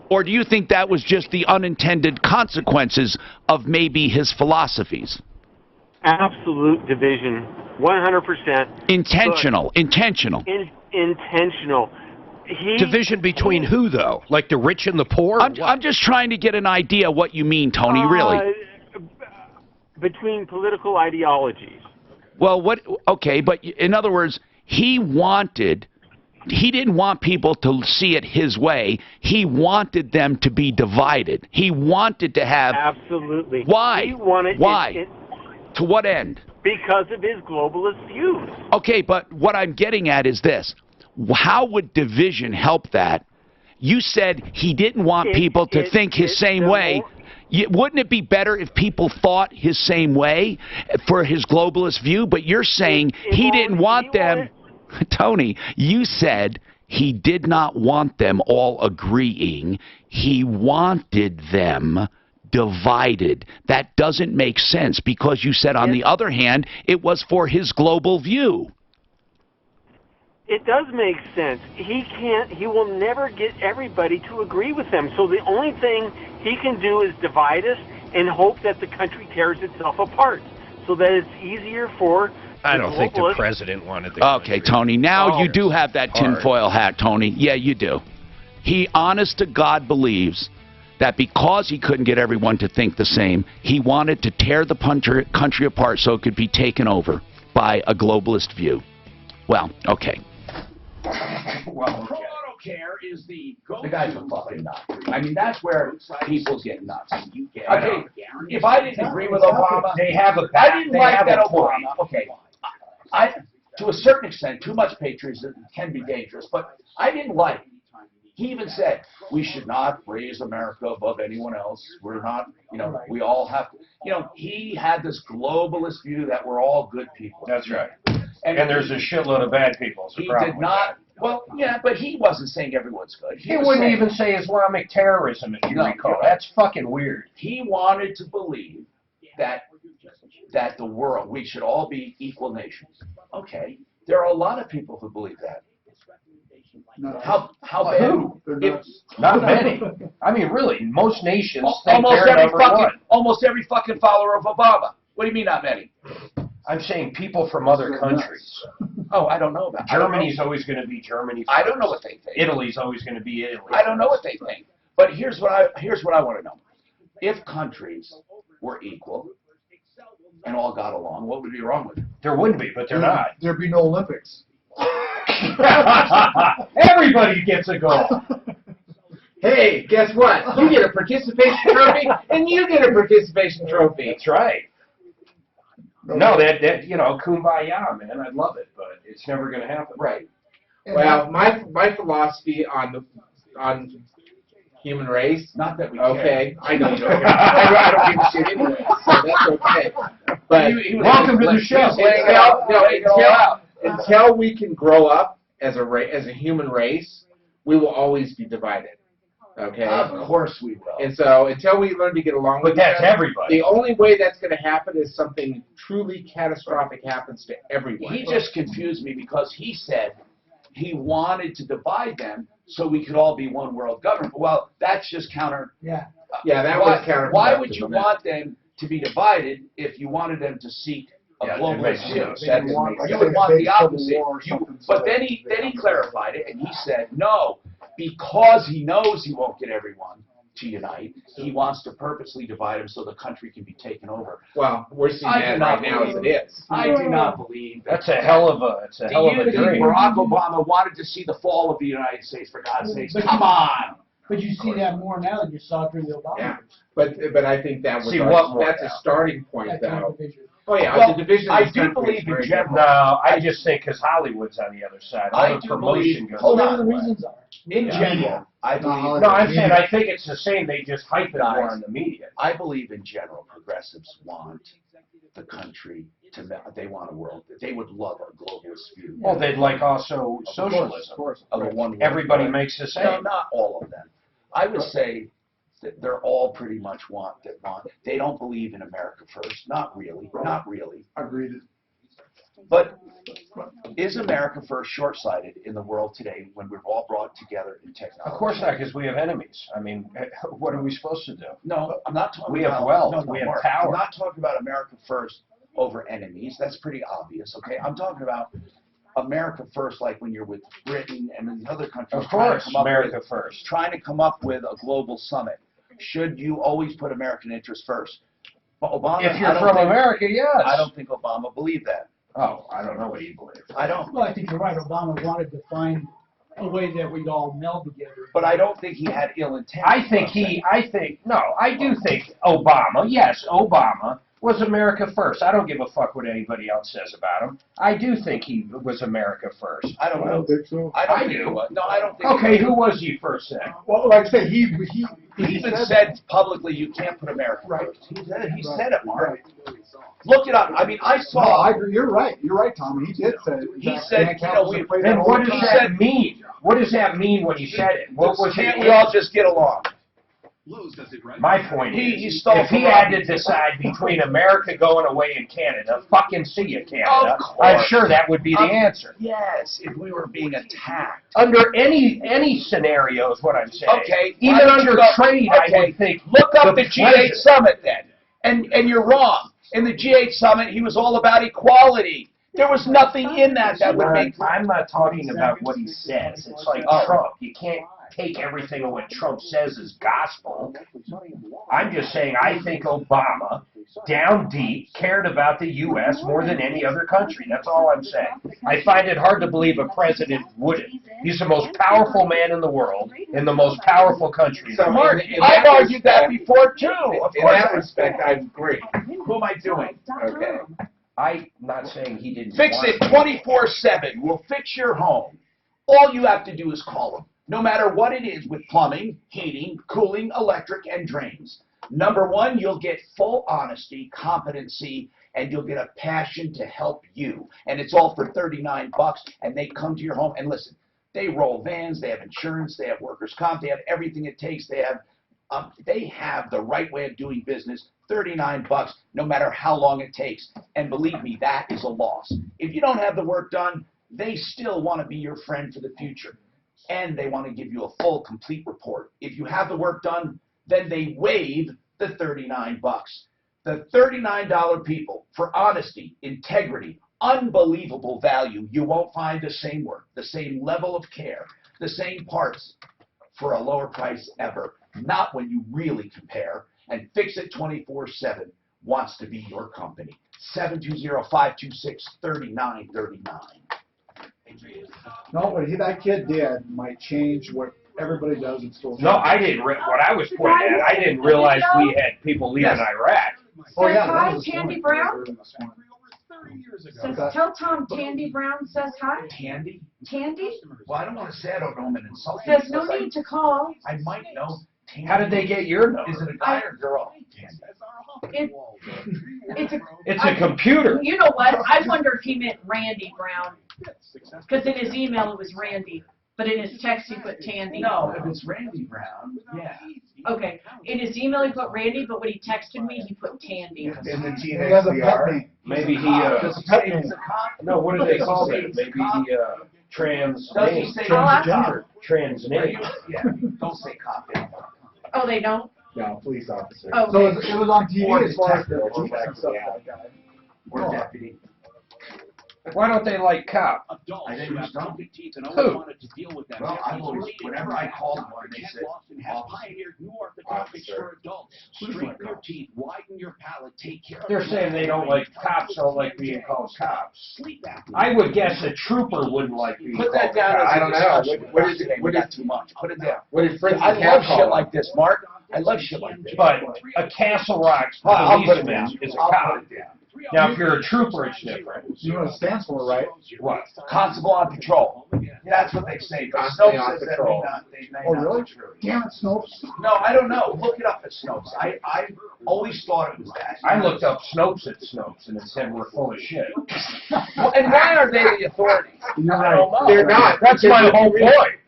Or do you think that was just the unintended consequences of maybe his philosophies? Absolute division, 100%. Intentional. Intentional. Division between who, though? Like the rich and the poor? I'm just trying to get an idea what you mean, Tony, really. Between political ideologies. Well, okay, but in other words, he didn't want people to see it his way. He wanted them to be divided. He wanted to have... Absolutely. Why? Why? To what end? Because of his globalist views. Okay, but what I'm getting at is this. How would division help that? You said he didn't want people to think his same way. Wouldn't it be better if people thought his same way for his globalist view? But you're saying he didn't want them... Tony, you said he did not want them all agreeing. He wanted them divided. That doesn't make sense because you said, on the other hand, it was for his global view. It does make sense. He will never get everybody to agree with him. So the only thing he can do is divide us and hope that the country tears itself apart so that it's easier for... I don't think the president wanted the Okay, Tony, now you do have that tinfoil hat, Tony. Yeah, you do. He, honest to God, believes that because he couldn't get everyone to think the same, he wanted to tear the country apart so it could be taken over by a globalist view. Well, okay. Well, Care is the guy's a fucking nut. I mean, that's where people get nuts. Okay, if I didn't agree with Obama, I didn't like that Obama. Okay, to a certain extent, too much patriotism can be dangerous, but I didn't like it. He even said, we should not raise America above anyone else. We're not, we all have, he had this globalist view that we're all good people. That's right. And there's a shitload of bad people. He did not, well, yeah, but he wasn't saying everyone's good. He wouldn't even say Islamic terrorism, if you recall. That's fucking weird. He wanted to believe that the world, we should all be equal nations. Okay, there are a lot of people who believe that. How bad? Not many. I mean, really, most nations think they're number one. Almost every fucking follower of Obama. What do you mean, not many? I'm saying people from other countries. Oh, I don't know about that. Germany's always going to be Germany. I don't know what they think. Italy's always going to be Italy. I don't know what they think. But here's what I want to know. If countries were equal and all got along, what would be wrong with it? There wouldn't be, but they're not. There'd be no Olympics. Everybody gets a goal. Hey, guess what? You get a participation trophy, and you get a participation trophy. That's right. No, that kumbaya, man. I'd love it, but it's never going to happen. Right. Well, my philosophy on Human race? Not that we Okay, care. I know you don't. I don't give a shit anyway, so that's okay. But Welcome to the show. Until we can grow up as a human race, we will always be divided. Okay. Of course we will. And so until we learn to get along with But that's each other, everybody. the only way that's going to happen is something truly catastrophic happens to everyone. He just confused me because he said he wanted to divide them so we could all be one world government. Well, that's just counter. Yeah. Yeah, that was counterproductive. Why would you want them to be divided if you wanted them to seek a global view? You would want the opposite. But then he clarified it and he said no, because he knows he won't get everyone to unite. He wants to purposely divide them so the country can be taken over. Well, we're seeing that right now as it is. I do not believe that. That's a hell of a dream. Barack Obama wanted to see the fall of the United States, for God's sakes. Come on. But you see that more now than you saw during the Obama years. But I think that was that's a starting point, though. Oh yeah, well, the division. I do believe in general. No, I just think because Hollywood's on the other side. All I the do promotion believe. goes Hold on. on. The reasons are. In general, I believe. No, I'm saying I think it's the same. They just hype it more in the media. I believe in general, progressives want the country to. They want a world. They would love a globalist view. Well, they'd like also socialism. Of a one. Everybody makes the same. No, not all of them. I would say that they're all pretty much want. They don't believe in America first. Not really. Not really. Agreed. But is America first short-sighted in the world today when we're all brought together in technology? Of course not, because we have enemies. I mean, what are we supposed to do? No, I'm not talking We about... have wealth. No, We have Mark, power. I'm not talking about America first over enemies. That's pretty obvious, okay? I'm talking about America first, like when you're with Britain and then the other countries. Of course, America first. Trying to come up with a global summit. Should you always put American interests first? But Obama... If you're from America, yes. I don't think Obama believed that. Oh, I don't know what he believed. I don't. Well, I think you're right. Obama wanted to find a way that we'd all meld together. But I don't think he had ill intent. I do think Obama, yes, Obama was America first. I don't give a fuck what anybody else says about him. I do think he was America first. I don't know. I don't think so. I do. No, I don't think. Okay, who was he first then? Well, like I said, he even said publicly you can't put America first. He said it, Mark. Look it up. I mean, I saw. No, I agree. You're right. You're right, Tommy. He did say. He said, you know, then what does that mean? What does that mean when he said it? What was can't we all just get along? My point is, if he had to decide between America going away and Canada, fucking see you, Canada. I'm sure that would be the answer. Yes, if we were being attacked. Under any scenario is what I'm saying. Okay. Even under trade, I would think. Look up the G8 summit then. And you're wrong. In the G8 summit, he was all about equality. There was nothing in that would make... I'm not talking about what he says. It's like Trump. You can't take everything of what Trump says as gospel. I'm just saying I think Obama, down deep, cared about the U.S. more than any other country. That's all I'm saying. I find it hard to believe a president wouldn't. He's the most powerful man in the world in the most powerful country. So, Mark, I've argued that before, too. Of In course, that respect, I agree. Who am I doing? Okay. I'm not saying he didn't Fix it 24/7. We'll fix your home. All you have to do is call them. No matter what it is with plumbing, heating, cooling, electric, and drains. Number one, you'll get full honesty, competency, and you'll get a passion to help you. And it's all for $39, and they come to your home. And listen, they roll vans, they have insurance, they have workers' comp, they have everything it takes. They have the right way of doing business, $39, no matter how long it takes. And believe me, that is a loss. If you don't have the work done, they still want to be your friend for the future. And they want to give you a full, complete report. If you have the work done, then they waive the $39. The $39 people for honesty, integrity, unbelievable value. You won't find the same work, the same level of care, the same parts for a lower price ever. Not when you really compare. And Fix It 24/7 wants to be your company. 720-526-3939. No, what that kid did might change what everybody does in social. No, I didn't. What I was pointing at, I didn't realize we had people leaving Iraq. Oh yeah. Hi, Tandy Brown. Says, Tell Tom Tandy Brown says hi. Tandy? Tandy? Well, I don't want to say I don't know him and insult him. Says no need to call. I might know. How did they get your number? Is it a guy or girl? It's a computer. You know what? I wonder if he meant Randy Brown. Because in his email it was Randy, but in his text he put Tandy. No, if it's Randy Brown, yeah. Okay. In his email he put Randy, but when he texted me he put Tandy. He has a pet name. Maybe he, no, what do they call that? Maybe he, transgender. Yeah, don't say cop. Oh, they don't? No, police officer. Oh, So okay. it was on TV Or as far as the detective, jeeps and stuff like that. Or deputy. Why don't they like cop? I think it's dumb. Who? Well, I've always, whenever I called one, they said, Officer. They're saying they don't like, cops don't like being called cops. I would guess a trooper wouldn't like being Put called that down as cops. a I don't know. discussion. What is it? We got too much. Put it down. What did Fritz I the love Cat call shit him? like this, Mark. I love shit like this. But a Castle Rock I'll put it down. policeman is a I'll cop. put it down. Now, if you're a trooper, it's different. You know what it stands for, right? What? Constable on patrol. That's what they say. But Constantly Snopes on says that patrol. may not Oh, be really? true. Damn it, Snopes. No, I don't know. Look it up at Snopes. I always thought it was that. I looked up Snopes at Snopes, and it said we're full of shit. Well, and why are they the authorities? You're I don't know. They're not. That's my whole point.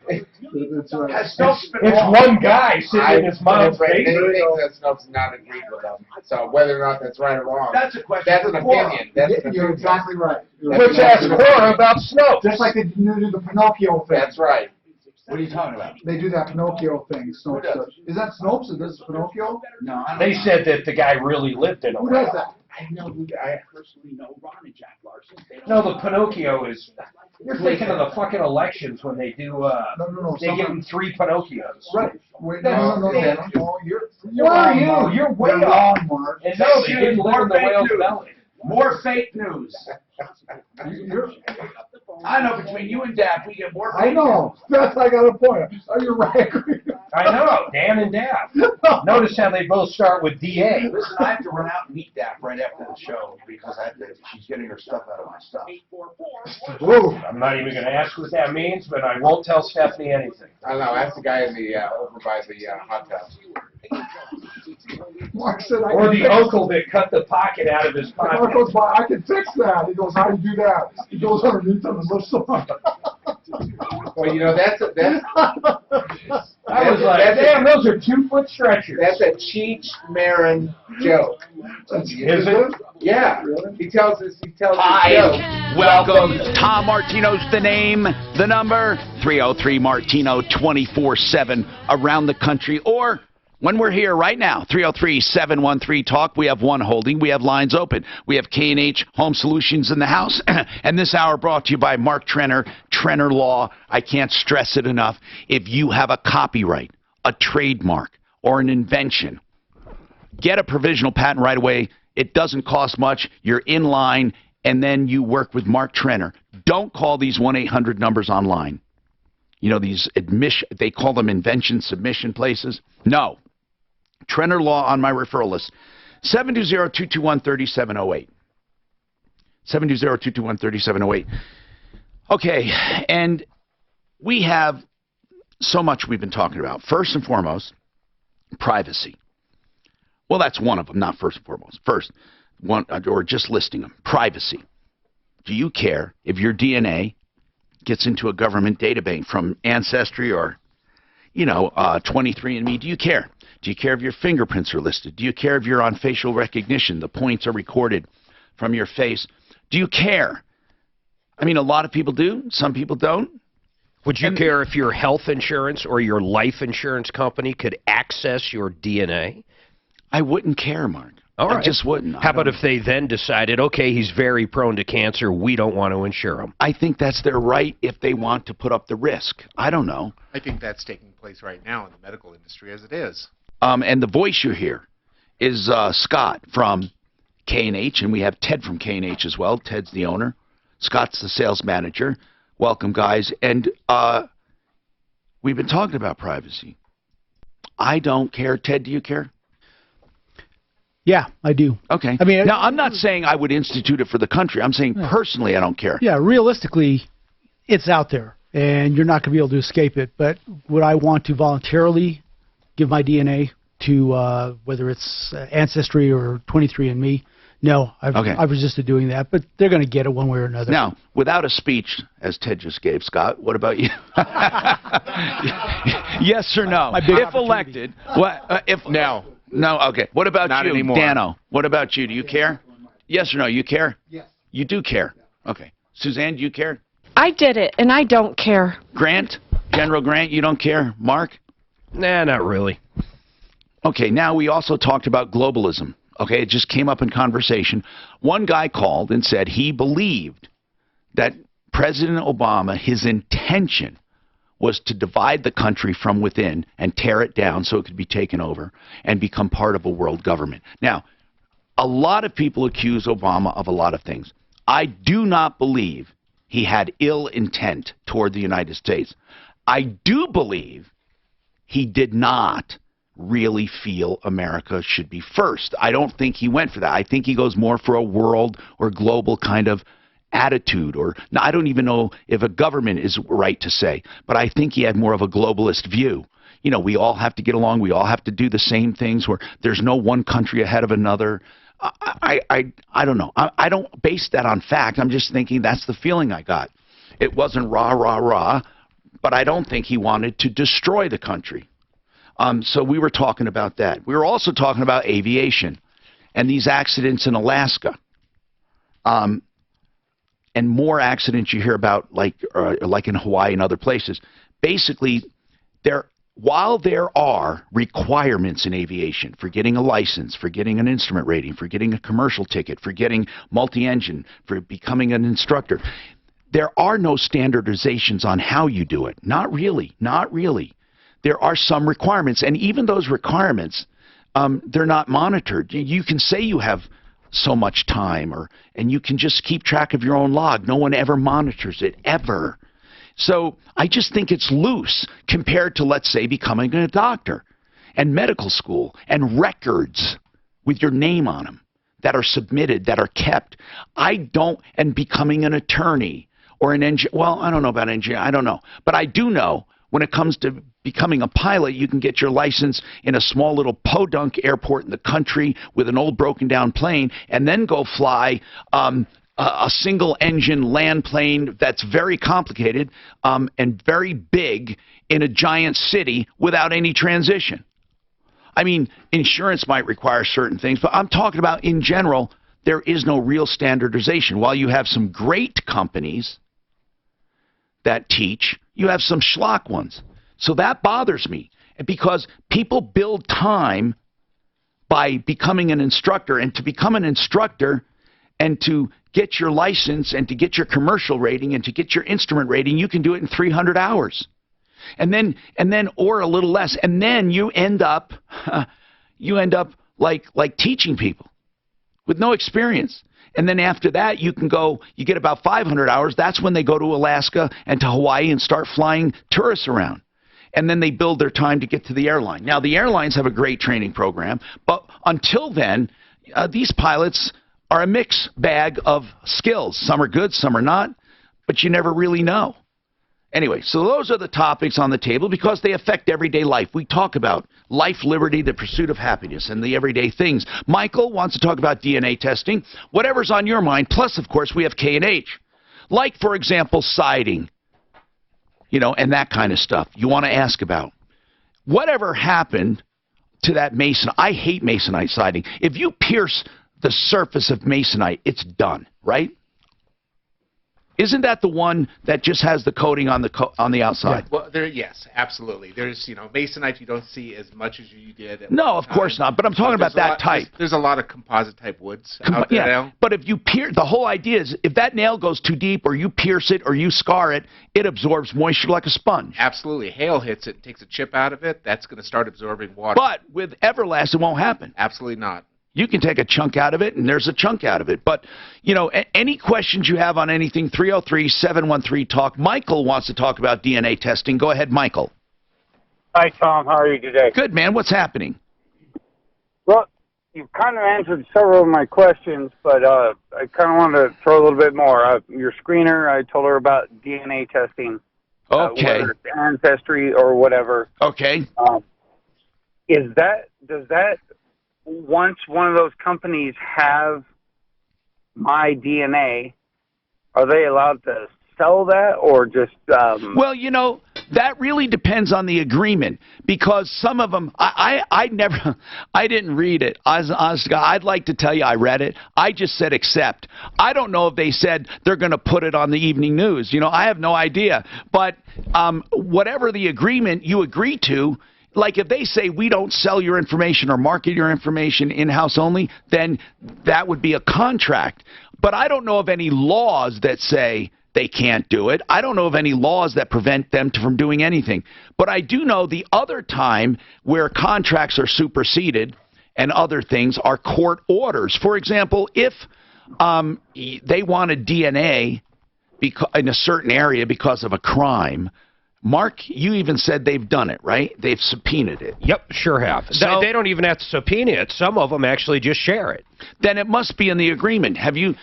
That's right. Has Snopes been It's wrong? one guy sitting in his mom's Anything basement. that Snopes not agreed with them. So whether or not that's right or wrong, That's a question. that's an for opinion. That's an You're opinion. exactly right. Let's ask Cora about Snopes. Just like they do the Pinocchio thing. That's right. What are you talking about? They do that Pinocchio thing. Snopes does? does. Is that Snopes or does Pinocchio? No, I don't They know. said that the guy really lived in a Who does well. that? I know who I personally know Ron and Jack Larson. No, the Pinocchio is. You're thinking of the fucking elections when they do. No. They give them 3 Pinocchios. Right. Wait, That's- no. You're Where are wrong, you? Mark. You're way You're off. wrong, Mark. And no, they didn't live in the More whale's fake belly. More fake news. You're, I know between you and Dap, we get more fake I know. That's I got a point. Oh, you're right. I know, Dan and Dap. Notice how they both start with DA. news. Listen, I have to run out and meet Dap right after the show because she's getting her stuff out of my stuff. Whoa. I'm not even going to ask what that means, but I won't tell Stephanie anything. I don't know. Ask the guy in the over by the hot tub. Mark said I Or can the fix uncle that cut the pocket out of his Mark pocket. goes by, I can fix that. He goes, how do you do that? He goes underneath him and lifts him up. Well, you know that's I was like, damn, those are 2-foot stretchers. that's a Cheech Marin joke. Is it? Yeah. He tells us. He tells us Hi, jokes. welcome. Tom Martino's the name, the number, 303-Martino 24/7 around the country. Or when we're here right now, 303-713-TALK. We have one holding. We have lines open. We have K&H Home Solutions in the house. And this hour brought to you by Mark Trenner, Trenner Law. I can't stress it enough. If you have a copyright, a trademark, or an invention, get a provisional patent right away. It doesn't cost much. You're in line, and then you work with Mark Trenner. Don't call these 1-800 numbers online. You know, these they call them invention submission places. No. Trenner Law on my referral list. 720-221-3708. 720-221-3708. Okay, and we have so much we've been talking about. First and foremost, privacy. Well, that's one of them, not first and foremost. First, one, or just listing them. Privacy. Do you care if your DNA gets into a government database from Ancestry or, 23andMe? Do you care? Do you care if your fingerprints are listed? Do you care if you're on facial recognition? The points are recorded from your face. Do you care? I mean, a lot of people do. Some people don't. Would you care if your health insurance or your life insurance company could access your DNA? I wouldn't care, Mark. All right. I just wouldn't. How about if they then decided, okay, he's very prone to cancer, we don't want to insure him? I think that's their right if they want to put up the risk. I don't know. I think that's taking place right now in the medical industry as it is. And the voice you hear is Scott from K&H, and we have Ted from K&H as well. Ted's the owner. Scott's the sales manager. Welcome, guys. And we've been talking about privacy. I don't care. Ted, do you care? Yeah, I do. Okay. I mean, now, I'm not saying I would institute it for the country. I'm saying personally I don't care. Yeah, realistically, it's out there, and you're not going to be able to escape it. But would I want to voluntarily give my DNA to whether it's Ancestry or 23andMe. No, I've resisted doing that, but they're going to get it one way or another. Now, without a speech, as Ted just gave, Scott, what about you? Yes or no? If elected, no, okay. What about Not you, anymore. Dano? What about you? Do you care? Yes or no? You care? Yes. You do care. Okay. Suzanne, do you care? I did it, and I don't care. Grant, General Grant, you don't care? Mark? Nah, not really. Okay. Now we also talked about globalism. Okay, it just came up in conversation. One guy called and said he believed that President Obama, his intention was to divide the country from within and tear it down so it could be taken over and become part of a world government. Now, a lot of people accuse Obama of a lot of things. I do not believe he had ill intent toward the United States. I do believe he did not really feel America should be first. I don't think he went for that. I think he goes more for a world or global kind of attitude, or I don't even know if a government is right to say, but I think he had more of a globalist view. You know, we all have to get along. We all have to do the same things where there's no one country ahead of another. I don't know. I don't base that on fact. I'm just thinking that's the feeling I got. It wasn't rah, rah, rah, but I don't think he wanted to destroy the country. So we were talking about that. We were also talking about aviation and these accidents in Alaska. And more accidents you hear about, like in Hawaii and other places. Basically, while there are requirements in aviation for getting a license, for getting an instrument rating, for getting a commercial ticket, for getting multi-engine, for becoming an instructor, there are no standardizations on how you do it. Not really. Not really. There are some requirements, and even those requirements, they're not monitored. You can say you have so much time, and you can just keep track of your own log. No one ever monitors it, ever. So I just think it's loose compared to, let's say, becoming a doctor and medical school and records with your name on them that are submitted, that are kept. And becoming an attorney or an engineer. Well, I don't know about engineer. I don't know. But I do know when it comes to becoming a pilot, you can get your license in a small little podunk airport in the country with an old broken down plane and then go fly a single engine land plane that's very complicated and very big in a giant city without any transition. I mean, insurance might require certain things, but I'm talking about in general, there is no real standardization. While you have some great companies that teach, you have some schlock ones. So that bothers me because people build time by becoming an instructor, and to become an instructor and to get your license and to get your commercial rating and to get your instrument rating, you can do it in 300 hours. And then or a little less, and then you end up like teaching people with no experience. And then after that, you get about 500 hours. That's when they go to Alaska and to Hawaii and start flying tourists around. And then they build their time to get to the airline. Now, the airlines have a great training program, but until then, these pilots are a mixed bag of skills. Some are good, some are not, but you never really know. Anyway, so those are the topics on the table because they affect everyday life. We talk about life, liberty, the pursuit of happiness, and the everyday things. Michael wants to talk about DNA testing. Whatever's on your mind. Plus, of course, we have K&H. Like, for example, siding, and that kind of stuff you want to ask about. Whatever happened to that masonite? I hate masonite siding. If you pierce the surface of masonite, it's done, right? Isn't that the one that just has the coating on the outside? Well, yes, absolutely. There's, masonite you don't see as much as you did. No, of course not. But I'm talking about that type. There's a lot of composite type woods out there now. But if you the whole idea is if that nail goes too deep, or you pierce it, or you scar it, it absorbs moisture like a sponge. Absolutely. Hail hits it, takes a chip out of it. That's going to start absorbing water. But with Everlast, it won't happen. Absolutely not. You can take a chunk out of it, and there's a chunk out of it. But, any questions you have on anything, 303-713-TALK. Michael wants to talk about DNA testing. Go ahead, Michael. Hi, Tom. How are you today? Good, man. What's happening? Well, you've kind of answered several of my questions, but I kind of wanted to throw a little bit more. Your screener, I told her about DNA testing. Okay. Whether it's Ancestry or whatever. Okay. does that once one of those companies have my DNA, are they allowed to sell that or just? Well, you know, that really depends on the agreement, because some of them, I didn't read it. I'd like to tell you I read it. I just said accept. I don't know if they said they're going to put it on the evening news. You know, I have no idea. But whatever the agreement you agree to, like if they say we don't sell your information or market your information in-house only, then that would be a contract. But I don't know of any laws that say they can't do it. I don't know of any laws that prevent them from doing anything. But I do know the other time where contracts are superseded and other things are court orders. For example, if they wanted DNA in a certain area because of a crime, Mark, you even said they've done it, right? They've subpoenaed it. Yep, sure have. So, they don't even have to subpoena it. Some of them actually just share it. Then it must be in the agreement. Have you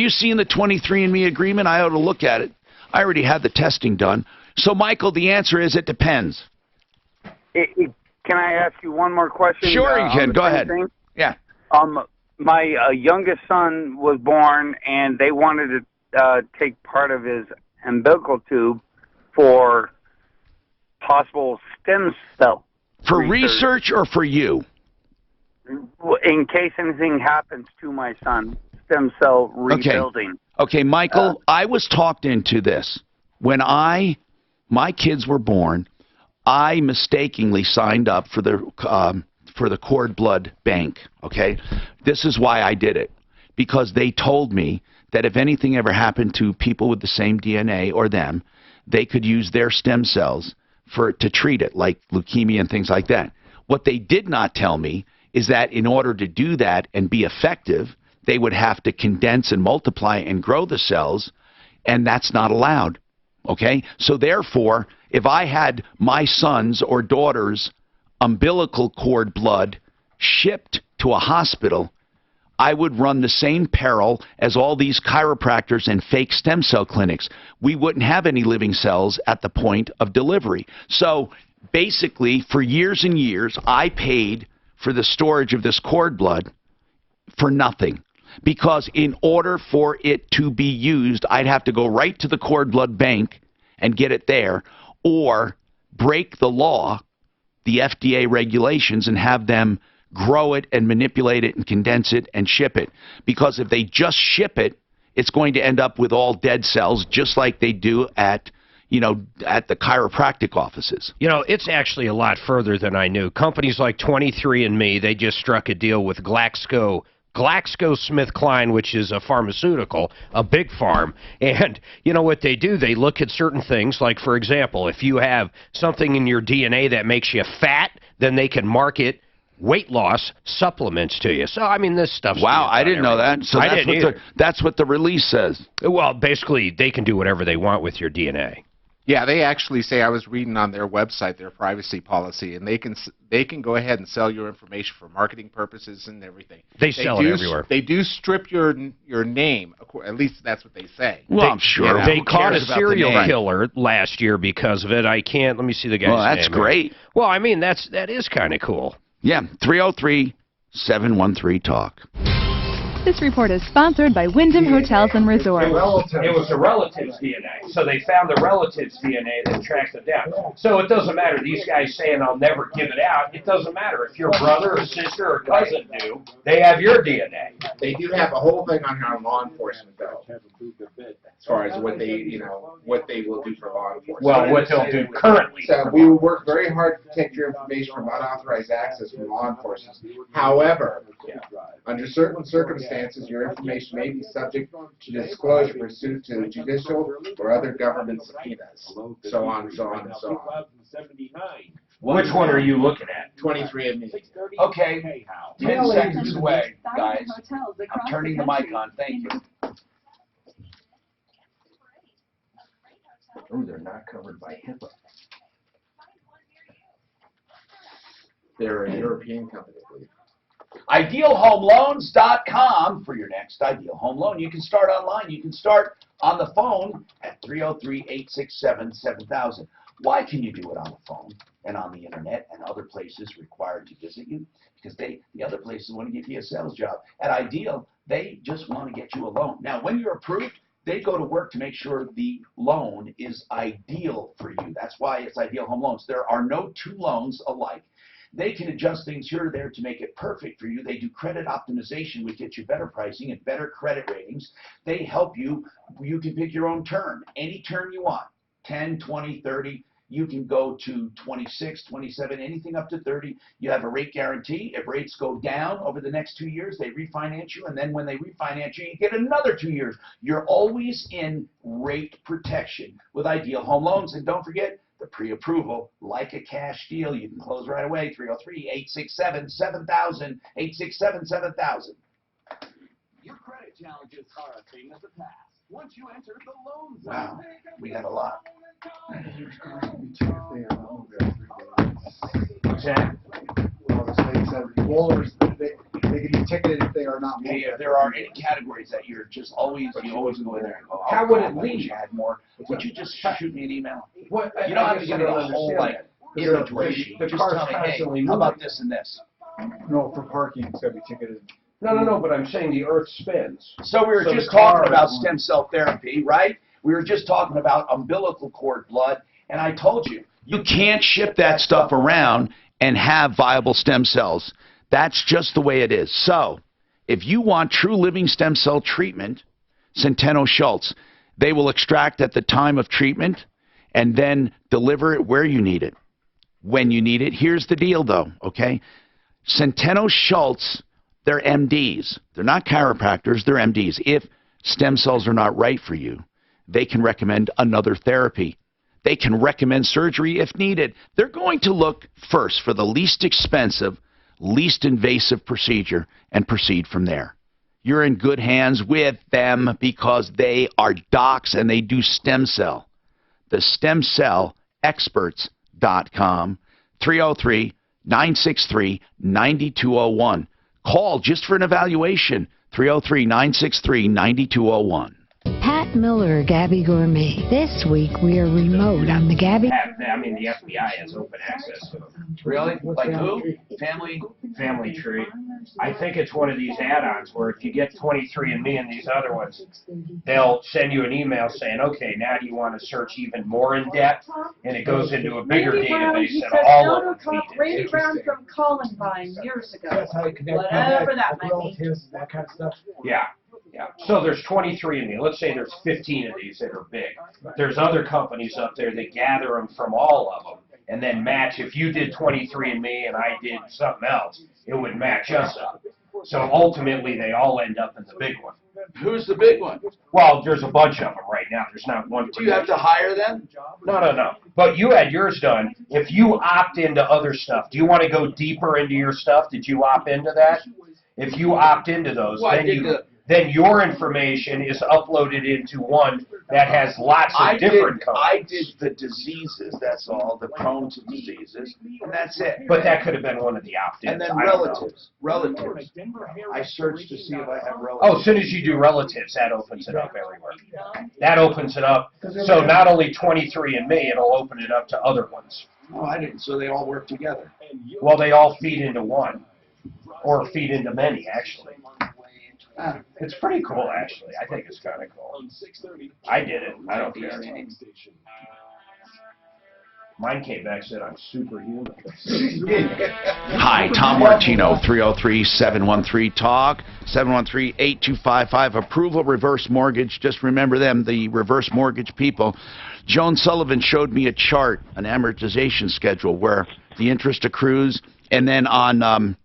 seen the 23andMe agreement? I ought to look at it. I already had the testing done. So, Michael, the answer is it depends. Can I ask you one more question? Sure, you can. Go ahead. Thing? Yeah. My youngest son was born, and they wanted to take part of his umbilical tube for possible stem cell. For research or for you? In case anything happens to my son, stem cell rebuilding. Okay, Michael, I was talked into this. When my kids were born, I mistakenly signed up for the cord blood bank, okay? This is why I did it. Because they told me that if anything ever happened to people with the same DNA or them, they could use their stem cells to treat it, like leukemia and things like that. What they did not tell me is that in order to do that and be effective, they would have to condense and multiply and grow the cells, and that's not allowed. Okay? So therefore, if I had my son's or daughter's umbilical cord blood shipped to a hospital, I would run the same peril as all these chiropractors and fake stem cell clinics. We wouldn't have any living cells at the point of delivery. So basically, for years and years, I paid for the storage of this cord blood for nothing. Because in order for it to be used, I'd have to go right to the cord blood bank and get it there, or break the law, the FDA regulations, and have them grow it and manipulate it and condense it and ship it. Because if they just ship it, it's going to end up with all dead cells, just like they do at the chiropractic offices. You know, it's actually a lot further than I knew. Companies like 23andMe, they just struck a deal with GlaxoSmithKline, which is a pharmaceutical, a big farm. And you know what they do? They look at certain things, like, for example, if you have something in your DNA that makes you fat, then they can market weight loss supplements to you. So, I mean, this stuff's... Wow, I didn't know that. So that's what the release says. Well, basically, they can do whatever they want with your DNA. Yeah, they actually say, I was reading on their website, their privacy policy, and they can go ahead and sell your information for marketing purposes and everything. They sell it everywhere. They do strip your name, at least that's what they say. Well, I'm sure. They caught a serial killer last year because of it. Let me see the guy's name. Well, that's great. Well, I mean, that is kind of cool. Yeah, 303-713-TALK. This report is sponsored by Wyndham Hotels and Resorts. It was a relative's DNA. So they found the relative's DNA that tracked it down. So it doesn't matter. These guys saying, I'll never give it out. It doesn't matter. If your brother or sister or cousin do, they have your DNA. They do have a whole thing on how law enforcement, though, as far as what they will do for law enforcement. Well, what they'll do currently. So we will work very hard to protect your information from unauthorized access from law enforcement. However, under certain circumstances, your information may be subject to disclosure pursuant to judicial or other government subpoenas, so on and so on and so on. Which one are you looking at? 23andMe. Okay, 10 seconds away, guys. I'm turning the mic on. Thank you. Oh, they're not covered by HIPAA. They're a European company, I believe. IdealHomeLoans.com for your next ideal home loan. You can start online. You can start on the phone at 303-867-7000. Why can you do it on the phone and on the internet and other places required to visit you? Because the other places want to give you a sales job. At Ideal, they just want to get you a loan. Now, when you're approved, they go to work to make sure the loan is ideal for you. That's why it's Ideal Home Loans. There are no two loans alike. They can adjust things here or there to make it perfect for you. They do credit optimization, which gets you better pricing and better credit ratings. They help you. You can pick your own term, any term you want, 10, 20, 30. You can go to 26, 27, anything up to 30. You have a rate guarantee. If rates go down over the next 2 years, they refinance you. And then when they refinance you, you get another 2 years. You're always in rate protection with Ideal Home Loans. And don't forget, the pre-approval, like a cash deal, you can close right away. 303-867-7000, 867-7000. Your credit challenges are a thing of the past. Once you enter the loan zone. Wow, we got a lot. What's that? Well, the state said rollers, they can be ticketed if they are not. Hey, if there are any categories that you're just always go in there and go, How would it I lead? wish you had more. Would you just shoot me an email? What? You don't have to give me a whole like inventory sheet. The Just car's tell me, hey, constantly how about moving. this and this? No, for parking, it's gotta be ticketed. No, but I'm saying the earth spins. So we were So just the car talking about is- stem cell therapy, right? We were just talking about umbilical cord blood, and I told you, you can't ship that stuff around and have viable stem cells. That's just the way it is. So if you want true living stem cell treatment, Centeno Schultz, they will extract at the time of treatment and then deliver it where you need it, when you need it. Here's the deal, though, okay? Centeno Schultz, they're MDs. They're not chiropractors, they're MDs. If stem cells are not right for you, they can recommend another therapy. They can recommend surgery if needed. They're going to look first for the least expensive, least invasive procedure and proceed from there. You're in good hands with them because they are docs and they do stem cell. The stemcellexperts.com, 303-963-9201. Call just for an evaluation, 303-963-9201. Pat Miller, Gabby Gourmet. This week we are remote on the Gabby. I mean, the FBI has open access to them. Really? Like who? Family Tree. I think it's one of these add-ons where if you get 23andMe and these other ones, they'll send you an email saying, okay, now do you want to search even more in depth? And it goes into a bigger Randy Brown, database he and said, all no, of them feed it. Randy Brown from Columbine years ago. That's how you connect Whatever that might mean. relatives and that kind of stuff. Yeah. Yeah. So there's 23andMe. Let's say there's 15 of these that are big. There's other companies up there that gather them from all of them and then match. If you did 23andMe and I did something else, it would match us up. So ultimately, they all end up in the big one. Who's the big one? Well, there's a bunch of them right now. There's not one. Do you have to hire them? No. But you had yours done. If you opt into other stuff, do you want to go deeper into your stuff? Did you opt into that? If you opt into those, Well, then your information is uploaded into one that has lots of different companies. I did the diseases, that's all, the prone to diseases, and that's it. But that could have been one of the opt-ins. And then I don't know. relatives. I searched to see if I have relatives. Oh, as soon as you do relatives, that opens it up everywhere. That opens it up. So not only 23andMe, it'll open it up to other ones. Oh, I didn't. So they all work together. Well, they all feed into one, or feed into many, actually. It's pretty cool, actually. I think it's kind of cool. I did it. I don't care. Mine came back and said I'm superhuman. Hi, Tom Martino, 303-713-TALK, 713-8255. Approval Reverse Mortgage. Just remember them, the reverse mortgage people. Joan Sullivan showed me a chart, an amortization schedule, where the interest accrues, and then on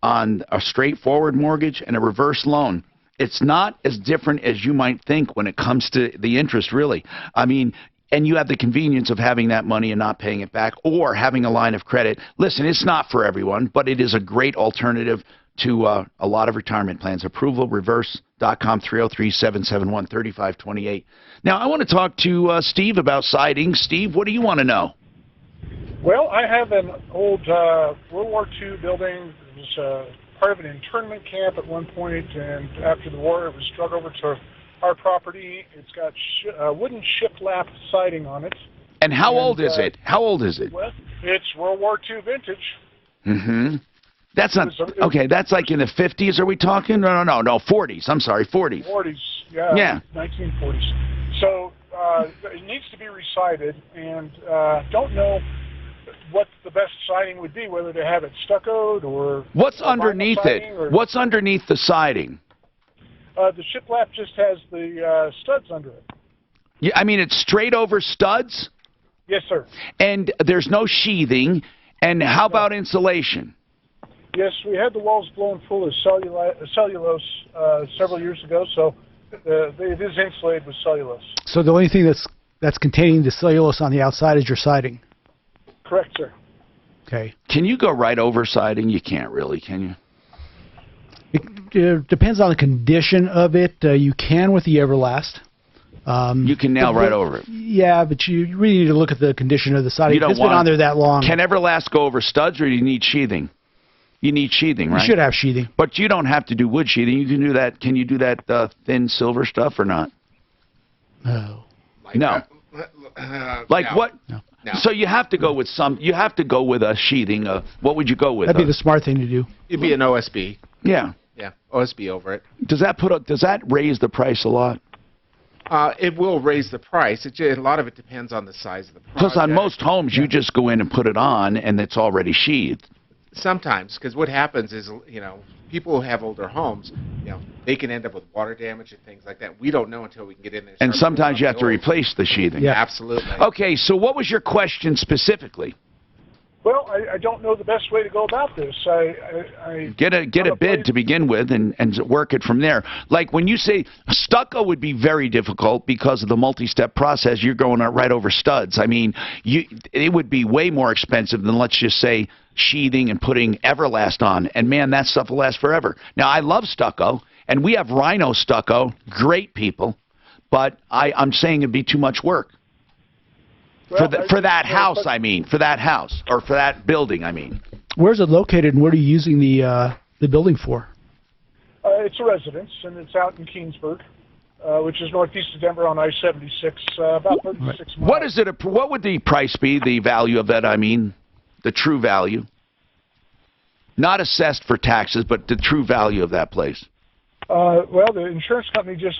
a straightforward mortgage and a reverse loan, it's not as different as you might think when it comes to the interest, really. I mean, and you have the convenience of having that money and not paying it back, or having a line of credit. Listen, it's not for everyone, but it is a great alternative to a lot of retirement plans. ApprovalReverse.com, 303-771-3528. Now, I want to talk to Steve about siding. Steve, what do you want to know? Well, I have an old World War II building. It was part of an internment camp at one point, and after the war it was struck over to our property. It's got wooden shiplap siding on it. And how old is it? How old is it? Well, it's World War II vintage. Mm-hmm. That's not okay. That's like in the 50s. Are we talking? No, 40s. I'm sorry, 40s. 40s, yeah. Yeah. 1940s. So it needs to be recited, and don't know what the best siding would be, whether to have it stuccoed or... What's underneath it? What's underneath the siding? The shiplap just has the studs under it. Yeah, I mean, it's straight over studs? Yes, sir. And there's no sheathing. And how about insulation? Yes, we had the walls blown full of cellulose several years ago, so it is insulated with cellulose. So the only thing that's containing the cellulose on the outside is your siding? Correct, sir. Okay. Can you go right over siding? You can't really, can you? It depends on the condition of it. You can with the Everlast. You can nail right over it. Yeah, but you really need to look at the condition of the siding. It's been on there that long. Can Everlast go over studs, or do you need sheathing? You need sheathing, right? You should have sheathing. But you don't have to do wood sheathing. You can do that. Can you do that thin silver stuff or not? No. No. Like no. what? No. So you have to go with some. You have to go with a sheathing. What would you go with? That'd be the smart thing to do. It'd be an OSB. Yeah. Yeah, OSB over it. Does that raise the price a lot? It will raise the price. A lot of it depends on the size of the project. Because on most homes, you just go in and put it on, and it's already sheathed. Sometimes, because what happens is, people who have older homes, they can end up with water damage and things like that. We don't know until we can get in there. And sometimes you have to replace the sheathing. Yeah, absolutely. Okay, so what was your question specifically? Well, I don't know the best way to go about this. I Get a bid to begin with and work it from there. Like when you say stucco would be very difficult because of the multi-step process, you're going right over studs. I mean, it would be way more expensive than, let's just say, sheathing and putting Everlast on. And man, that stuff will last forever. Now, I love stucco, and we have Rhino stucco, great people, but I'm saying it'd be too much work. Well, for that house, I mean, for that house, or for that building, I mean. Where's it located, and what are you using the building for? It's a residence, and it's out in Keensburg, which is northeast of Denver on I-76, about 36 miles. What is it? What would the price be? The value of that? I mean, the true value, not assessed for taxes, but the true value of that place. Well, the insurance company just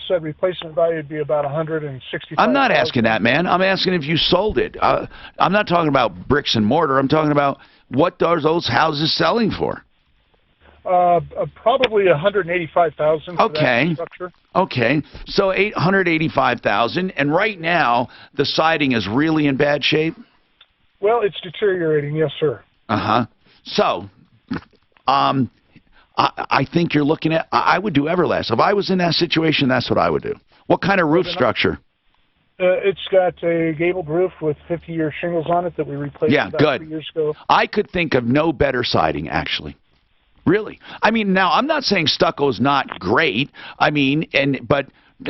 said replacement value would be about $165,000. I'm not asking that, man. I'm asking if you sold it. I'm not talking about bricks and mortar. I'm talking about what are those houses selling for? Probably $185,000. Okay. Okay. So $185,000, and right now the siding is really in bad shape. Well, it's deteriorating. Yes, sir. So, I think you're looking at, I would do Everlast. If I was in that situation, that's what I would do. What kind of roof structure? It's got a gabled roof with 50-year shingles on it that we replaced about 3 years ago. I could think of no better siding, actually. Really. I mean, now, I'm not saying stucco is not great. I mean, but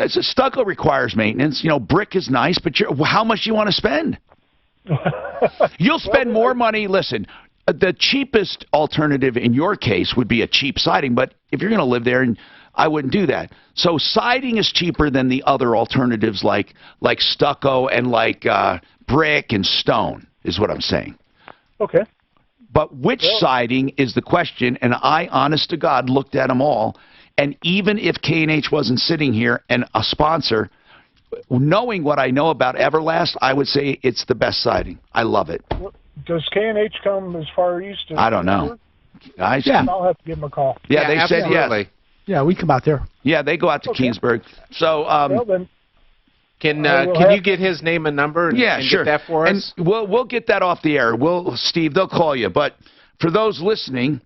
stucco requires maintenance. Brick is nice, but how much do you want to spend? You'll spend more money. Listen. The cheapest alternative in your case would be a cheap siding, but if you're going to live there, I wouldn't do that. So siding is cheaper than the other alternatives like stucco and like brick and stone is what I'm saying. Okay. But which siding is the question, and I, honest to God, looked at them all, and even if K&H wasn't sitting here and a sponsor, knowing what I know about Everlast, I would say it's the best siding. I love it. Does K&H come as far east as I don't know. I'll have to give them a call. Yeah, they said yes. Yeah, we come out there. Yeah, they go out to Keensburg. So, well, then, can you get his name and number? And sure. Get that for us? And we'll get that off the air. Steve, they'll call you. But for those listening,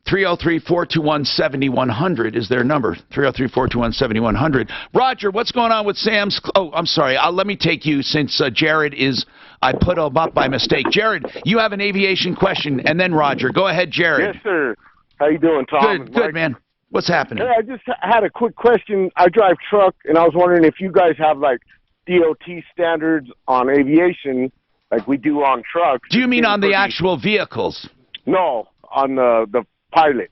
303-421-7100 is their number. 303-421-7100. Roger, what's going on with Sam's? Oh, I'm sorry. Let me take you since Jared is. I put him up by mistake. Jared, you have an aviation question, and then Roger. Go ahead, Jared. Yes, sir. How you doing, Tom? Good, man. What's happening? Hey, I just had a quick question. I drive truck, and I was wondering if you guys have, like, DOT standards on aviation like we do on trucks. Do you mean on the actual vehicles? No, on the pilot.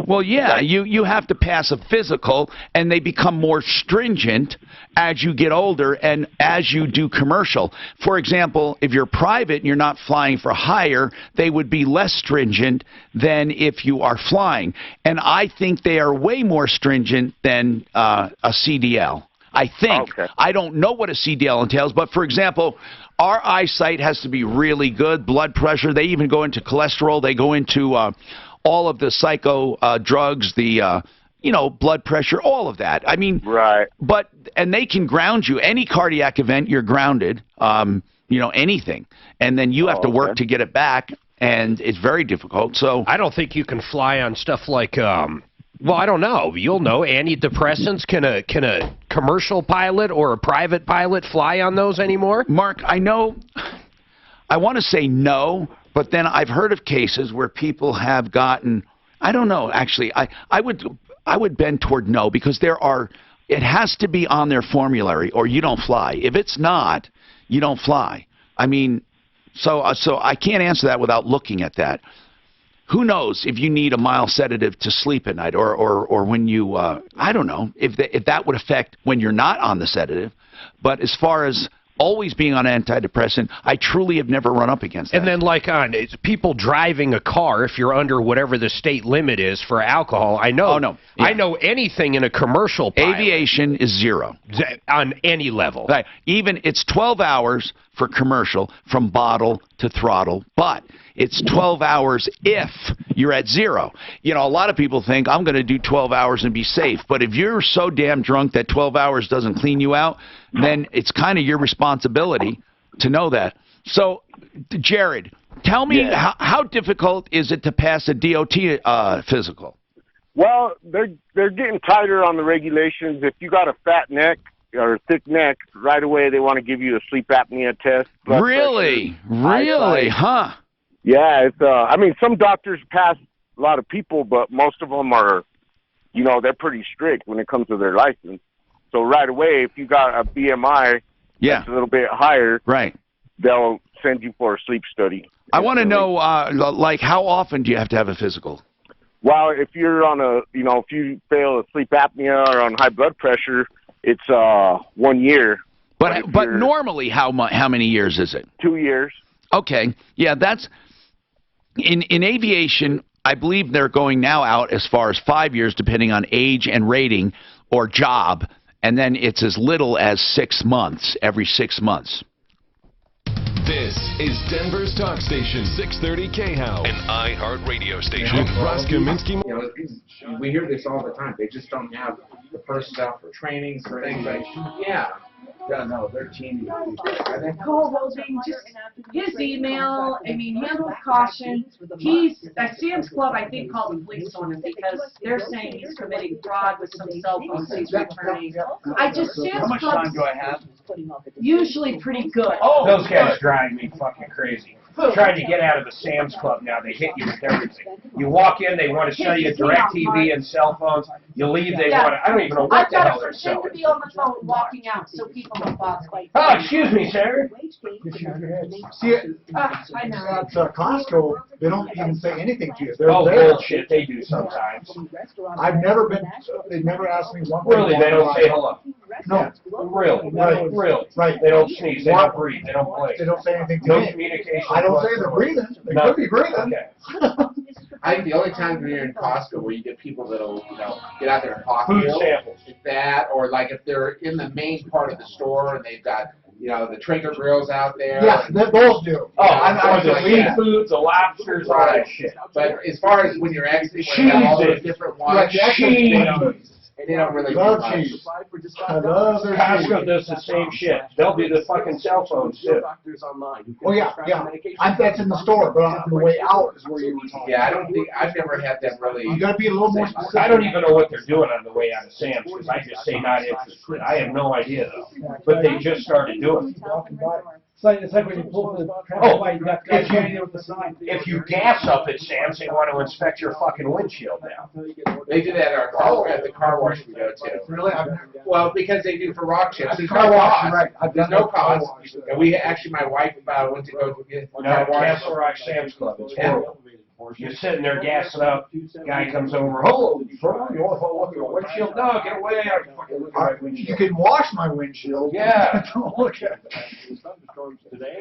Well, yeah, you have to pass a physical, and they become more stringent as you get older and as you do commercial. For example, if you're private and you're not flying for hire, they would be less stringent than if you are flying. And I think they are way more stringent than a CDL. I think. Okay. I don't know what a CDL entails, but for example, our eyesight has to be really good, blood pressure. They even go into cholesterol. They go into all of the psycho drugs, the blood pressure, all of that. I mean, right. But and they can ground you. Any cardiac event, you're grounded. Anything, and then you have to work to get it back, and it's very difficult. So I don't think you can fly on stuff like. Well, I don't know. You'll know. Antidepressants. Can a commercial pilot or a private pilot fly on those anymore? Mark, I know. I want to say no, but then I've heard of cases where people have gotten. I don't know. Actually, I would bend toward no, because it has to be on their formulary or you don't fly. If it's not, you don't fly. I mean, so I can't answer that without looking at that. Who knows if you need a mild sedative to sleep at night, or when you I don't know if that would affect when you're not on the sedative. But as far as always being on antidepressant, I truly have never run up against that. And then like it's people driving a car, if you're under whatever the state limit is for alcohol, I know. Oh, no. Yeah. I know anything in a commercial pilot. Aviation is 0. On any level. Right. Even it's 12 hours for commercial from bottle to throttle, but it's 12 hours if you're at 0. A lot of people think I'm going to do 12 hours and be safe, but if you're so damn drunk that 12 hours doesn't clean you out, then it's kind of your responsibility to know that. So, Jared, tell me how difficult is it to pass a DOT physical? Well, they're getting tighter on the regulations. If you got a fat neck or a thick neck, right away they want to give you a sleep apnea test. Really? Really? Huh? Yeah, it's I mean, some doctors pass a lot of people, but most of them are, they're pretty strict when it comes to their license. So right away, if you got a BMI that's a little bit higher, right, they'll send you for a sleep study. I want to know, like, how often do you have to have a physical? Well, if you're on if you fail a sleep apnea or on high blood pressure, it's 1 year. But normally, how many years is it? 2 years. Okay, yeah, that's in aviation. I believe they're going now out as far as 5 years, depending on age and rating or job, and then it's as little as 6 months, every 6 months. This is Denver's talk station, 630 KHOW, an iHeart radio station. With Ross Kaminsky. We hear this all the time. They just don't have the personnel for trainings or anything. Yeah. Yeah, no, they're teeny. Cole Holding, just his email, handle caution. He's, at Sam's Club, I think, called the police on him because they're saying he's committing fraud with some cell phones he's returning. Sam's Club's do I have? usually pretty good. Oh, those guys drive me fucking crazy. Trying to get out of the Sam's Club now, they hit you with everything. You walk in, they want to sell you DirecTV and cell phones. You leave, they want to, I don't even know what the hell they're selling. I've got to pretend to be on the phone walking out so people don't bother. Oh, excuse me, sir. See, I know. at Costco, they don't even say anything to you. Oh, bullshit, they do sometimes. I've never been, they've never asked me one thing. Really, they don't say hello. No. Really? Right. Really? Right. They don't sneeze, they don't breathe, they don't blink. They don't say anything to No me. communication. I don't say they're breathing. They could be breathing. Okay. I think the only time when you're in Costco where you get people that'll, get out there and talk to Food you, samples. if that, or like if they're in the main part of the store and they've got, the Traeger grills out there. Yeah, those do. Oh, or the seafoods, the lobsters, all that shit. But as far as when you're exiting, when you have all those different ones, they don't really do Love much. cheese. I love their cheese. Costco does the same shit. They'll do the fucking cell phones too. Oh yeah. That's in the store, but on the way out is where you were talking. Yeah, I've never had them really. You gotta be a little more specific. I don't even know what they're doing on the way out of Sam's because I just say not interested. I have no idea though. But they just started doing it. It's like when you pull the traffic light, you got to go with the sign. If you gas up at Sam's, they want to inspect your fucking windshield now. They do that at the car wash we go to. Really? Well, because they do for rock chips. There's Car no wash, cost. right. I've There's done no cost. And we actually, my wife went to go to get No, car wash. Castle Rock Sam's Club. It's horrible. You're sitting there gassing up. Guy comes over. Hello, bro. You want to look at your windshield? No, get away. I can fucking look at my windshield. You can wash my windshield. Yeah. Don't look at it.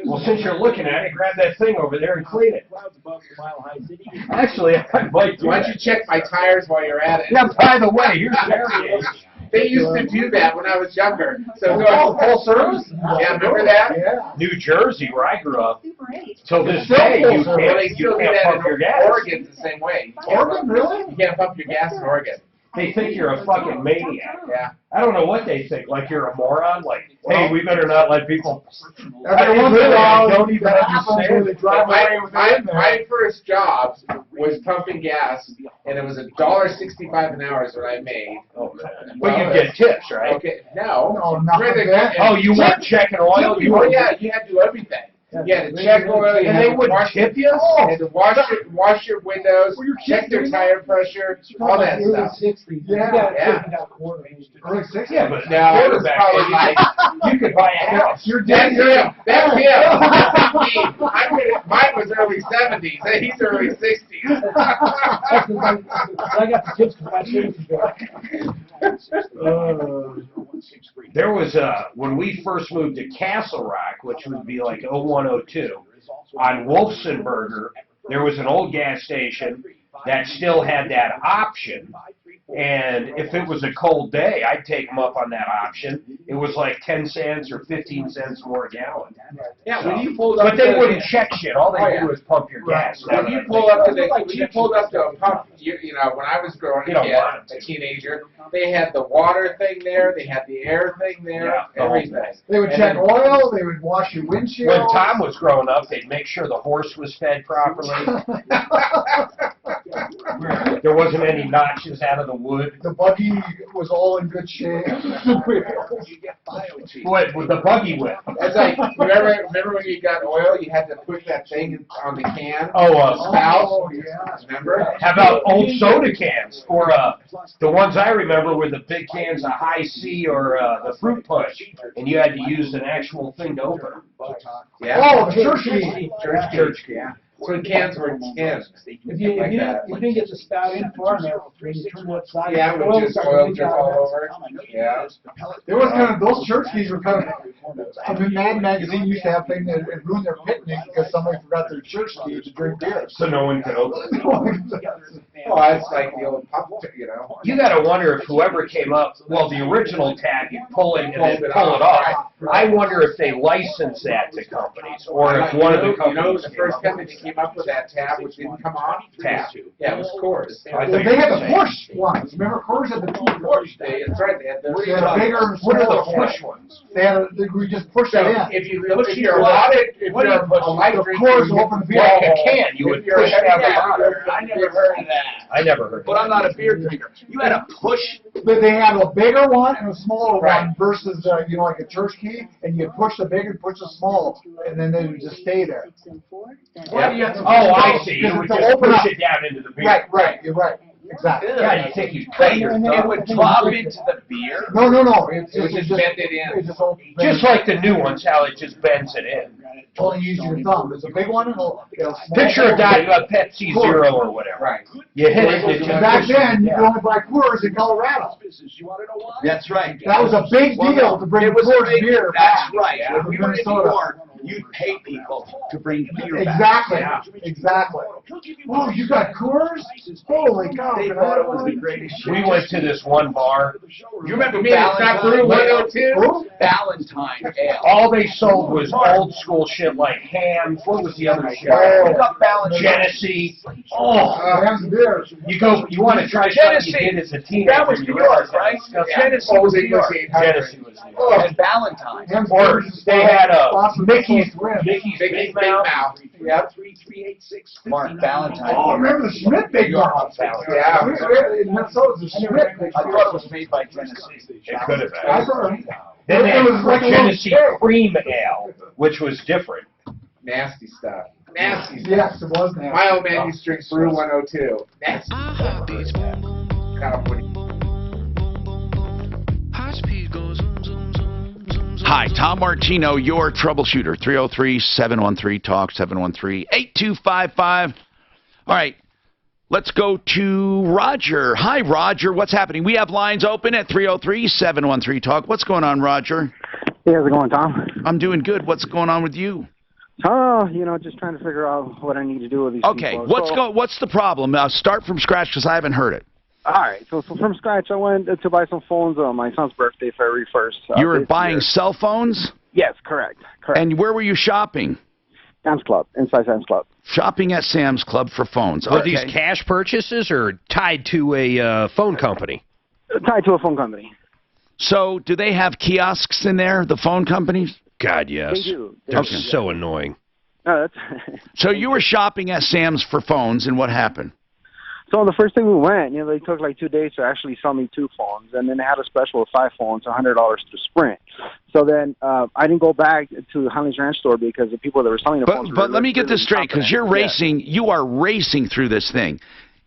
Well, since you're looking at it, grab that thing over there and clean it. Actually, I might do Why don't you check my tires while you're at it? Yeah, by the way, here's Jerry. They used to do that when I was younger. So full service? Yeah, remember that? Yeah. New Jersey, where I grew up, till this Still day, full you service. Well, they can't still do pump that your in gas. Oregon the same way. Oregon, really? You can't pump your gas in Oregon. They think you're a fucking maniac. Yeah. I don't know what they think. Like you're a moron. Like, hey, we better not let people. Every once in a while, don't even understand. they drive away with it in there. My first job was pumping gas, and it was $1.65 an hour is what I made. Oh, man. But you get tips, right? Okay, no. No, not For the- that. Oh, you weren't checking oil? Oh, yeah, you had to do everything. You had to check oil, you And had they to wouldn't wash tip your, you? you had to wash your windows, check their tire pressure, all that stuff. Yeah. Yeah. Early 60s. Yeah, but No, it was quarterback, probably like, you could buy a house. You're that's dead. him, that's him. Mine was early 70s, he's early 60s. I got the tips for my savings There was, when we first moved to Castle Rock, which would be like 0102, on Wolfsonburger, there was an old gas station that still had that option. And if it was a cold day, I'd take them up on that option. It was like 10 cents or 15 cents more a gallon. Yeah, So, when you pulled up but they to wouldn't check shit. All they do is pump your gas. When you pull up to a pump, you know, when I was growing You up, don't want a teenager, they had the water thing there, they had the air thing there, Yeah, everything. They would And check then- oil, they would wash your windshield. When Tom was growing up, they'd make sure the horse was fed properly. There wasn't any notches out of the wood. The buggy was all in good shape. What with the buggy whip? It's like, remember when you got oil, you had to put that thing on the can? Oh, spout? Oh, yeah. Remember? How about old soda cans? Or the ones I remember were the big cans of High C or the fruit punch, and you had to use an actual thing to open them. Yeah. Oh, church key. Church key. So cans were tins. If you didn't get the spout in far enough, when you turn it upside Yeah, down, with just oil leak drip out all of it. over. Yeah. There was kind of, those church keys were kind of, I mean, Mad Magazine used to have things that ruined their picnic because somebody forgot their church key to drink beer. So no one could open it. Well, it's like the old pump, you know. You got to wonder if whoever came up, well, the original tab, you pull it and then pull it off. I wonder if they license that to companies, or if one of the companies. You know, the first company that came up with that tab, which didn't come on? Tab. Yeah, it was Coors. They had the push ones. Remember, Coors had the two push. That's right, they had the. They had bigger and What are the smaller push ones? They had, we just pushed So it in. if you're a light The drinker, Coors open beer. Like a can, you would push down the bottom. I never heard of that. I never heard of But I'm not a beer drinker. You had to push. But they had a bigger one and a smaller Right. one versus, you know, like a church key, and you push the big and push the small, and then they would just stay there. Why do you have to? Oh, I see. You Because would it's just open push up. it down into the beer. Right, you're right. Exactly. God, you think you'd cut your It thumb. would drop into the beer. No. It was just bend it in. It just open. Just like the new ones, how it just bends it in. Only use your thumb. There's a big one and a small. Picture a guy who had Pepsi Zero or whatever. Right. You hit it, and it just Back pushes then, it you down. could only buy Coors in Colorado. That's right. That was a big deal to bring Coors beer back. That's right. Yeah. If we were in New Minnesota. York, you'd pay people to bring beer back. Exactly. Yeah. Exactly. Oh, you got Coors? Holy cow! They thought it was the greatest shit. We went to this one bar. You remember Me and Scott Brew, Valentine? 102? Valentine Ale. All they sold was old school shit like hams. What was the other shit? Look up Valentine. Genesee. Oh, Hams and beer. you want to try something you Genesee. did as a teenager. That was you New realize York, right? that was Genesee Oh, was was New York. Genesee was New York. And Valentine. Hams Or beer. they had Mickey's. Mickey's Big Big Mouth. Mouth. Yep. Mark Valentine. Oh, remember the Schmidt Big Mouth? Yeah. In Minnesota, the Schmidt Big I thought it was made by Genesee. It could have I've been. heard. Then they It was like had a little Genesee cake. Cream Ale, which was different. Nasty stuff. Nasty stuff. Yes, it was nasty. My old man used to drink Brew 102. Nasty stuff. Kind of funny. Hi, Tom Martino, your troubleshooter. 303-713-TALK, 713-8255. All right. Let's go to Roger. Hi, Roger. What's happening? We have lines open at 303-713-TALK. What's going on, Roger? Hey, how's it going, Tom? I'm doing good. What's going on with you? Oh, just trying to figure out what I need to do with these people. What's the problem? Now, start from scratch because I haven't heard it. All right. So from scratch, I went to buy some phones on my son's birthday, February 1st. You were buying cell phones? Yes, correct. And where were you shopping? Sam's Club, inside Sam's Club. Shopping at Sam's Club for phones. Were these cash purchases or tied to a phone company? Tied to a phone company. So do they have kiosks in there, the phone companies? God, yes. They do. They're so annoying. So you were shopping at Sam's for phones, and what happened? So the first thing we went, they took like 2 days to actually sell me 2 phones, and then they had a special of 5 phones, $100 to Sprint. So then I didn't go back to the Highlands Ranch store because the people that were selling the phones. But let me get this straight, because you're racing. You are racing through this thing.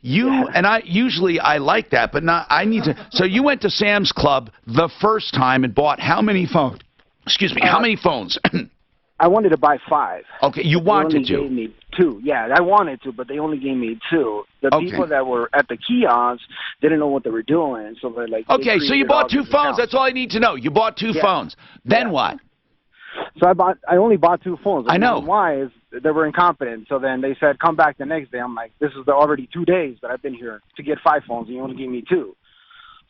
And I usually I like that, but not. I need to. So you went to Sam's Club the first time and bought how many phones? Excuse me, how many phones? I wanted to buy 5. Okay, you wanted to. They only gave me 2. Yeah, I wanted to, but they only gave me 2. The people that were at the kiosks didn't know what they were doing, so they're like. Okay, so you bought 2 phones. That's all I need to know. You bought 2 phones. Then what? So I only bought 2 phones. I know. Why is they were incompetent. So then they said, come back the next day. I'm like, this is already 2 days that I've been here to get 5 phones, and you only gave me 2.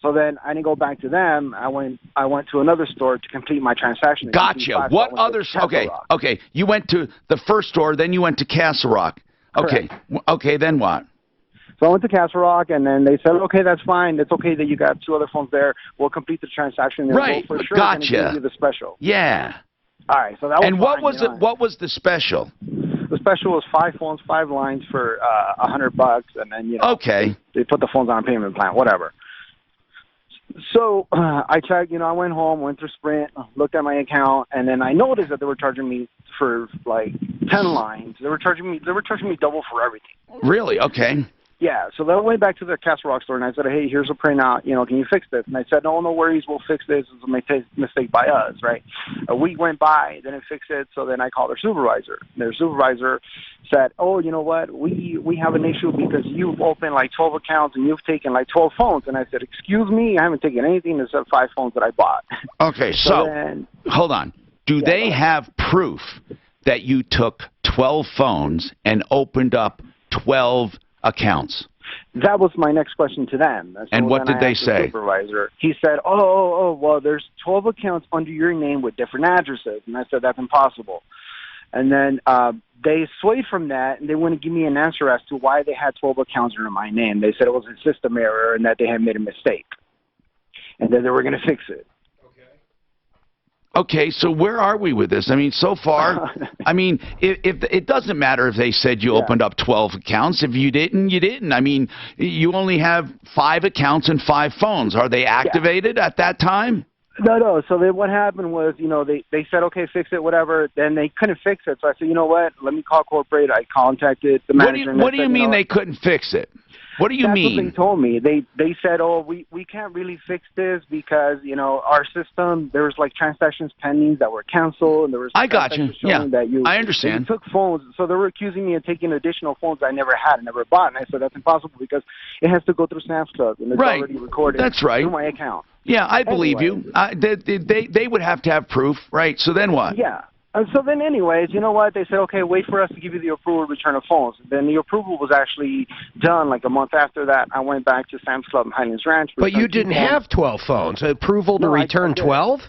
So then I didn't go back to them. I went to another store to complete my transaction. Gotcha. What other? Okay. You went to the first store, then you went to Castle Rock. Okay. Correct. Okay. Then what? So I went to Castle Rock, and then they said, okay, that's fine. It's okay that you got 2 other phones there. We'll complete the transaction. And Right. we'll for sure Gotcha. give you the special. Yeah. All right. So that was and what fine, was it? What was the special? The special was 5 phones, 5 lines for $100, and then Okay. they put the phones on a payment plan, whatever. So I checked, I went home, went through Sprint, looked at my account, and then I noticed that they were charging me for like 10 lines. They were charging me double for everything. Really? Okay. Yeah, so then I went back to the Castle Rock store and I said, hey, here's a printout, can you fix this? And they said, no worries, we'll fix this. It's a mistake by us, right? A week went by, they didn't fix it, so then I called their supervisor. Their supervisor said, oh, you know what, we have an issue because you've opened like 12 accounts and you've taken like 12 phones. And I said, excuse me, I haven't taken anything except 5 phones that I bought. Okay, so hold on. Do they have proof that you took 12 phones and opened up 12 accounts? That was my next question to them. So and what did they say? The supervisor. He said, well, there's 12 accounts under your name with different addresses. And I said, that's impossible. And then they swayed from that, and they wouldn't give me an answer as to why they had 12 accounts under my name. They said it was a system error and that they had made a mistake and that they were going to fix it. Okay, so where are we with this? I mean, so far, if it doesn't matter if they said you opened up 12 accounts. If you didn't, you didn't. I mean, you only have 5 accounts and 5 phones. Are they activated at that time? No. So then what happened was, they said, okay, fix it, whatever. Then they couldn't fix it. So I said, you know what? Let me call corporate. I contacted the manager. What do you mean they couldn't fix it? What do you mean? That's what they told me. They said, oh, we can't really fix this because, our system, there was like transactions pending that were canceled. And there was I got you. Yeah, I understand. That you took phones. So they were accusing me of taking additional phones I never had and never bought. And I said, that's impossible because it has to go through Sam's Club. And it's already recorded. That's right. Through my account. Yeah, I believe you. They would have to have proof, right? So then what? Yeah. So then anyways, you know what? They said, okay, wait for us to give you the approval to return of phones. Then the approval was actually done like a month after that. I went back to Sam's Club in Highlands Ranch. But you didn't have 12 phones. Approval to return 12?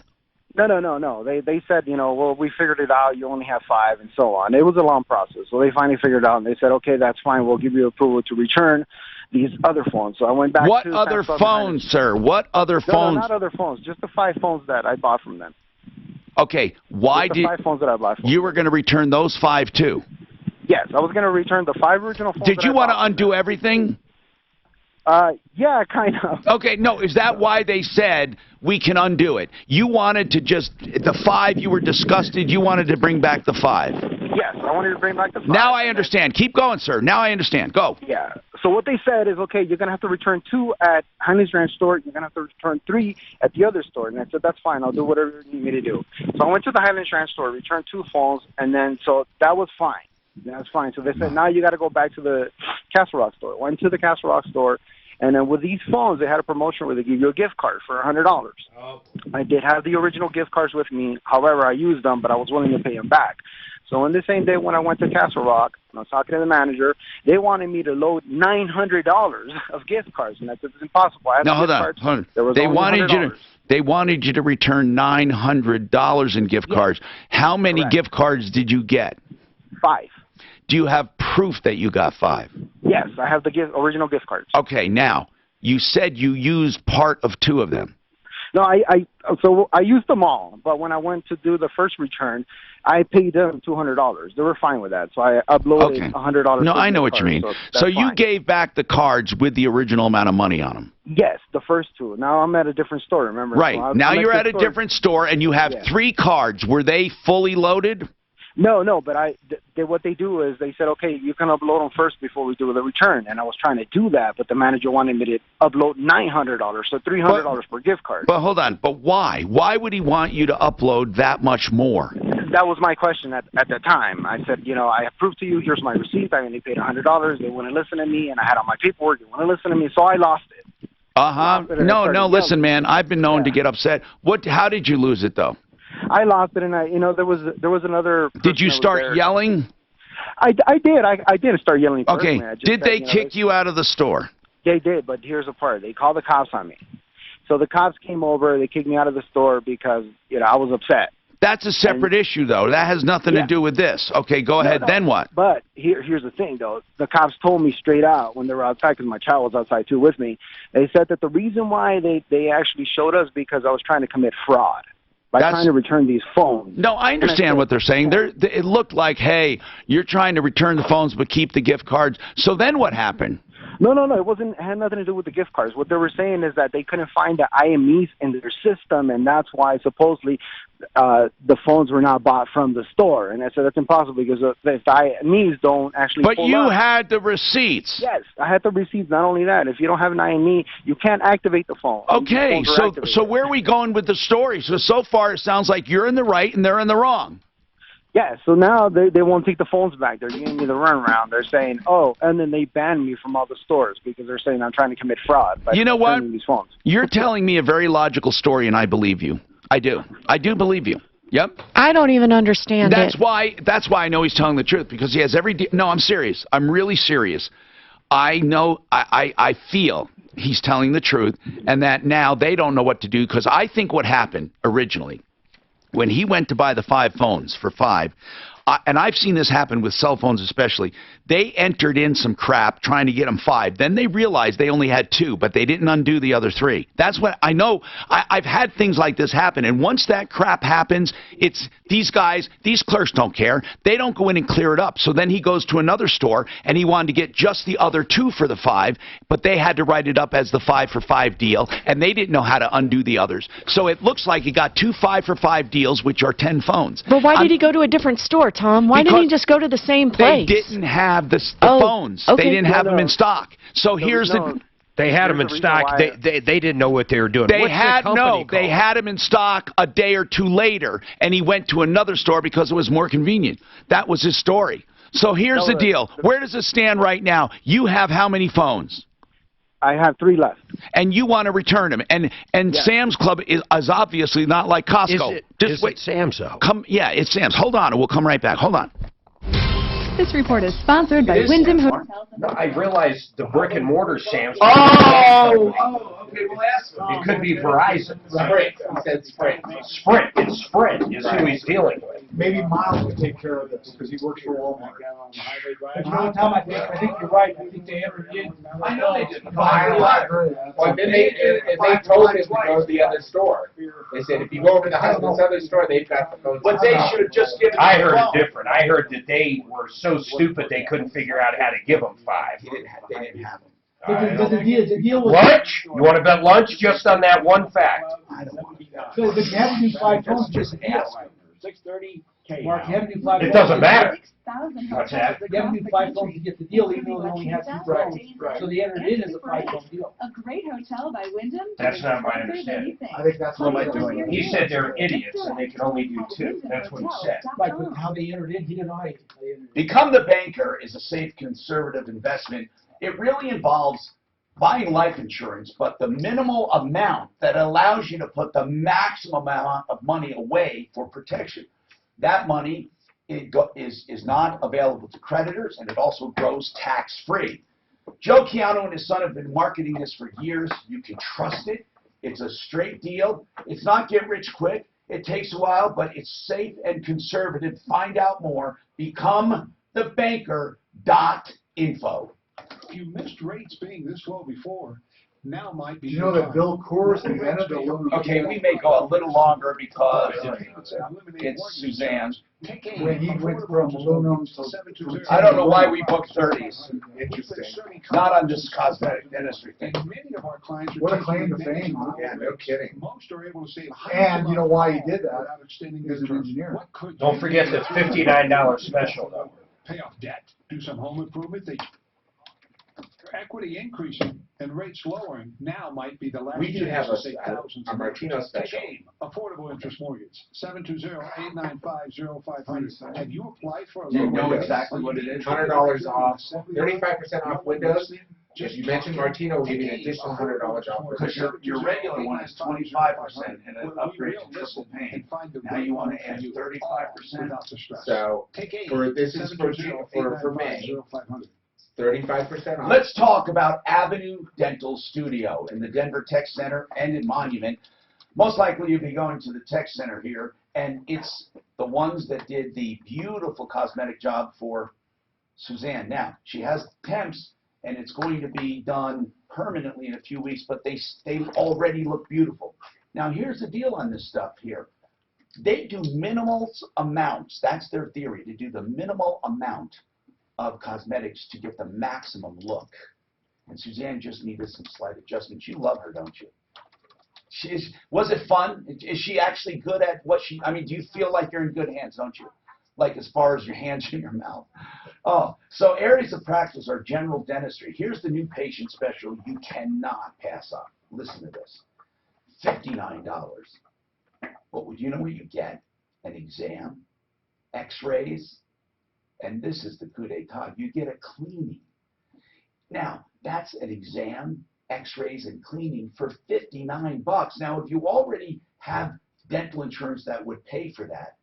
No. They said, well, we figured it out. You only have 5 and so on. It was a long process. So they finally figured it out, and they said, okay, that's fine. We'll give you approval to return these other phones. So I went back to What other phones, sir? What other phones? No, not other phones. Just the 5 phones that I bought from them. Okay, why did 5 phones that I bought from you were going to return those 5 too? Yes, I was going to return the 5 original phones. Did you want to undo everything? Yeah, kind of. Okay, no, is that why they said we can undo it? You wanted to the 5, you were disgusted, you wanted to bring back the 5. Yes, I wanted to bring back the 5. Now I understand. Keep going, sir. Now I understand. Go. Yeah. So what they said is, okay, you're going to have to return 2 at Highlands Ranch store. You're going to have to return 3 at the other store. And I said, that's fine. I'll do whatever you need me to do. So I went to the Highlands Ranch store, returned 2 phones, and then so that was fine. That's fine. So they said, now you got to go back to the Castle Rock store. Went to the Castle Rock store, and then with these phones, they had a promotion where they give you a gift card for $100. Oh. I did have the original gift cards with me. However, I used them, but I was willing to pay them back. So on the same day when I went to Castle Rock, and I was talking to the manager, they wanted me to load $900 of gift cards, and I said, it's impossible. I have No, hold gift on, cards. hold on. There was They only wanted you $100. to. They wanted you to return $900 in gift cards. How many Correct. gift cards did you get? 5. Do you have proof that you got 5? Yes, I have the original gift cards. Okay, now, you said you used part of 2 of them. No, so I used them all, but when I went to do the first return, I paid them $200. They were fine with that, so I uploaded $100. No, I know what you mean. So you fine. gave back the cards with the original amount of money on them. Yes, the first 2. Now I'm at a different store, remember? Right. So Now I'm you're at the a different store, and you have 3 cards. Were they fully loaded? No, but what they do is they said, okay, you can upload them first before we do the return. And I was trying to do that, but the manager wanted me to upload $900, so $300 per gift card. But hold on. But why? Why would he want you to upload that much more? That was my question at the time. I said, I have proof to you. Here's my receipt. I only paid $100. They wouldn't listen to me, and I had all my paperwork. They wouldn't listen to me, so I lost it. No, listen, man. I've been known to get upset. How did you lose it, though? I lost it, and there was another. Did you start yelling? I did. I did start yelling. Okay. Did they said, kick you out of the store? They did, but here's the part. They called the cops on me. So the cops came over. They kicked me out of the store because I was upset. That's a separate issue, though. That has nothing to do with this. Okay, go ahead. No. Then what? But here's the thing, though. The cops told me straight out when they were outside, because my child was outside, too, with me. They said that the reason why they actually showed us because I was trying to commit fraud by trying to return these phones. No, I understand what they're saying. It looked like, hey, you're trying to return the phones but keep the gift cards. So then what happened? No. It had nothing to do with the gift cards. What they were saying is that they couldn't find the IMEs in their system, and that's why supposedly the phones were not bought from the store. And I said that's impossible because if the IMEs don't actually. But you had the receipts. Yes, I had the receipts. Not only that, if you don't have an IME, you can't activate the phone. Okay, so where are we going with the story? So far it sounds like you're in the right and they're in the wrong. Yeah, so now they won't take the phones back. They're giving me the runaround. They're saying, and then they banned me from all the stores because they're saying I'm trying to commit fraud by returning these phones. You're telling me a very logical story, and I believe you. I do. I do believe you. Yep. I don't even understand That's why I know he's telling the truth, because he has no, I'm serious. I'm really serious. I know, I feel he's telling the truth, and that now they don't know what to do, because I think what happened originally, when he went to buy the 5 phones for $5, and I've seen this happen with cell phones especially, they entered in some crap trying to get them 5. Then they realized they only had 2, but they didn't undo the other 3. That's what I know. I've had things like this happen, and once that crap happens, it's these guys, these clerks don't care. They don't go in and clear it up. So then he goes to another store, and he wanted to get just the other 2 for the 5, but they had to write it up as the 5 for 5 deal, and they didn't know how to undo the others. So it looks like he got 2 5 for 5 deals, which are 10 phones. But why did he go to a different store, Tom? Why didn't he just go to the same place? They didn't have the phones. Okay. They didn't have them in stock. So here's the... They had them in stock. They didn't know what they were doing. They had them in stock a day or 2 later, and he went to another store because it was more convenient. That was his story. So here's the deal. Where does it stand right now? You have how many phones? I have 3 left. And you want to return them. And Sam's Club is obviously not like Costco. Is it Sam's, though? Yeah, it's Sam's. Hold on, and we'll come right back. Hold on. This report is sponsored by Wyndham Hotels. No, I realize the brick and mortar Sam's. Okay, well ask him. It could be Verizon. Sprint. He said Sprint. Sprint. It's Sprint is who he's dealing with. Maybe Miles could take care of this because he works for Walmart. Tom, I think you're right. I think they ever did. I know they did. Well, then they told us to go to the other store. They said if you go over to the husband's other store, they've got the phones. But they should have just given. I heard different. I heard that they were so stupid they couldn't figure out how to give them 5. They didn't have them. But the deal was Lunch? You want to bet lunch just on that one fact? But you have to do 5 phones just ask. 630 Mark, you have to do 5 It doesn't matter. What's that? You have to do 5 phones to get the deal, even though they only have 2 phones. So they entered it as a 5-phone deal. A great hotel by Wyndham. That's not my understanding. I think that's what I'm doing. He said they're idiots and they can only do 2. That's what he said. Right, but how they entered in, he didn't know how they entered in. Become the Banker is a safe, conservative investment. It really involves buying life insurance, but the minimal amount that allows you to put the maximum amount of money away for protection. That money is not available to creditors, and it also grows tax-free. Joe Chiano and his son have been marketing this for years. You can trust it. It's a straight deal. It's not get rich quick. It takes a while, but it's safe and conservative. Find out more. BecomeTheBanker.info. You missed rates being this low before. Now might be. Do you know that Bill Coors invented the aluminum? Okay, we may go a little longer because it's Suzanne. When he went from aluminum to... I don't know why we booked 30s. Interesting. Not on this cosmetic dentistry thing. What a claim to fame, huh? Yeah, no kidding. Most are able to save. And you know why he did that? He was an engineer. Don't forget the $59 special, though. Pay off debt. Do some home improvement. Equity increasing and rates lowering now might be the last We do have chance to save thousands. a Martino special. Affordable interest mortgage. 720-895-0500. Have you applied for a Do you loan? know exactly what it is? $100 off, 35% off windows. If you mention Martino, we'll give you an additional $100 off. Because your regular one is 25% and an upgrade to triple pane. Now you want to add 35%? So this is for May. 35% off. Let's talk about Avenue Dental Studio in the Denver Tech Center and in Monument. Most likely you'll be going to the Tech Center here, and it's the ones that did the beautiful cosmetic job for Suzanne. Now, she has temps, and it's going to be done permanently in a few weeks, but they already look beautiful. Now, here's the deal on this stuff here. They do minimal amounts. That's their theory, to do the minimal amount of cosmetics to get the maximum look. And Suzanne just needed some slight adjustments. You love her, don't you? Was it fun? Is she actually good at what she, I mean, do you feel like you're in good hands, don't you? Like as far as your hands in your mouth. Oh, so areas of practice are general dentistry. Here's the new patient special you cannot pass up. Listen to this. $59. But would you know what you get? An exam, x-rays, and this is the coup d'etat, you get a cleaning. Now, that's an exam, x-rays, and cleaning for $59. Now, if you already have dental insurance that would pay for that,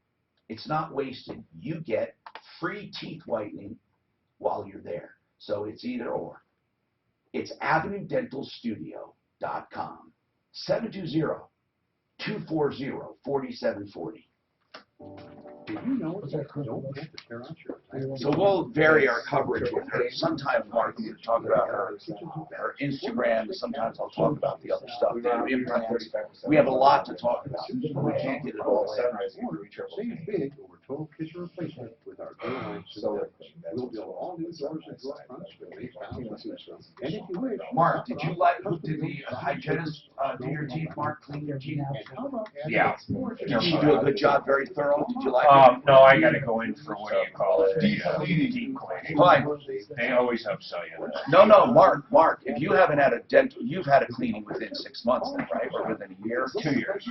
it's not wasted. You get free teeth whitening while you're there. So it's either or. It's AvenueDentalStudio.com. 720-240-4740. Did you know it's don't have to tear out your So we'll vary our coverage with her. Sometimes Mark will talk about her Instagram. Sometimes I'll talk about the other stuff. We have a lot to talk about, but we can't get it all in. Save big over total kitchen replacement with our Daylight Select. We'll build all new doors and door fronts with these bounds. And if you wish, Mark, did the hygienist do your teeth, Mark, clean your teeth? Yeah. Did she do a good job, very thorough? Did you like it? No, I got to go in for what do you call it? Deep cleaning. Fine. They always upsell you that. No, Mark, if you haven't had a dental, you've had a cleaning within 6 months then, right? Or within a year? 2 years.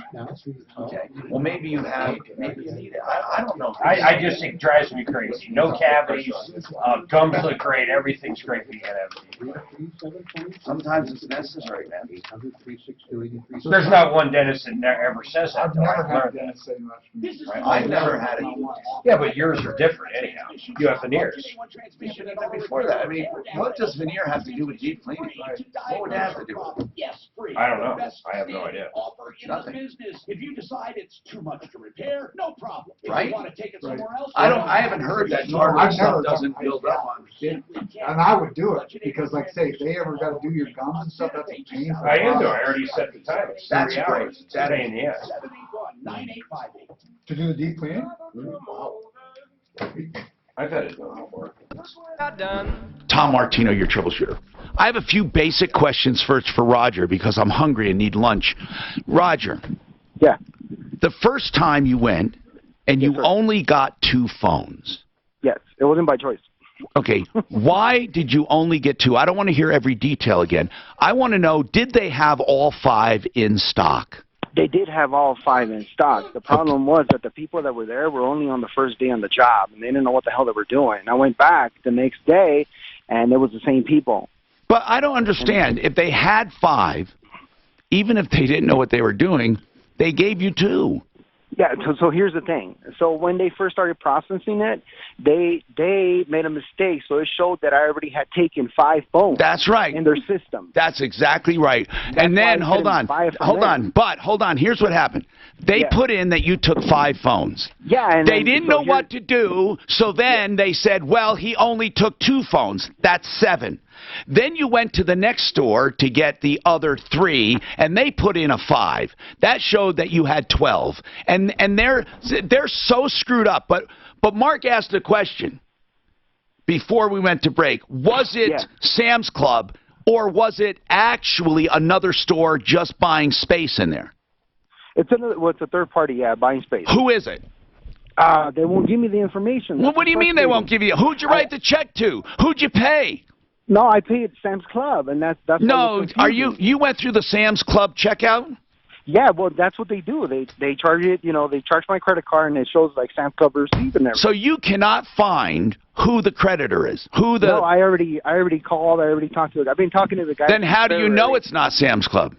Okay. Well, maybe you have, maybe you need it. I don't know. I just think it drives me crazy. No cavities, gums look great, everything's great, but you gotta have teeth. Sometimes it's necessary, man. There's not one dentist that ever says that. I've never had a dentist say much. I've never had it. Yeah, but yours are different anyhow. You have veneers. Before that, I mean, what does veneer have to do with deep cleaning? What would that have to do with it? I don't know. I have no idea. Nothing. If you decide it's too much to repair, no problem. If Right? you want to take it somewhere else, I haven't heard that cartilage stuff doesn't build up on skin. And I would do it, because like I say, if they ever got to do your gums and stuff, that's a pain. I am though. I already set the time. It's 3 hours. It's That in the ass. 781-9858. To do the deep cleaning? Wow. I've had it done before. Tom Martino, your troubleshooter. I have a few basic questions first for Roger because I'm hungry and need lunch. Roger. Yeah. The first time you went and you only got 2 phones. Yes. It wasn't by choice. Okay, why did you only get 2? I don't want to hear every detail again. I want to know, did they have all 5 in stock? They did have all 5 in stock. The problem was that the people that were there were only on the first day on the job, and they didn't know what the hell they were doing. I went back the next day, and it was the same people. But I don't understand. If they had 5, even if they didn't know what they were doing, they gave you 2. Yeah, so here's the thing. So when they first started processing it, they made a mistake. So it showed that I already had taken 5 phones. That's right. In their system. That's exactly right. And then, hold on. Here's what happened. They put in that you took 5 phones. Yeah. And they didn't know what to do, so then they said, well, he only took 2 phones. That's 7. Then you went to the next store to get the other 3, and they put in a 5. That showed that you had 12. And they're so screwed up. But Mark asked a question before we went to break. Was it Sam's Club, or was it actually another store just buying space in there? It's a third party, buying space. Who is it? They won't give me the information. Well, what do you mean they won't give you? Who'd you write the check to? Who'd you pay? No, I paid Sam's Club, and that's no. You went through the Sam's Club checkout? Yeah, well, that's what they do. They charge it. They charge my credit card, and it shows like Sam's Club receipt and everything. So you cannot find who the creditor is. No, I already called. I already talked to. I've been talking to the guy. Then how do you know it's not Sam's Club?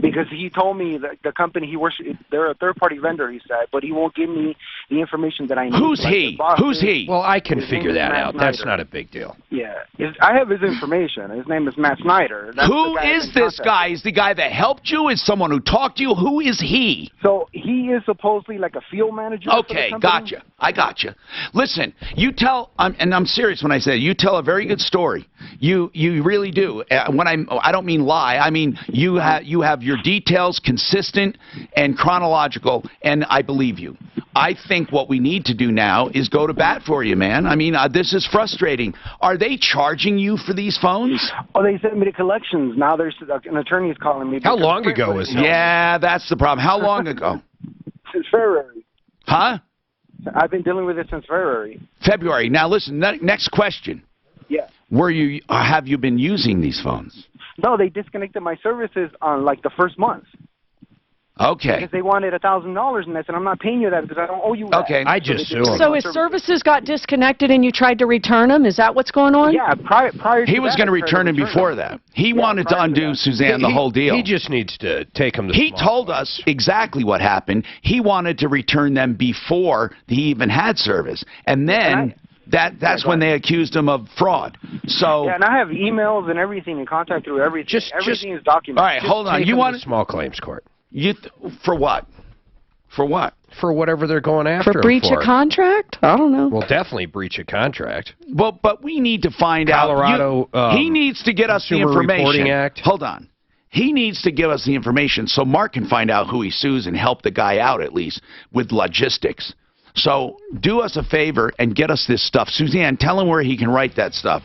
Because he told me that the company he works, they're a third-party vendor, he said, but he won't give me the information that I need. Who's he? Who's he? Well, I can figure that out. That's not a big deal. Yeah. I have his information. His name is Matt Snyder. Who is this guy? Is the guy that helped you? Is someone who talked to you? Who is he? So he is supposedly like a field manager. Okay, gotcha. I gotcha. Listen, you tell, and I'm serious when I say you tell a very good story. You really do. I don't mean lie. I mean you have your details consistent and chronological, and I believe you. I think what we need to do now is go to bat for you, man. I mean, this is frustrating. Are they charging you for these phones? Oh, they sent me to collections. Now there's an attorney is calling me. How long ago was that? Yeah, that's the problem. How long ago? Since February. Huh? I've been dealing with it since February. February. Now listen, next question. Yeah. Have you been using these phones? No, they disconnected my services on like the first month. Okay. Because they wanted $1,000, and I said, I'm not paying you that because I don't owe you that. Okay. I just sue them. So his services got disconnected and you tried to return them? Is that what's going on? Yeah, prior to he was going to return him before that. He wanted to undo, Suzanne, the whole deal. He just needs to take them to He told us exactly what happened. He wanted to return them before he even had service. And then that's when they accused him of fraud. So yeah, and I have emails and everything and contact through everything. Everything is documented. All right, hold on. You want small claims court? For what? For what? For whatever they're going after. For breach of contract? I don't know. Well, definitely breach of contract. Well, but we need to find out. Colorado. He needs to get us the information. Reporting Act. Hold on. He needs to give us the information so Mark can find out who he sues and help the guy out at least with logistics. So do us a favor and get us this stuff. Suzanne, tell him where he can write that stuff.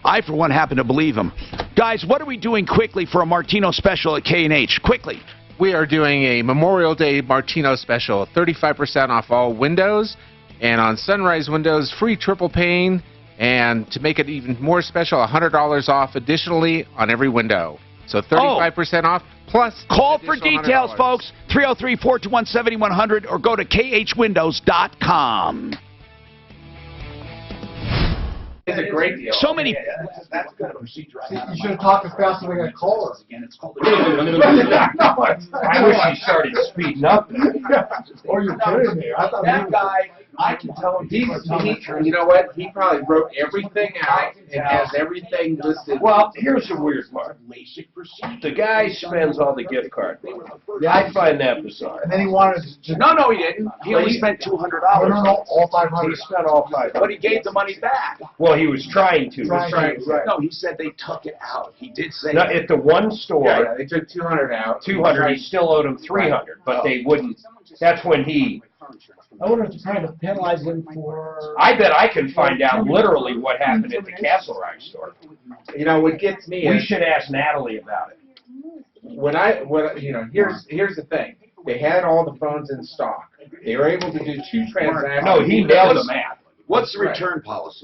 I, for one, happen to believe him. Guys, what are we doing quickly for a Martino special at K&H? Quickly. We are doing a Memorial Day Martino special, 35% off all windows, and on Sunrise windows, free triple pane, and to make it even more special, $100 off additionally on every window. So 35% off, plus call for details, $100. Folks, 303-421-7100, or go to khwindows.com. It's a great deal. So many. That's kind of procedure. You should have talked as fast as we got callers. I wish he started speeding up. Or you're kidding me. I thought that guy, I can tell him you know what? He probably wrote everything out and has everything listed. Well, here's the weird part. The guy spends all the gift card money. Yeah, I find that bizarre. And then he wanted to. No, he didn't. He only spent $200. No, all 500. He spent all 500. But he gave the money back. Well, he was trying to. Right. No, he said they took it out. He did say no, that. at the one store, Yeah, they took 200 out. 200. He still owed him 300, but they wouldn't. That's when he. I wonder if they're trying to penalize him for. I bet I can find out literally what happened at the Castle Rock store. You know, what gets me We is should ask Natalie about it. Here's the thing. They had all the phones in stock. They were able to do 2 transactions. No, he nailed the math. What's the return policy?